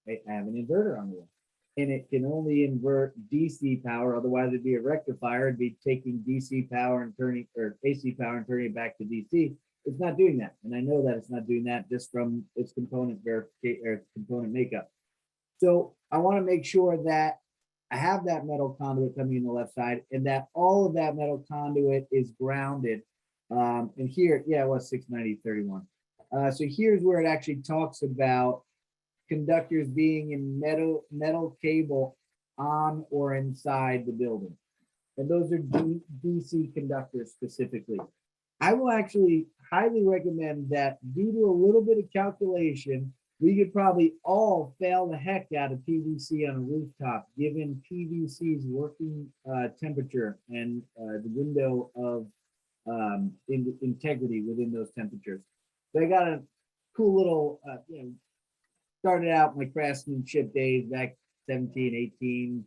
inverter on the wall, and it can only invert DC power. Otherwise, it'd be a rectifier. It'd be taking DC power and turning, or AC power and turning it back to DC. It's not doing that, and I know that it's not doing that just from its component verification or component makeup. So I want to make sure that I have that metal conduit coming in the left side, and that all of that metal conduit is grounded. And here, yeah, it was 690.31. So here's where it actually talks about conductors being in metal cable on or inside the building. And those are DC conductors specifically. I will actually highly recommend that, due to a little bit of calculation, we could probably all fail the heck out of PVC on a rooftop, given PVC's working temperature and the window of integrity within those temperatures. So I got a cool little, started out my craftsmanship days back 17, 18,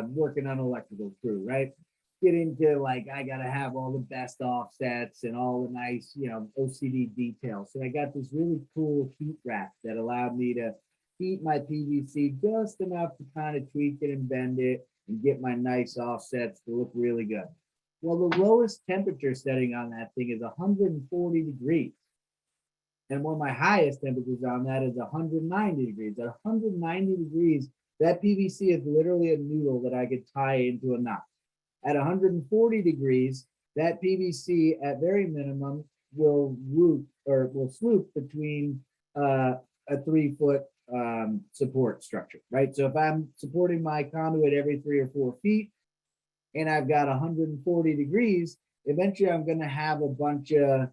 working on electrical crew, right? Get into like, I got to have all the best offsets and all the nice, OCD details. So I got this really cool heat rack that allowed me to heat my PVC just enough to kind of tweak it and bend it and get my nice offsets to look really good. Well, the lowest temperature setting on that thing is 140 degrees. And one of my highest temperatures on that is 190 degrees. At 190 degrees, that PVC is literally a noodle that I could tie into a knot. At 140 degrees, that PVC at very minimum will swoop between a 3-foot support structure, right? So if I'm supporting my conduit every 3 or 4 feet and I've got 140 degrees, eventually I'm going to have a bunch of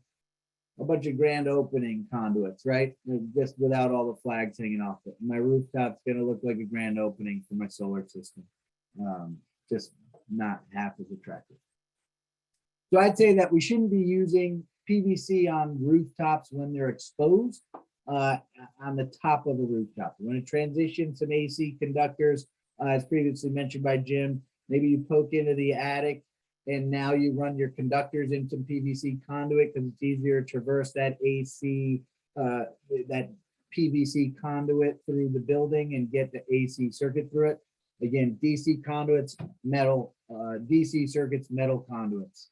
grand opening conduits, right? Just without all the flags hanging off it. My rooftop's going to look like a grand opening for my solar system. Just not half as attractive. So I'd say that we shouldn't be using PVC on rooftops when they're exposed on the top of the rooftop. You want to transition some AC conductors, as previously mentioned by Jim. Maybe you poke into the attic and now you run your conductors into PVC conduit because it's easier to traverse that AC, that PVC conduit through the building and get the AC circuit through it. Again, DC conduits, metal, DC circuits, metal conduits.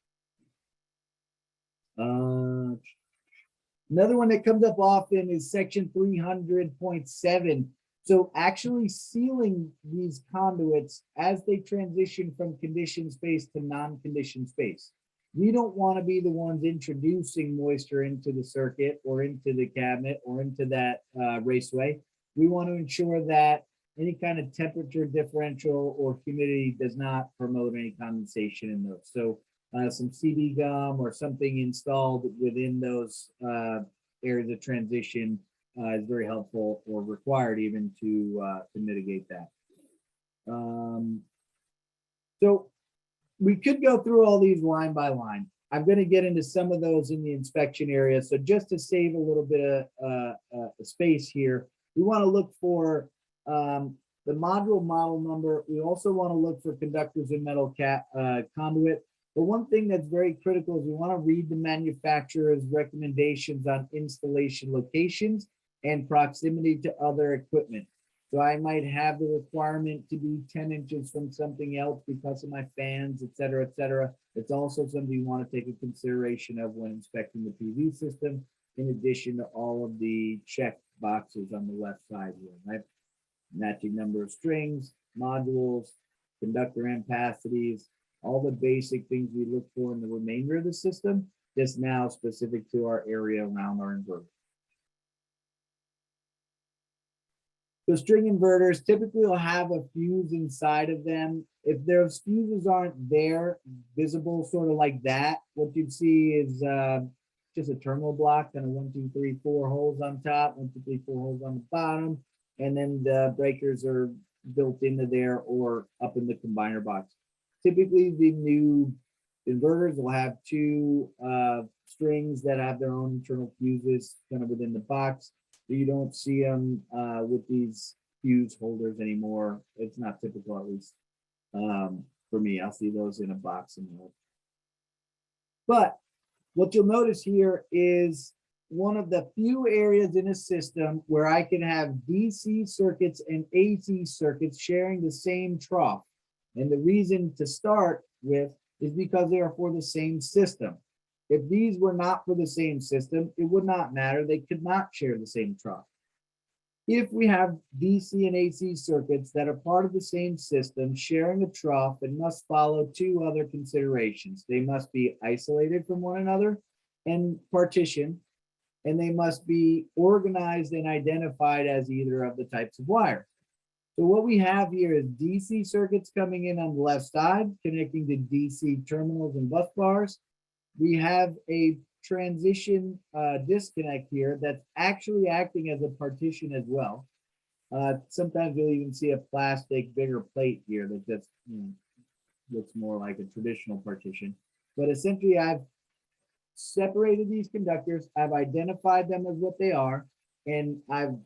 Another one that comes up often is section 300.7. So actually sealing these conduits as they transition from conditioned space to non-conditioned space. We don't want to be the ones introducing moisture into the circuit or into the cabinet or into that raceway. We want to ensure that any kind of temperature differential or humidity does not promote any condensation in those. So some CD gum or something installed within those areas of transition is very helpful, or required even, to mitigate that. So we could go through all these line by line. I'm going to get into some of those in the inspection area. So just to save a little bit of space here, we want to look for the module model number. We also want to look for conductors and metal conduit. But one thing that's very critical is we want to read the manufacturer's recommendations on installation locations and proximity to other equipment. So I might have the requirement to be 10 inches from something else because of my fans, et cetera, et cetera. It's also something you want to take a consideration of when inspecting the PV system, in addition to all of the check boxes on the left side here, right? Matching number of strings, modules, conductor ampacities, all the basic things we look for in the remainder of the system, just now specific to our area around our inverter. So string inverters typically will have a fuse inside of them. If those fuses aren't there, visible sort of like that, what you'd see is just a terminal block and a 1, 2, 3, 4 holes on top, 1, 2, 3, 4 holes on the bottom, and then the breakers are built into there or up in the combiner box. Typically, the new inverters will have 2 strings that have their own internal fuses kind of within the box. You don't see them with these fuse holders anymore. It's not typical, at least for me. I'll see those in a box. But what you'll notice here is one of the few areas in a system where I can have DC circuits and AC circuits sharing the same trough. And the reason to start with is because they are for the same system. If these were not for the same system, it would not matter. They could not share the same trough. If we have DC and AC circuits that are part of the same system sharing a trough, it must follow 2 other considerations. They must be isolated from one another and partitioned, and they must be organized and identified as either of the types of wire. So what we have here is DC circuits coming in on the left side, connecting to DC terminals and bus bars. We have a transition disconnect here that's actually acting as a partition as well. Sometimes you'll even see a plastic bigger plate here that just looks more like a traditional partition. But essentially, I've separated these conductors, I've identified them as what they are, and I've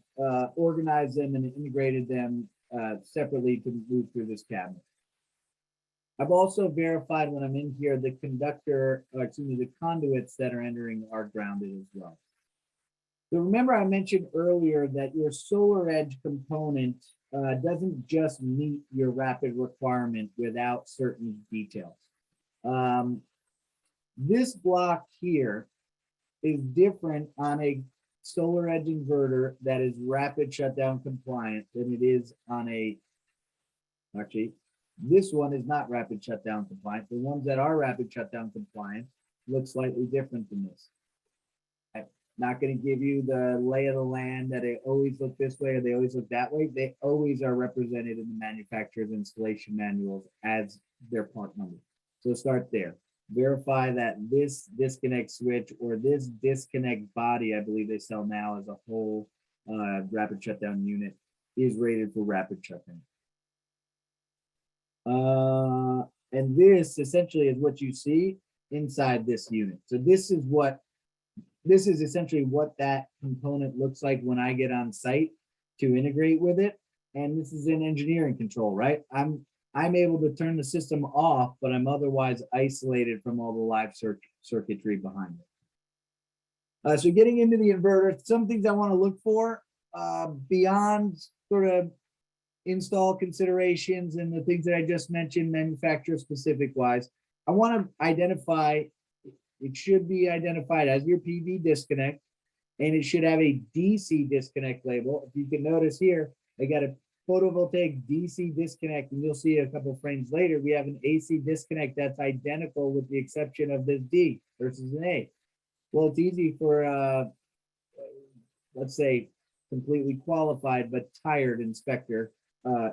organized them and integrated them separately to move through this cabinet. I've also verified when I'm in here the the conduits that are entering are grounded as well. So remember I mentioned earlier that your solar edge component doesn't just meet your rapid requirement without certain details. This block here is different on a solar edge inverter that is rapid shutdown compliant than it is on actually, this one is not rapid shutdown compliant. The ones that are rapid shutdown compliant look slightly different than this. I'm not going to give you the lay of the land that they always look this way or they always look that way. They always are represented in the manufacturer's installation manuals as their part number. So start there. Verify that this disconnect switch or this disconnect body, I believe they sell now as a whole rapid shutdown unit, is rated for rapid shutdown. And this essentially is what you see inside this unit. So this is essentially what that component looks like when I get on site to integrate with it. And this is in engineering control, right? I'm able to turn the system off, but I'm otherwise isolated from all the live circuitry behind it. So getting into the inverter, some things I want to look for beyond sort of install considerations and the things that I just mentioned, manufacturer specific wise. I want to identify, it should be identified as your PV disconnect, and it should have a DC disconnect label. If you can notice here, I got a photovoltaic DC disconnect, and you'll see a couple of frames later, we have an AC disconnect that's identical with the exception of this D versus an A. Well, it's easy for, let's say, completely qualified but tired inspector,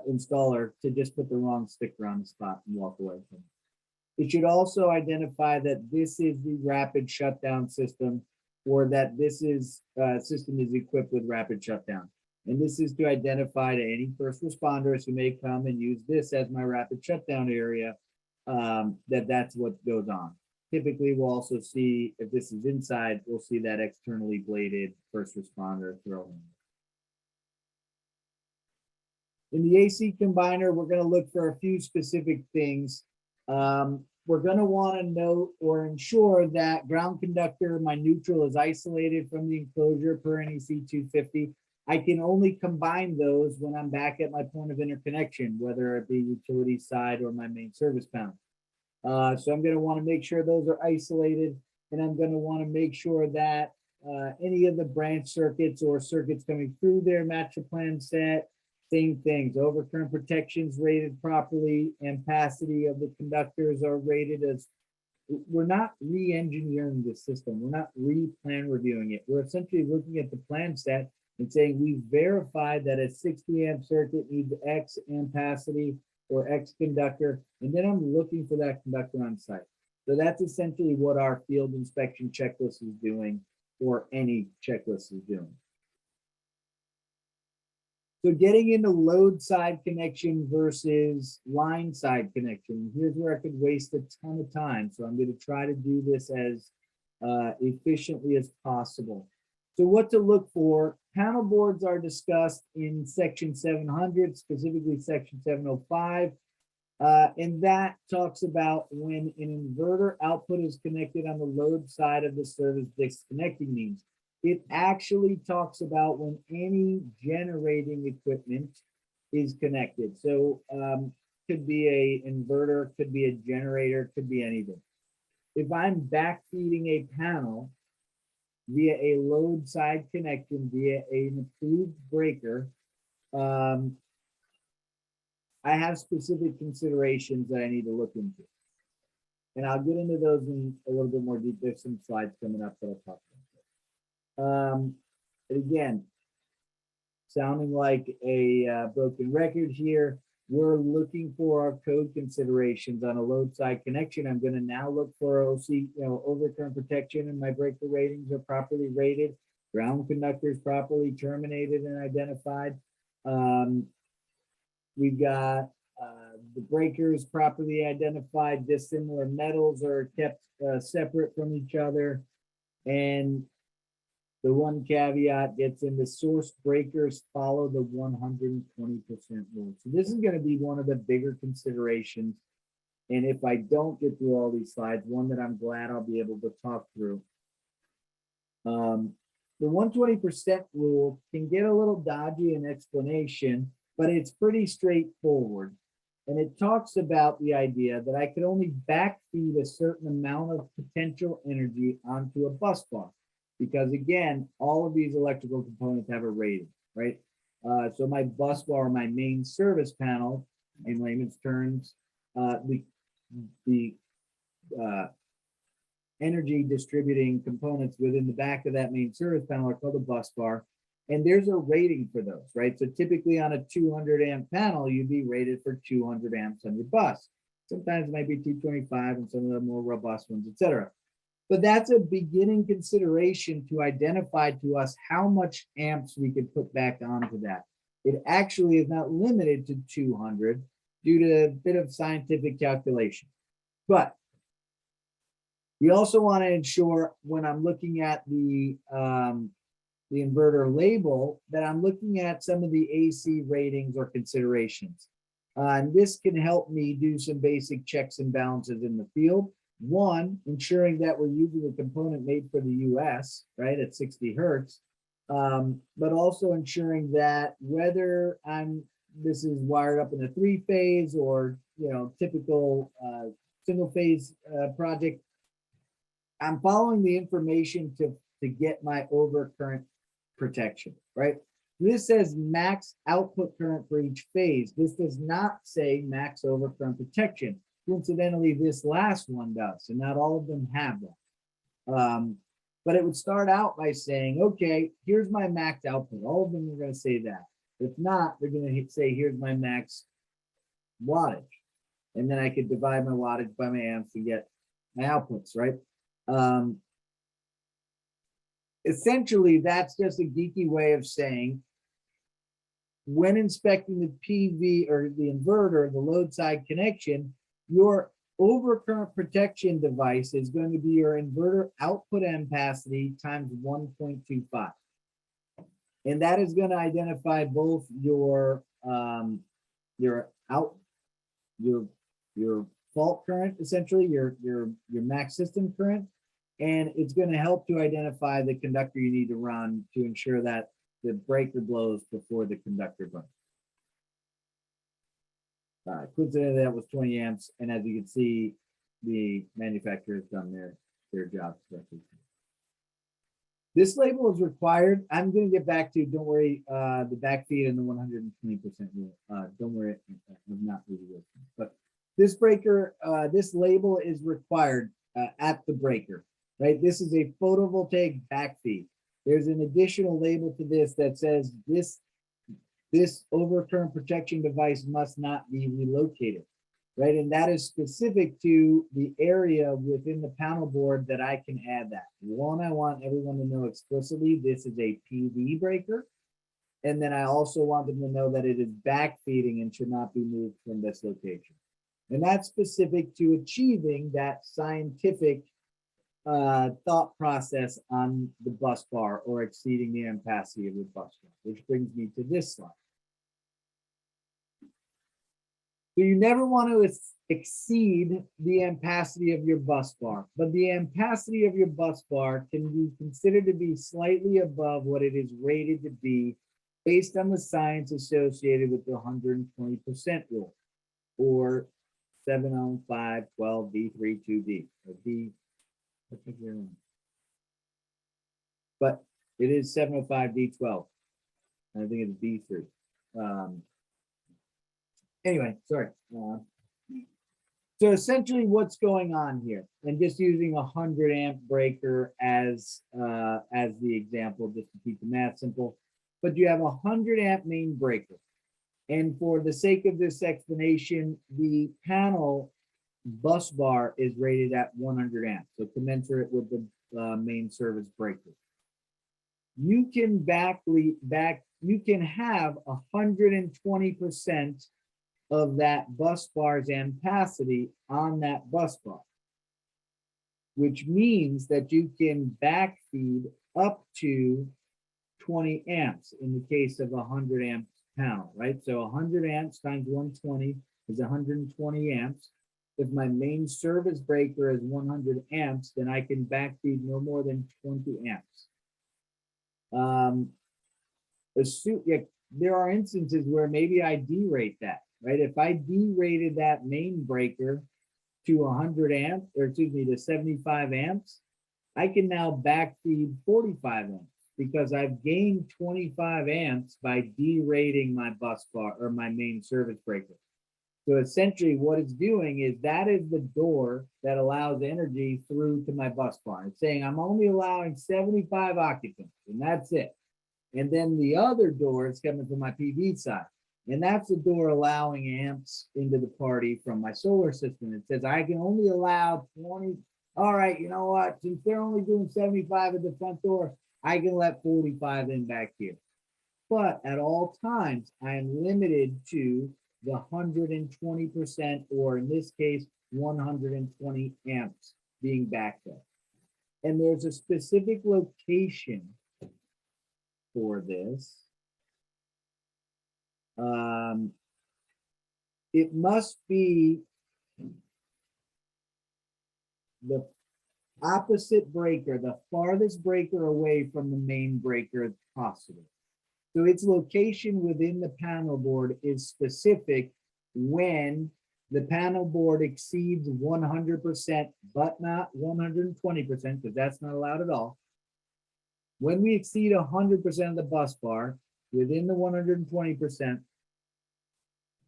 installer to just put the wrong sticker on the spot and walk away from it. It should also identify that this is the rapid shutdown system or that this is system is equipped with rapid shutdown. And this is to identify to any first responders who may come and use this as my rapid shutdown area, that's what goes on. Typically, we'll also see, if this is inside, we'll see that externally bladed first responder throw in. In the AC combiner, we're going to look for a few specific things. We're going to want to note or ensure that ground conductor, my neutral, is isolated from the enclosure per NEC 250. I can only combine those when I'm back at my point of interconnection, whether it be utility side or my main service panel. So I'm going to want to make sure those are isolated, and I'm going to want to make sure that any of the branch circuits or circuits coming through there match the plan set. Same things, overcurrent protections rated properly, ampacity of the conductors are rated as, we're not re-engineering the system. We're not re-plan reviewing it. We're essentially looking at the plan set and saying we verified that a 60 amp circuit needs X ampacity or X conductor, and then I'm looking for that conductor on site. So that's essentially what our field inspection checklist is doing, or any checklist is doing. So getting into load side connection versus line side connection, here's where I could waste a ton of time. So I'm going to try to do this as efficiently as possible. So what to look for, panel boards are discussed in section 700, specifically section 705. And that talks about when an inverter output is connected on the load side of the service disconnecting means. It actually talks about when any generating equipment is connected. So could be a inverter, could be a generator, could be anything. If I'm backfeeding a panel via a load side connection via an approved breaker, I have specific considerations that I need to look into. And I'll get into those in a little bit more detail. There's some slides coming up that I'll talk about. And again, sounding like a broken record here, we're looking for our code considerations on a load side connection. I'm going to now look for OC, overcurrent protection, and my breaker ratings are properly rated. Ground conductors properly terminated and identified. We've got the breakers properly identified. Dissimilar metals are kept separate from each other. And the one caveat gets into source breakers follow the 120% rule. So this is going to be one of the bigger considerations. And if I don't get through all these slides, one that I'm glad I'll be able to talk through. The 120% rule can get a little dodgy in explanation, but it's pretty straightforward. And it talks about the idea that I could only backfeed a certain amount of potential energy onto a bus bar. Because again, all of these electrical components have a rating, right? So my bus bar, my main service panel, in layman's terms, the energy distributing components within the back of that main service panel are called a bus bar. And there's a rating for those, right? So typically on a 200 amp panel, you'd be rated for 200 amps on your bus. Sometimes it might be 225 and some of the more robust ones, et cetera. But that's a beginning consideration to identify to us how much amps we could put back onto that. It actually is not limited to 200 due to a bit of scientific calculation. But we also want to ensure when I'm looking at the inverter label that I'm looking at some of the AC ratings or considerations. And this can help me do some basic checks and balances in the field. One, ensuring that we're using a component made for the US, right, at 60 hertz, but also ensuring that whether this is wired up in a 3-phase or, typical single-phase project, I'm following the information to get my overcurrent protection, right? This says max output current for each phase. This does not say max overcurrent protection. Coincidentally, this last one does, and not all of them have that. But it would start out by saying, okay, here's my max output. All of them are going to say that. If not, they're going to say, here's my max wattage. And then I could divide my wattage by my amps to get my outputs, right? Essentially, that's just a geeky way of saying when inspecting the PV or the inverter, the load side connection, your overcurrent protection device is going to be your inverter output ampacity times 1.25. And that is going to identify both your fault current, essentially your max system current, and it's going to help to identify the conductor you need to run to ensure that the breaker blows before the conductor burns. Coincidentally, that was 20 amps, and as you can see, the manufacturer has done their job correctly. This label is required. I'm going to get back to, don't worry, the backfeed and the 120% rule. Don't worry, I'm not really working. But this breaker, this label is required at the breaker, right? This is a photovoltaic backfeed. There's an additional label to this that says this overcurrent protection device must not be relocated, right? And that is specific to the area within the panel board that I can add that. One, I want everyone to know explicitly, this is a PV breaker. And then I also want them to know that it is backfeeding and should not be moved from this location. And that's specific to achieving that scientific thought process on the bus bar or exceeding the ampacity of the bus bar, which brings me to this slide. So you never want to exceed the ampacity of your bus bar, but the ampacity of your bus bar can be considered to be slightly above what it is rated to be based on the science associated with the 120% rule, or 705.12 B3 or B. But it is 705 D12. I think it's B3. Anyway, sorry. So essentially what's going on here, and just using a 100 amp breaker as the example, just to keep the math simple, but you have a 100 amp main breaker. And for the sake of this explanation, the panel bus bar is rated at 100 amps, so commensurate with the main service breaker. You can you can have 120% of that bus bar's ampacity on that bus bar, which means that you can backfeed up to 20 amps in the case of a 100 amp panel, right? So 100 amps times 120 is 120 amps. If my main service breaker is 100 amps, then I can backfeed no more than 20 amps. There are instances where maybe I derate that, right? If I derated that main breaker to 100 amps, or excuse me, to 75 amps, I can now backfeed 45 amps because I've gained 25 amps by derating my bus bar or my main service breaker. So essentially what it's doing is that is the door that allows energy through to my bus bar. It's saying I'm only allowing 75 occupants and that's it. And then the other door is coming from my PV side. And that's the door allowing amps into the party from my solar system. It says I can only allow 20. All right, you know what? Since they're only doing 75 at the front door, I can let 45 in back here. But at all times, I am limited to the 120%, or in this case, 120 amps being backed up. And there's a specific location for this. It must be the opposite breaker, the farthest breaker away from the main breaker as possible. So its location within the panel board is specific when the panel board exceeds 100%, but not 120%, because that's not allowed at all. When we exceed 100% of the bus bar within the 120%,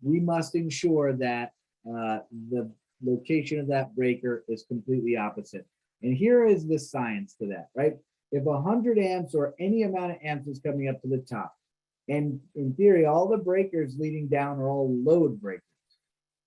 we must ensure that the location of that breaker is completely opposite. And here is the science to that, right? If 100 amps or any amount of amps is coming up to the top, and in theory, all the breakers leading down are all load breakers.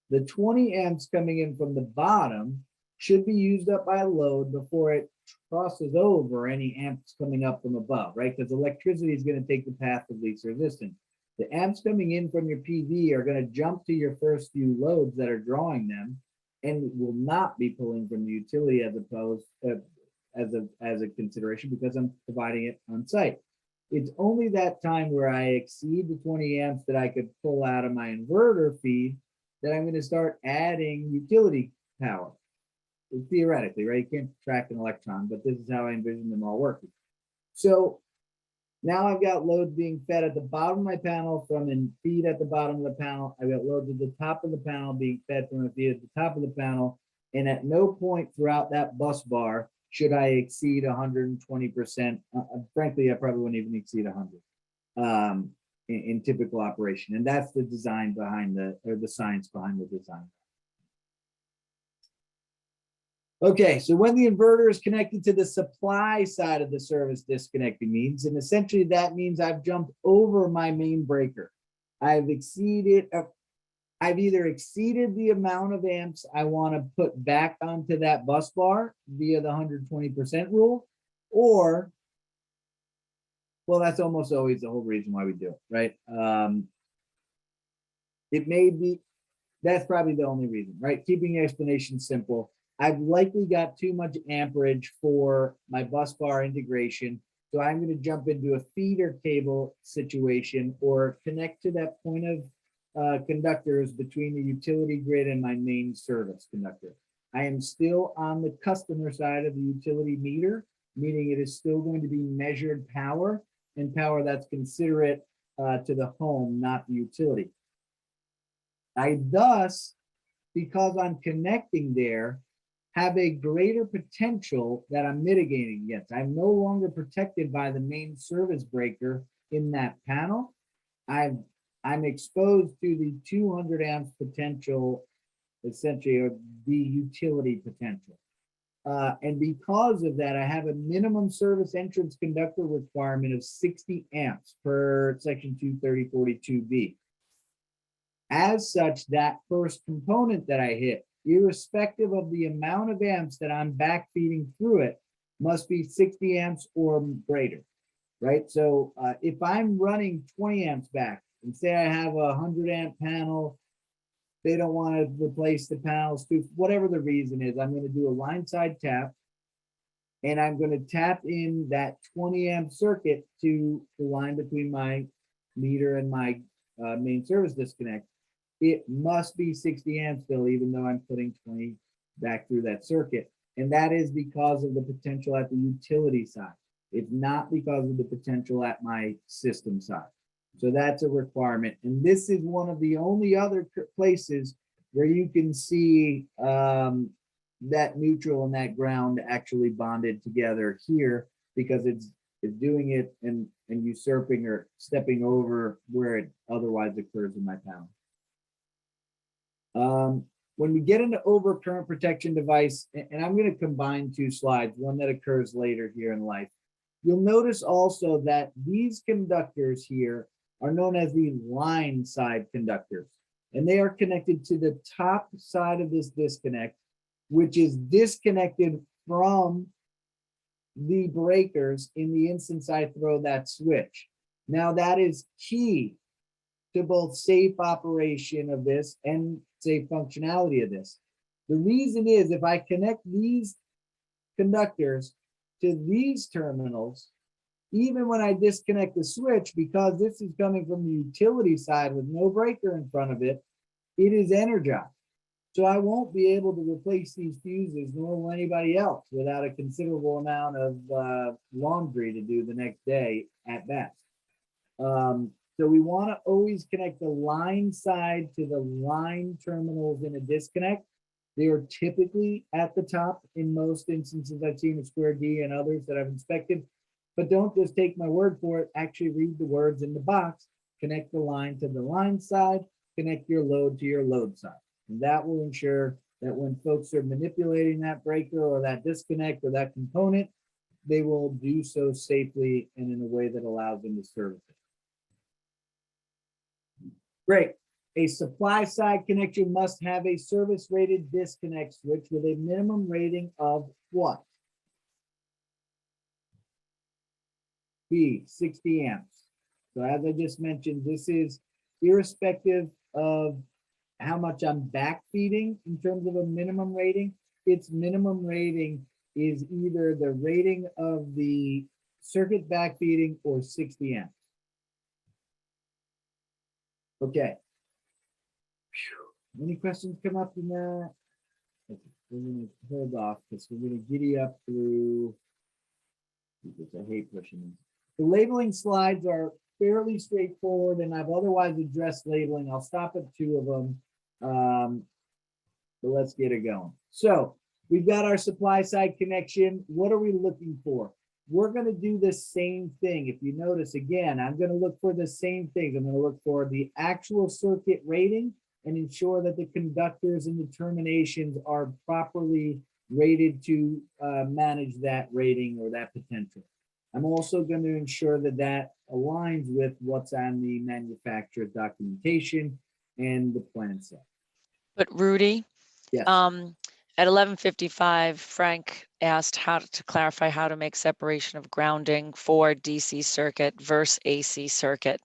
The 20 amps coming in from the bottom should be used up by load before it crosses over any amps coming up from above, right? Because electricity is going to take the path of least resistance. The amps coming in from your PV are going to jump to your first few loads that are drawing them and will not be pulling from the utility as opposed as a consideration because I'm providing it on site. It's only that time where I exceed the 20 amps that I could pull out of my inverter feed that I'm going to start adding utility power. Theoretically, right? You can't track an electron, but this is how I envision them all working. So now I've got loads being fed at the bottom of my panel from a feed at the bottom of the panel. I've got loads at the top of the panel being fed from a feed at the top of the panel. And at no point throughout that bus bar should I exceed 120%. Frankly, I probably wouldn't even exceed 100 in typical operation. And that's the design behind the science behind the design. Okay, so when the inverter is connected to the supply side of the service disconnecting means, and essentially that means I've jumped over my main breaker. I've either exceeded the amount of amps I want to put back onto that bus bar via the 120% rule, or, well, that's almost always the whole reason why we do it, right? It may be, that's probably the only reason, right? Keeping the explanation simple. I've likely got too much amperage for my bus bar integration. So I'm going to jump into a feeder cable situation or connect to that point of conductors between the utility grid and my main service conductor. I am still on the customer side of the utility meter, meaning it is still going to be measured power and power that's considerate to the home, not the utility. I thus, because I'm connecting there, have a greater potential that I'm mitigating against. I'm no longer protected by the main service breaker in that panel. I'm exposed to the 200 amps potential, essentially, or the utility potential. And because of that, I have a minimum service entrance conductor requirement of 60 amps per section 23042B. As such, that first component that I hit, irrespective of the amount of amps that I'm backfeeding through it, must be 60 amps or greater, right? So if I'm running 20 amps back, and say I have a 100 amp panel, they don't want to replace the panels, whatever the reason is, I'm going to do a line side tap, and I'm going to tap in that 20 amp circuit to the line between my meter and my main service disconnect. It must be 60 amps still, even though I'm putting 20 back through that circuit. And that is because of the potential at the utility side. It's not because of the potential at my system side. So that's a requirement. And this is one of the only other places where you can see that neutral and that ground actually bonded together here, because it's doing it and usurping or stepping over where it otherwise occurs in my panel. When we get into overcurrent protection device, and I'm going to combine two slides, one that occurs later here in life, you'll notice also that these conductors here are known as the line side conductors, and they are connected to the top side of this disconnect, which is disconnected from the breakers in the instance I throw that switch. Now that is key to both safe operation of this and safe functionality of this. The reason is, if I connect these conductors to these terminals, even when I disconnect the switch, because this is coming from the utility side with no breaker in front of it, it is energized. So I won't be able to replace these fuses, nor will anybody else, without a considerable amount of laundry to do the next day at best. So we want to always connect the line side to the line terminals in a disconnect. They are typically at the top in most instances I've seen with Square D and others that I've inspected. But don't just take my word for it. Actually read the words in the box. Connect the line to the line side. Connect your load to your load side. And that will ensure that when folks are manipulating that breaker or that disconnect or that component, they will do so safely and in a way that allows them to service it. Great. A supply side connection must have a service rated disconnect switch with a minimum rating of what? B, 60 amps. So as I just mentioned, this is irrespective of how much I'm backfeeding in terms of a minimum rating. Its minimum rating is either the rating of the circuit backfeeding or 60 amps. Okay. Any questions come up in that? Okay. We're going to hold off because we're going to giddy up through. I hate pushing them. The labeling slides are fairly straightforward, and I've otherwise addressed labeling. I'll stop at 2 of them. But let's get it going. So we've got our supply side connection. What are we looking for? We're going to do the same thing. If you notice, again, I'm going to look for the same things. I'm going to look for the actual circuit rating and ensure that the conductors and the terminations are properly rated to manage that rating or that potential. I'm also going to ensure that that aligns with what's on the manufacturer's documentation and the plan set. But Rudy, Yes. at 11:55, Frank asked how to clarify how to make separation of grounding for DC circuit versus AC circuit.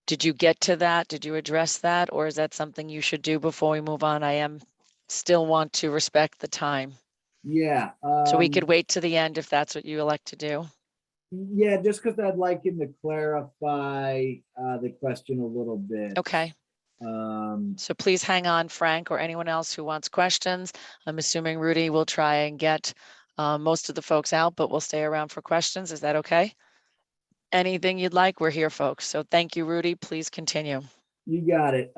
Did you get to that? Did you address that? Or is that something you should do before we move on? I still want to respect the time. Yeah. So we could wait to the end if that's what you elect to do. Yeah, just because I'd like him to clarify the question a little bit. Okay. So please hang on, Frank, or anyone else who wants questions. I'm assuming Rudy will try and get most of the folks out, but we'll stay around for questions. Is that okay? Anything you'd like, we're here, folks. So thank you, Rudy. Please continue. You got it.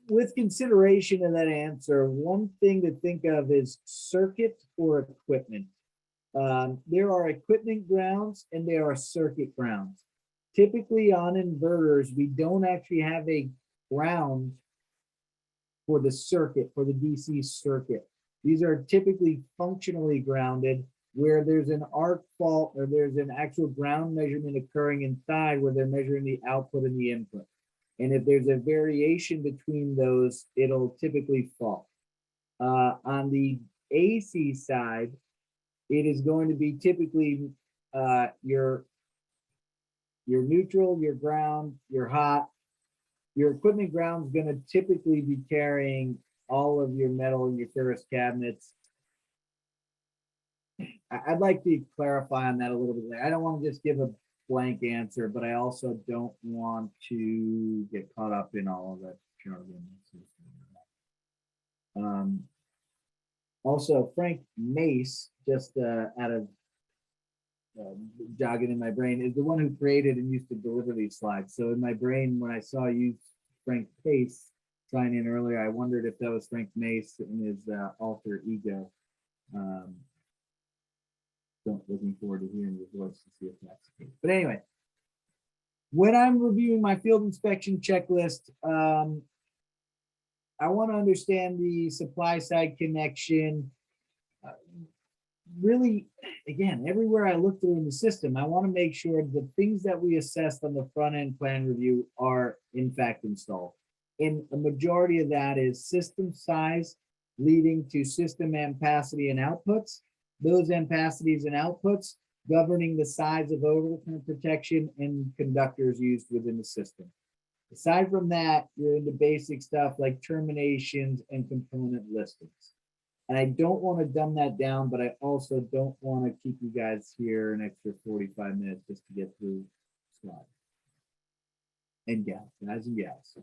With consideration of that answer, one thing to think of is circuit or equipment. There are equipment grounds and there are circuit grounds. Typically on inverters, we don't actually have a ground for the circuit, for the DC circuit. These are typically functionally grounded where there's an arc fault or there's an actual ground measurement occurring inside where they're measuring the output and the input. And if there's a variation between those, it'll typically fall. On the AC side, it is going to be typically your neutral, your ground, your hot. Your equipment ground is going to typically be carrying all of your metal and your ferrous cabinets. I'd like to clarify on that a little bit later. I don't want to just give a blank answer, but I also don't want to get caught up in all of that jargon. Also, Frank Mace, just out of jogging in my brain, is the one who created and used to deliver these slides. So in my brain, when I saw you, Frank Pace, sign in earlier, I wondered if that was Frank Mace and his alter ego. Looking forward to hearing your voice to see if that's the case. But anyway, when I'm reviewing my field inspection checklist, I want to understand the supply side connection. Really, again, everywhere I look through in the system, I want to make sure the things that we assessed on the front end plan review are in fact installed. And a majority of that is system size leading to system ampacity and outputs. Those ampacities and outputs governing the size of overcurrent protection and conductors used within the system. Aside from that, you're into basic stuff like terminations and component listings. And I don't want to dumb that down, but I also don't want to keep you guys here an extra 45 minutes just to get through slides. And gals, guys and gals.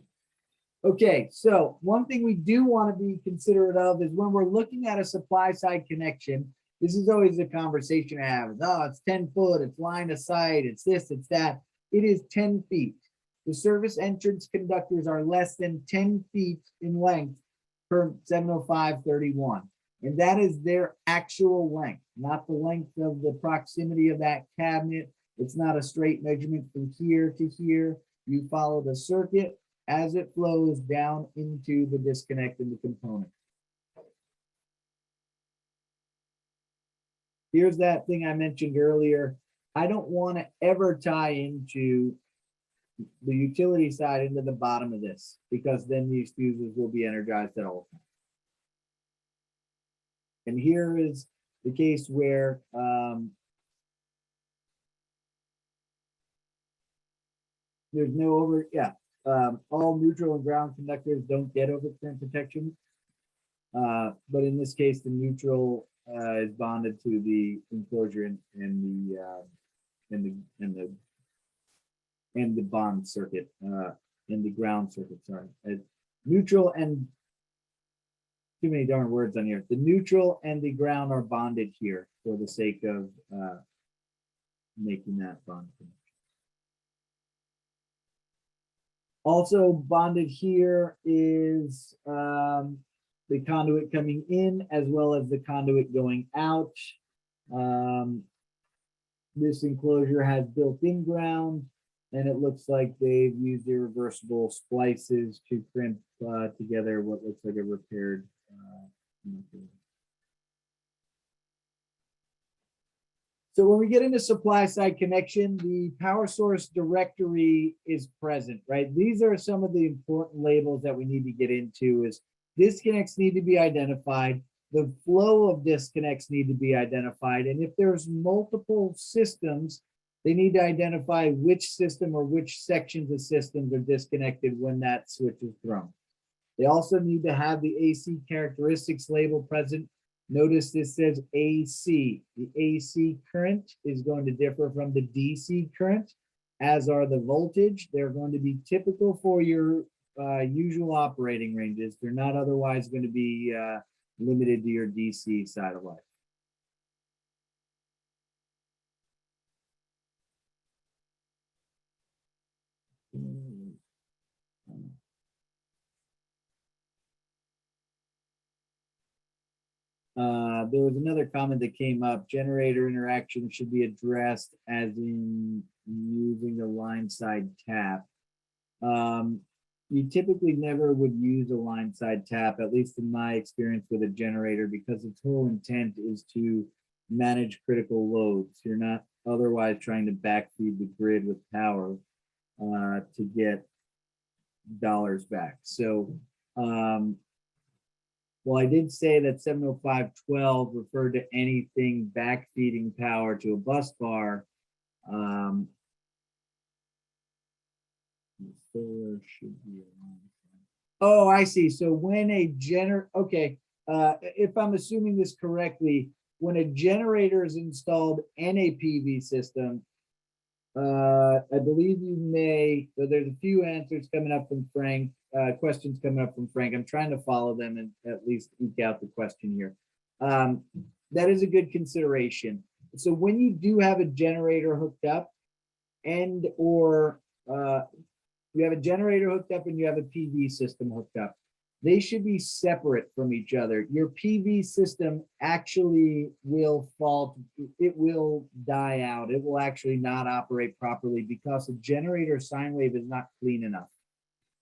Okay, so one thing we do want to be considerate of is when we're looking at a supply side connection, this is always a conversation I have. Oh, it's 10 foot, it's line of sight, it's this, it's that. It is 10 feet. The service entrance conductors are less than 10 feet in length per 705-31. And that is their actual length, not the length of the proximity of that cabinet. It's not a straight measurement from here to here. You follow the circuit as it flows down into the disconnect in the component. Here's that thing I mentioned earlier. I don't want to ever tie into the utility side into the bottom of this, because then these fuses will be energized at all times. And here is the case where there's no all neutral and ground conductors don't get overcurrent protection. But in this case, the neutral is bonded to the enclosure and the bond circuit, in the ground circuit, sorry. Neutral and too many darn words on here. The neutral and the ground are bonded here for the sake of making that bond. Also bonded here is the conduit coming in as well as the conduit going out. This enclosure has built-in ground, and it looks like they've used irreversible splices to crimp together what looks like a repaired. So when we get into supply side connection, the power source directory is present, right? These are some of the important labels that we need to get into. Is disconnects need to be identified. The flow of disconnects need to be identified. And if there's multiple systems, they need to identify which system or which sections of systems are disconnected when that switch is thrown. They also need to have the AC characteristics label present. Notice this says AC. The AC current is going to differ from the DC current, as are the voltage. They're going to be typical for your usual operating ranges. They're not otherwise going to be limited to your DC side of life. There was another comment that came up. Generator interaction should be addressed as in using a line side tap. You typically never would use a line side tap, at least in my experience with a generator, because its whole intent is to manage critical loads. You're not otherwise trying to backfeed the grid with power to get dollars back. So well, I did say that 705.12 referred to anything backfeeding power to a bus bar. Solar should be oh, I see. So when a okay, if I'm assuming this correctly, when a generator is installed in a PV system, I believe you may, so there's a few answers coming up from Frank, questions coming up from Frank. I'm trying to follow them and at least eke out the question here. That is a good consideration. So when you do have a generator hooked up and or you have a generator hooked up and you have a PV system hooked up, they should be separate from each other. Your PV system actually will fault, it will die out. It will actually not operate properly because the generator sine wave is not clean enough.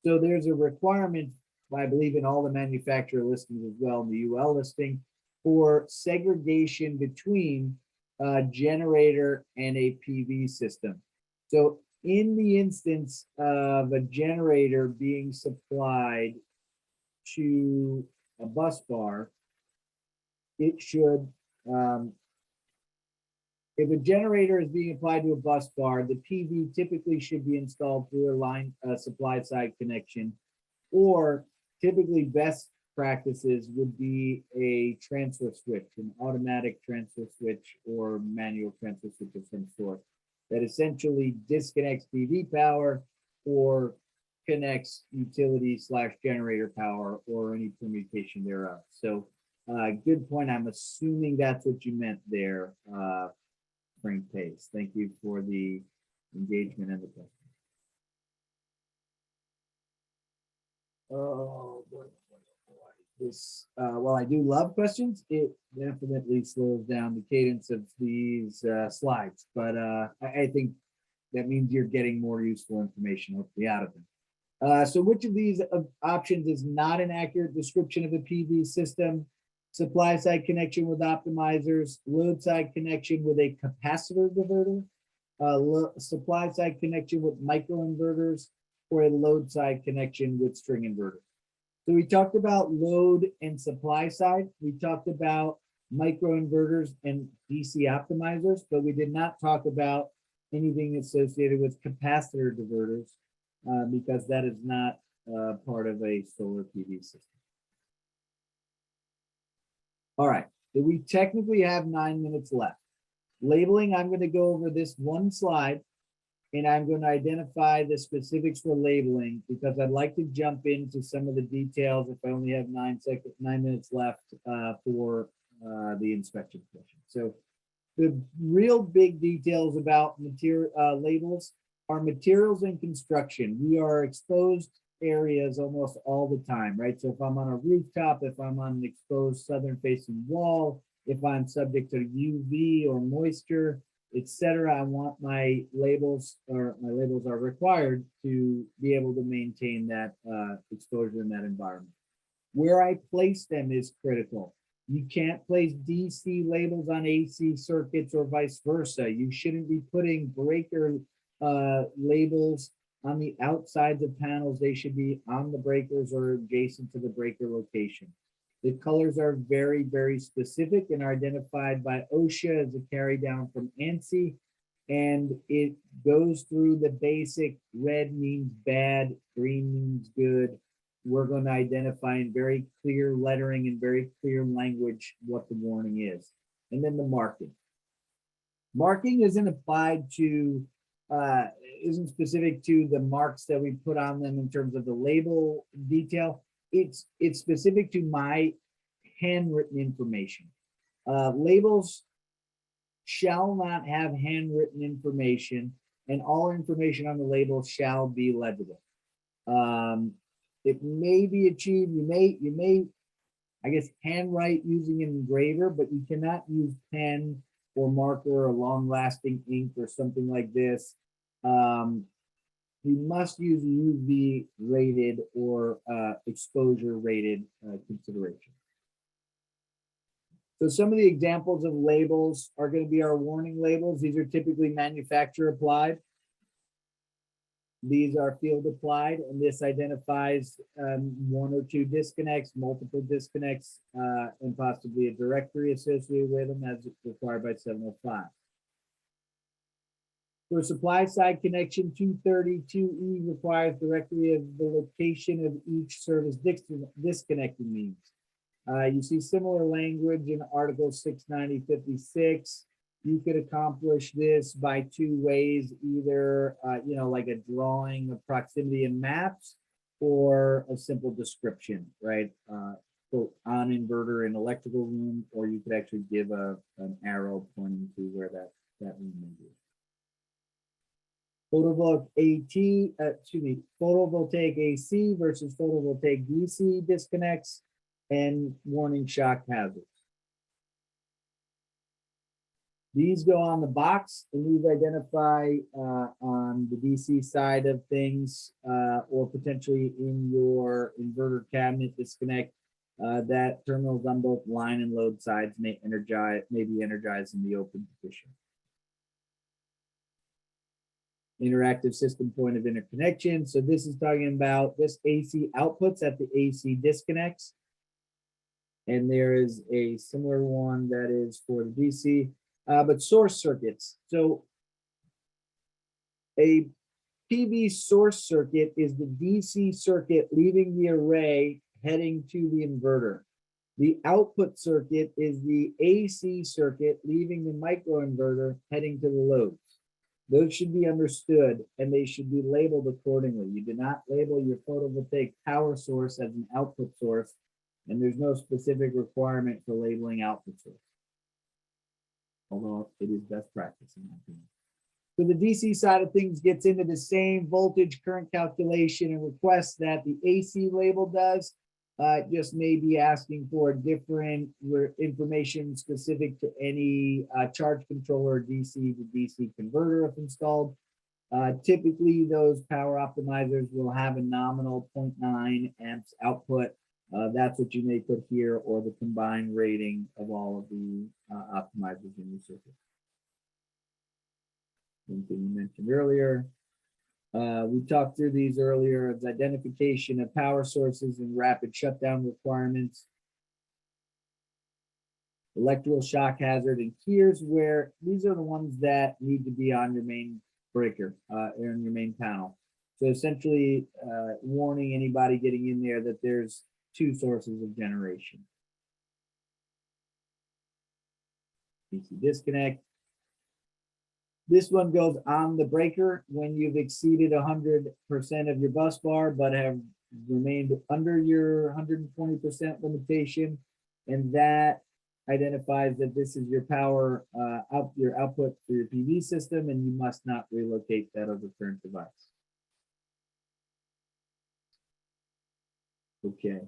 So there's a requirement, I believe in all the manufacturer listings as well, in the UL listing, for segregation between a generator and a PV system. So in the instance of a generator being supplied to a bus bar, it should, if a generator is being applied to a bus bar, the PV typically should be installed through a line supply side connection, or typically best practices would be a transfer switch, an automatic transfer switch or manual transfer switch of some sort that essentially disconnects PV power or connects utility / generator power or any permutation thereof. So good point. I'm assuming that's what you meant there, Frank Pace. Thank you for the engagement and the question. Oh boy. This while I do love questions, it definitely slows down the cadence of these slides, but I think that means you're getting more useful information hopefully out of them. So which of these options is not an accurate description of a PV system? Supply side connection with optimizers, load side connection with a capacitor diverter, supply side connection with microinverters, or a load side connection with string inverters. So we talked about load and supply side. We talked about microinverters and DC optimizers, but we did not talk about anything associated with capacitor diverters, because that is not part of a solar PV system. All right, so we technically have 9 minutes left. Labeling, I'm going to go over this one slide, and I'm going to identify the specifics for labeling because I'd like to jump into some of the details if I only have 9 minutes left for the inspection portion. So the real big details about material labels are materials and construction. We are exposed areas almost all the time, right? So if I'm on a rooftop, if I'm on an exposed southern facing wall, if I'm subject to UV or moisture, etc., I want my labels, or my labels are required to be able to maintain that exposure in that environment. Where I place them is critical. You can't place DC labels on AC circuits or vice versa. You shouldn't be putting breaker labels on the outsides of panels. They should be on the breakers or adjacent to the breaker location. The colors are very, very specific and are identified by Osha as a carry down from ANSI. And it goes through the basic: red means bad, green means good. We're going to identify in very clear lettering and very clear language what the warning is. And then the marking. Marking isn't applied to, isn't specific to the marks that we put on them in terms of the label detail. It's specific to my handwritten information. Labels shall not have handwritten information, and all information on the label shall be legible. It may be achieved, you may, I guess, handwrite using an engraver, but you cannot use pen or marker or long-lasting ink or something like this. You must use UV rated or exposure rated consideration. So some of the examples of labels are going to be our warning labels. These are typically manufacturer applied. These are field applied, and this identifies 1 or 2 disconnects, multiple disconnects, and possibly a directory associated with them as required by 705. For supply side connection, 232E requires directory of the location of each service disconnecting means. You see similar language in Article 69056. You could accomplish this by 2 ways, either like a drawing of proximity and maps, or a simple description, right? Quote, on inverter in electrical room, or you could actually give an arrow pointing to where that room may be. Photovoltaic AC versus photovoltaic DC disconnects, and warning shock hazards. These go on the box, and these identify on the DC side of things, or potentially in your inverter cabinet disconnect, that terminals on both line and load sides may be energized in the open position. Interactive system point of interconnection. So this is talking about this AC outputs at the AC disconnects. And there is a similar one that is for the DC, but source circuits. So a PV source circuit is the DC circuit leaving the array heading to the inverter. The output circuit is the AC circuit leaving the microinverter heading to the loads. Those should be understood, and they should be labeled accordingly. You do not label your photovoltaic power source as an output source, and there's no specific requirement for labeling output source, although it is best practice in my opinion. So the DC side of things gets into the same voltage current calculation and requests that the AC label does. Just may be asking for different information specific to any charge controller DC to DC converter if installed. Typically, those power optimizers will have a nominal 0.9 amps output. That's what you may put here, or the combined rating of all of the optimizers in your circuit. Something you mentioned earlier. We talked through these earlier. It's identification of power sources and rapid shutdown requirements. Electrical shock hazard, and here's where these are the ones that need to be on your main breaker in your main panel. So essentially warning anybody getting in there that there's two sources of generation. DC disconnect. This one goes on the breaker when you've exceeded 100% of your bus bar, but have remained under your 120% limitation. And that identifies that this is your power your output for your PV system, and you must not relocate that overcurrent device. Okay.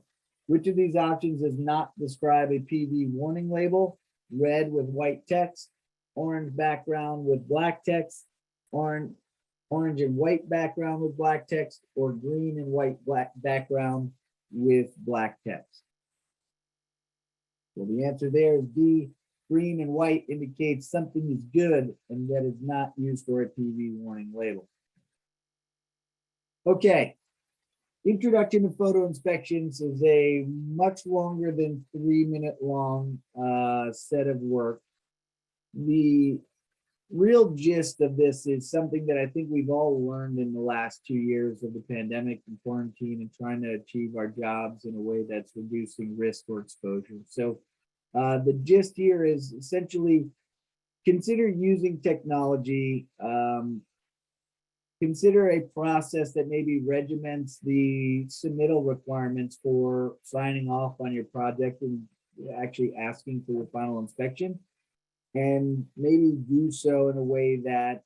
Which of these options does not describe a PV warning label? Red with white text, orange background with black text, orange and white background with black text, or green and white black background with black text. Well, the answer there is D. Green and white indicates something is good and that is not used for a PV warning label. Okay. Introduction to photo inspections is a much longer than 3-minute long set of work. The real gist of this is something that I think we've all learned in the last 2 years of the pandemic and quarantine and trying to achieve our jobs in a way that's reducing risk or exposure. So the gist here is essentially consider using technology, consider a process that maybe regiments the submittal requirements for signing off on your project and actually asking for your final inspection. And maybe do so in a way that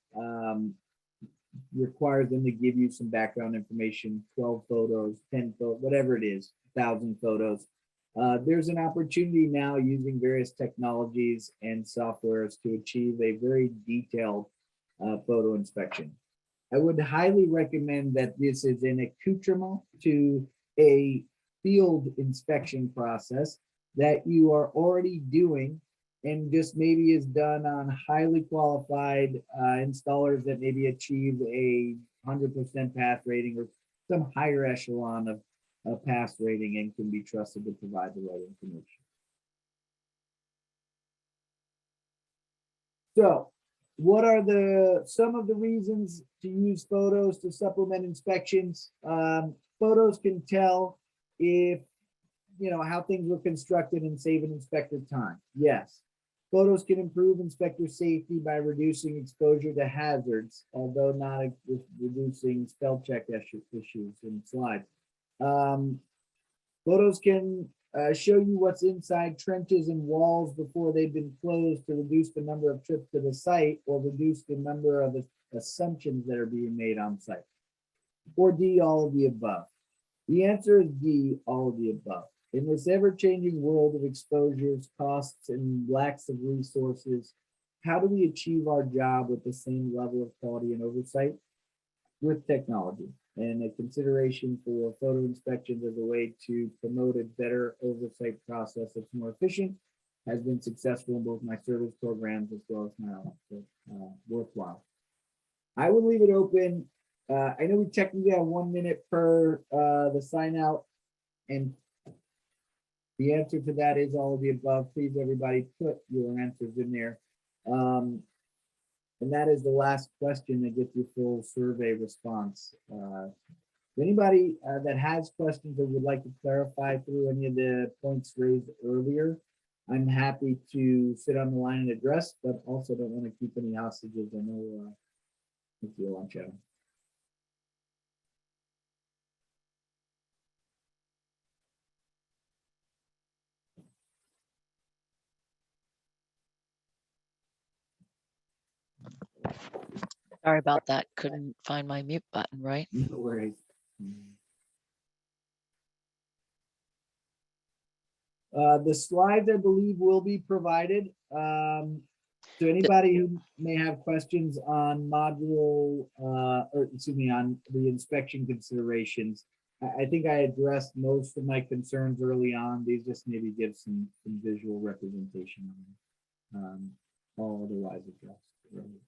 requires them to give you some background information, 12 photos, 10 photos, whatever it is, 1,000 photos. There's an opportunity now using various technologies and softwares to achieve a very detailed photo inspection. I would highly recommend that this is an accoutrement to a field inspection process that you are already doing and just maybe is done on highly qualified installers that maybe achieve a 100% pass rating or some higher echelon of pass rating and can be trusted to provide the right information. So, what are some of the reasons to use photos to supplement inspections? Photos can tell if, how things were constructed and save an inspector time. Yes. Photos can improve inspector safety by reducing exposure to hazards, although not reducing spell check issues in slides. Photos can show you what's inside trenches and walls before they've been closed to reduce the number of trips to the site or reduce the number of assumptions that are being made on site. Or D, all of the above. The answer is D, all of the above. In this ever-changing world of exposures, costs, and lacks of resources, how do we achieve our job with the same level of quality and oversight? With technology. And a consideration for photo inspections as a way to promote a better oversight process that's more efficient has been successful in both my service programs as well as my own. So, worthwhile. I will leave it open. I know we technically have 1 minute per the sign out, and the answer to that is all of the above. Please, everybody, put your answers in there. And that is the last question that gets your full survey response. Anybody that has questions or would like to clarify through any of the points raised earlier, I'm happy to sit on the line and address, but also don't want to keep any hostages. I know it's your lunch hour. Sorry about that. Couldn't find my mute button, right? No worries. The slides, I believe, will be provided. So anybody who may have questions on module, or excuse me, on the inspection considerations, I think I addressed most of my concerns early on. These just maybe give some visual representation on all otherwise addressed earlier.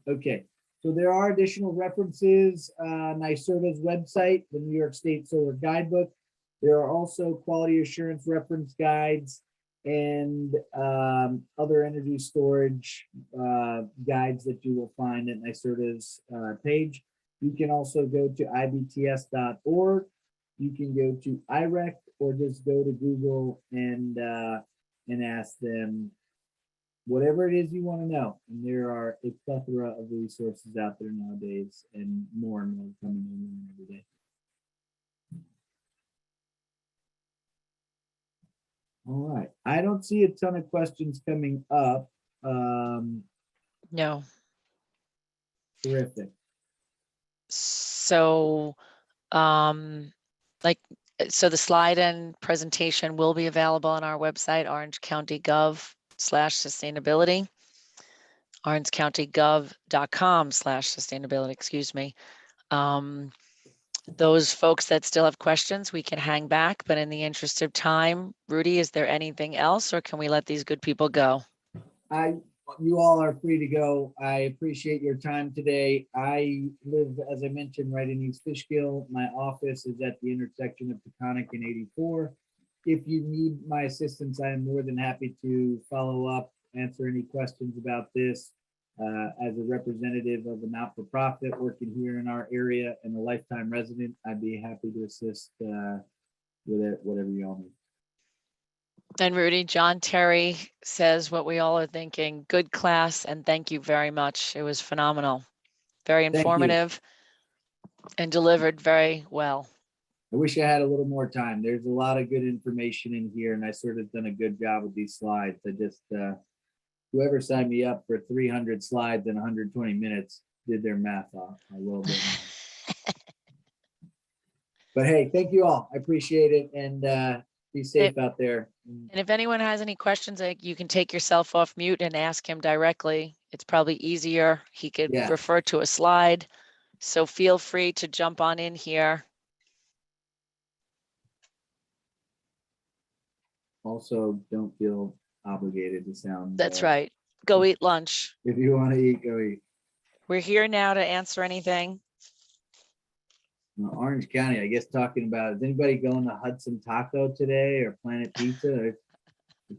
Okay, So there are additional references, NYSERDA's website, the New York State Solar Guidebook. There are also quality assurance reference guides and other energy storage guides that you will find at NYSERDA's page. You can also go to ibts.org. You can go to IREC or just go to Google and ask them whatever it is you want to know. And there are a plethora of resources out there nowadays, and more coming in every day. All right. I don't see a ton of questions coming up. No. Terrific. So, so the slide and presentation will be available on our website, orangecounty.gov/sustainability, orangecounty.gov.com/sustainability, excuse me. Those folks that still have questions, we can hang back, but in the interest of time, Rudy, is there anything else, or can we let these good people go? You all are free to go. I appreciate your time today. I live, as I mentioned, right in East Fishkill. My office is at the intersection of Peconic and 84. If you need my assistance, I am more than happy to follow up, answer any questions about this. As a representative of a not-for-profit working here in our area and a lifetime resident, I'd be happy to assist with it, whatever you all need. And Rudy, John Terry says what we all are thinking. Good class, and thank you very much. It was phenomenal. Very informative and delivered very well. I wish I had a little more time. There's a lot of good information in here, and I sort of done a good job with these slides. I just, whoever signed me up for 300 slides in 120 minutes did their math off a little bit. But hey, thank you all. I appreciate it, and be safe out there. And if anyone has any questions, you can take yourself off mute and ask him directly. It's probably easier. He could refer to a slide. So feel free to jump on in here. Also, don't feel obligated to sound. That's right. Go eat lunch. If you want to eat, go eat. We're here now to answer anything. Orange County, I guess, talking about, is anybody going to Hudson Taco today or Planet Pizza? They're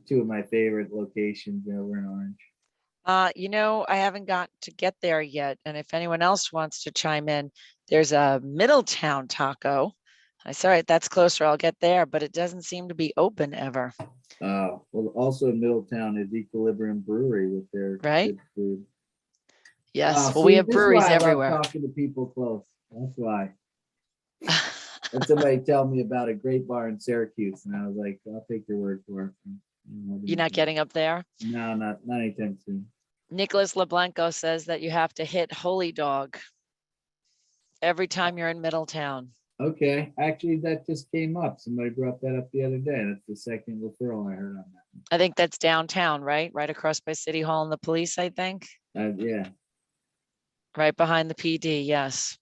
two of my favorite locations over in Orange. I haven't got to get there yet. And if anyone else wants to chime in, there's a Middletown Taco. I said, that's closer. I'll get there, but it doesn't seem to be open ever. Well, also in Middletown is Equilibrium Brewery with their good food. Yes, well, we have breweries everywhere. I love talking to people close. That's why. And somebody tell me about a great bar in Syracuse, and I was like, I'll take your word for it. You're not getting up there? No, not anytime soon. Nicholas LeBlanco says that you have to hit Holy Dog every time you're in Middletown. Okay, actually, that just came up. Somebody brought that up the other day. That's the second referral I heard on that. I think that's downtown, right? Right across by City Hall and the police, I think. Yeah. Right behind the PD, yes.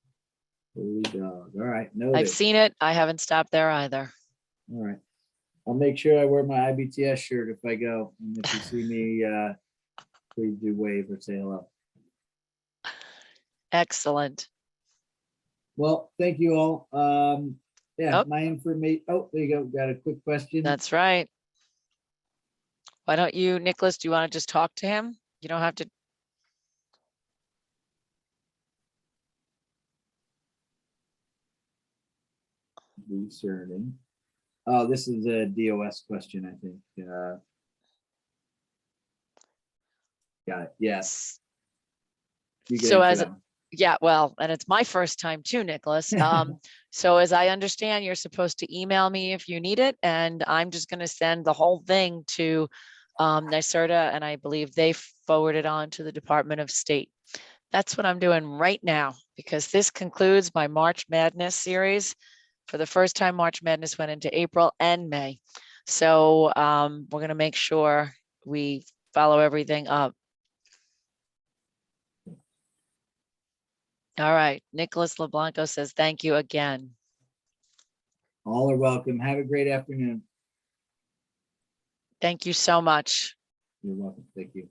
Holy Dog. All right, noted. I've seen it. I haven't stopped there either. All right. I'll make sure I wear my IBTS shirt if I go. And if you see me, please do wave or say hello. Excellent. Well, thank you all. My information. Oh, there you go. Got a quick question. That's right. Why don't you, Nicholas, do you want to just talk to him? You don't have to. Recerning. Oh, this is a DOS question, I think. Got it. Yes. So and it's my first time too, Nicholas. So as I understand, you're supposed to email me if you need it, and I'm just going to send the whole thing to NYSERDA, and I believe they forward it on to the Department of State. That's what I'm doing right now, because this concludes my March Madness series. For the first time, March Madness went into April and May. So we're going to make sure we follow everything up. All right. Nicholas LeBlanco says, thank you again. All are welcome. Have a great afternoon. Thank you so much. You're welcome. Thank you.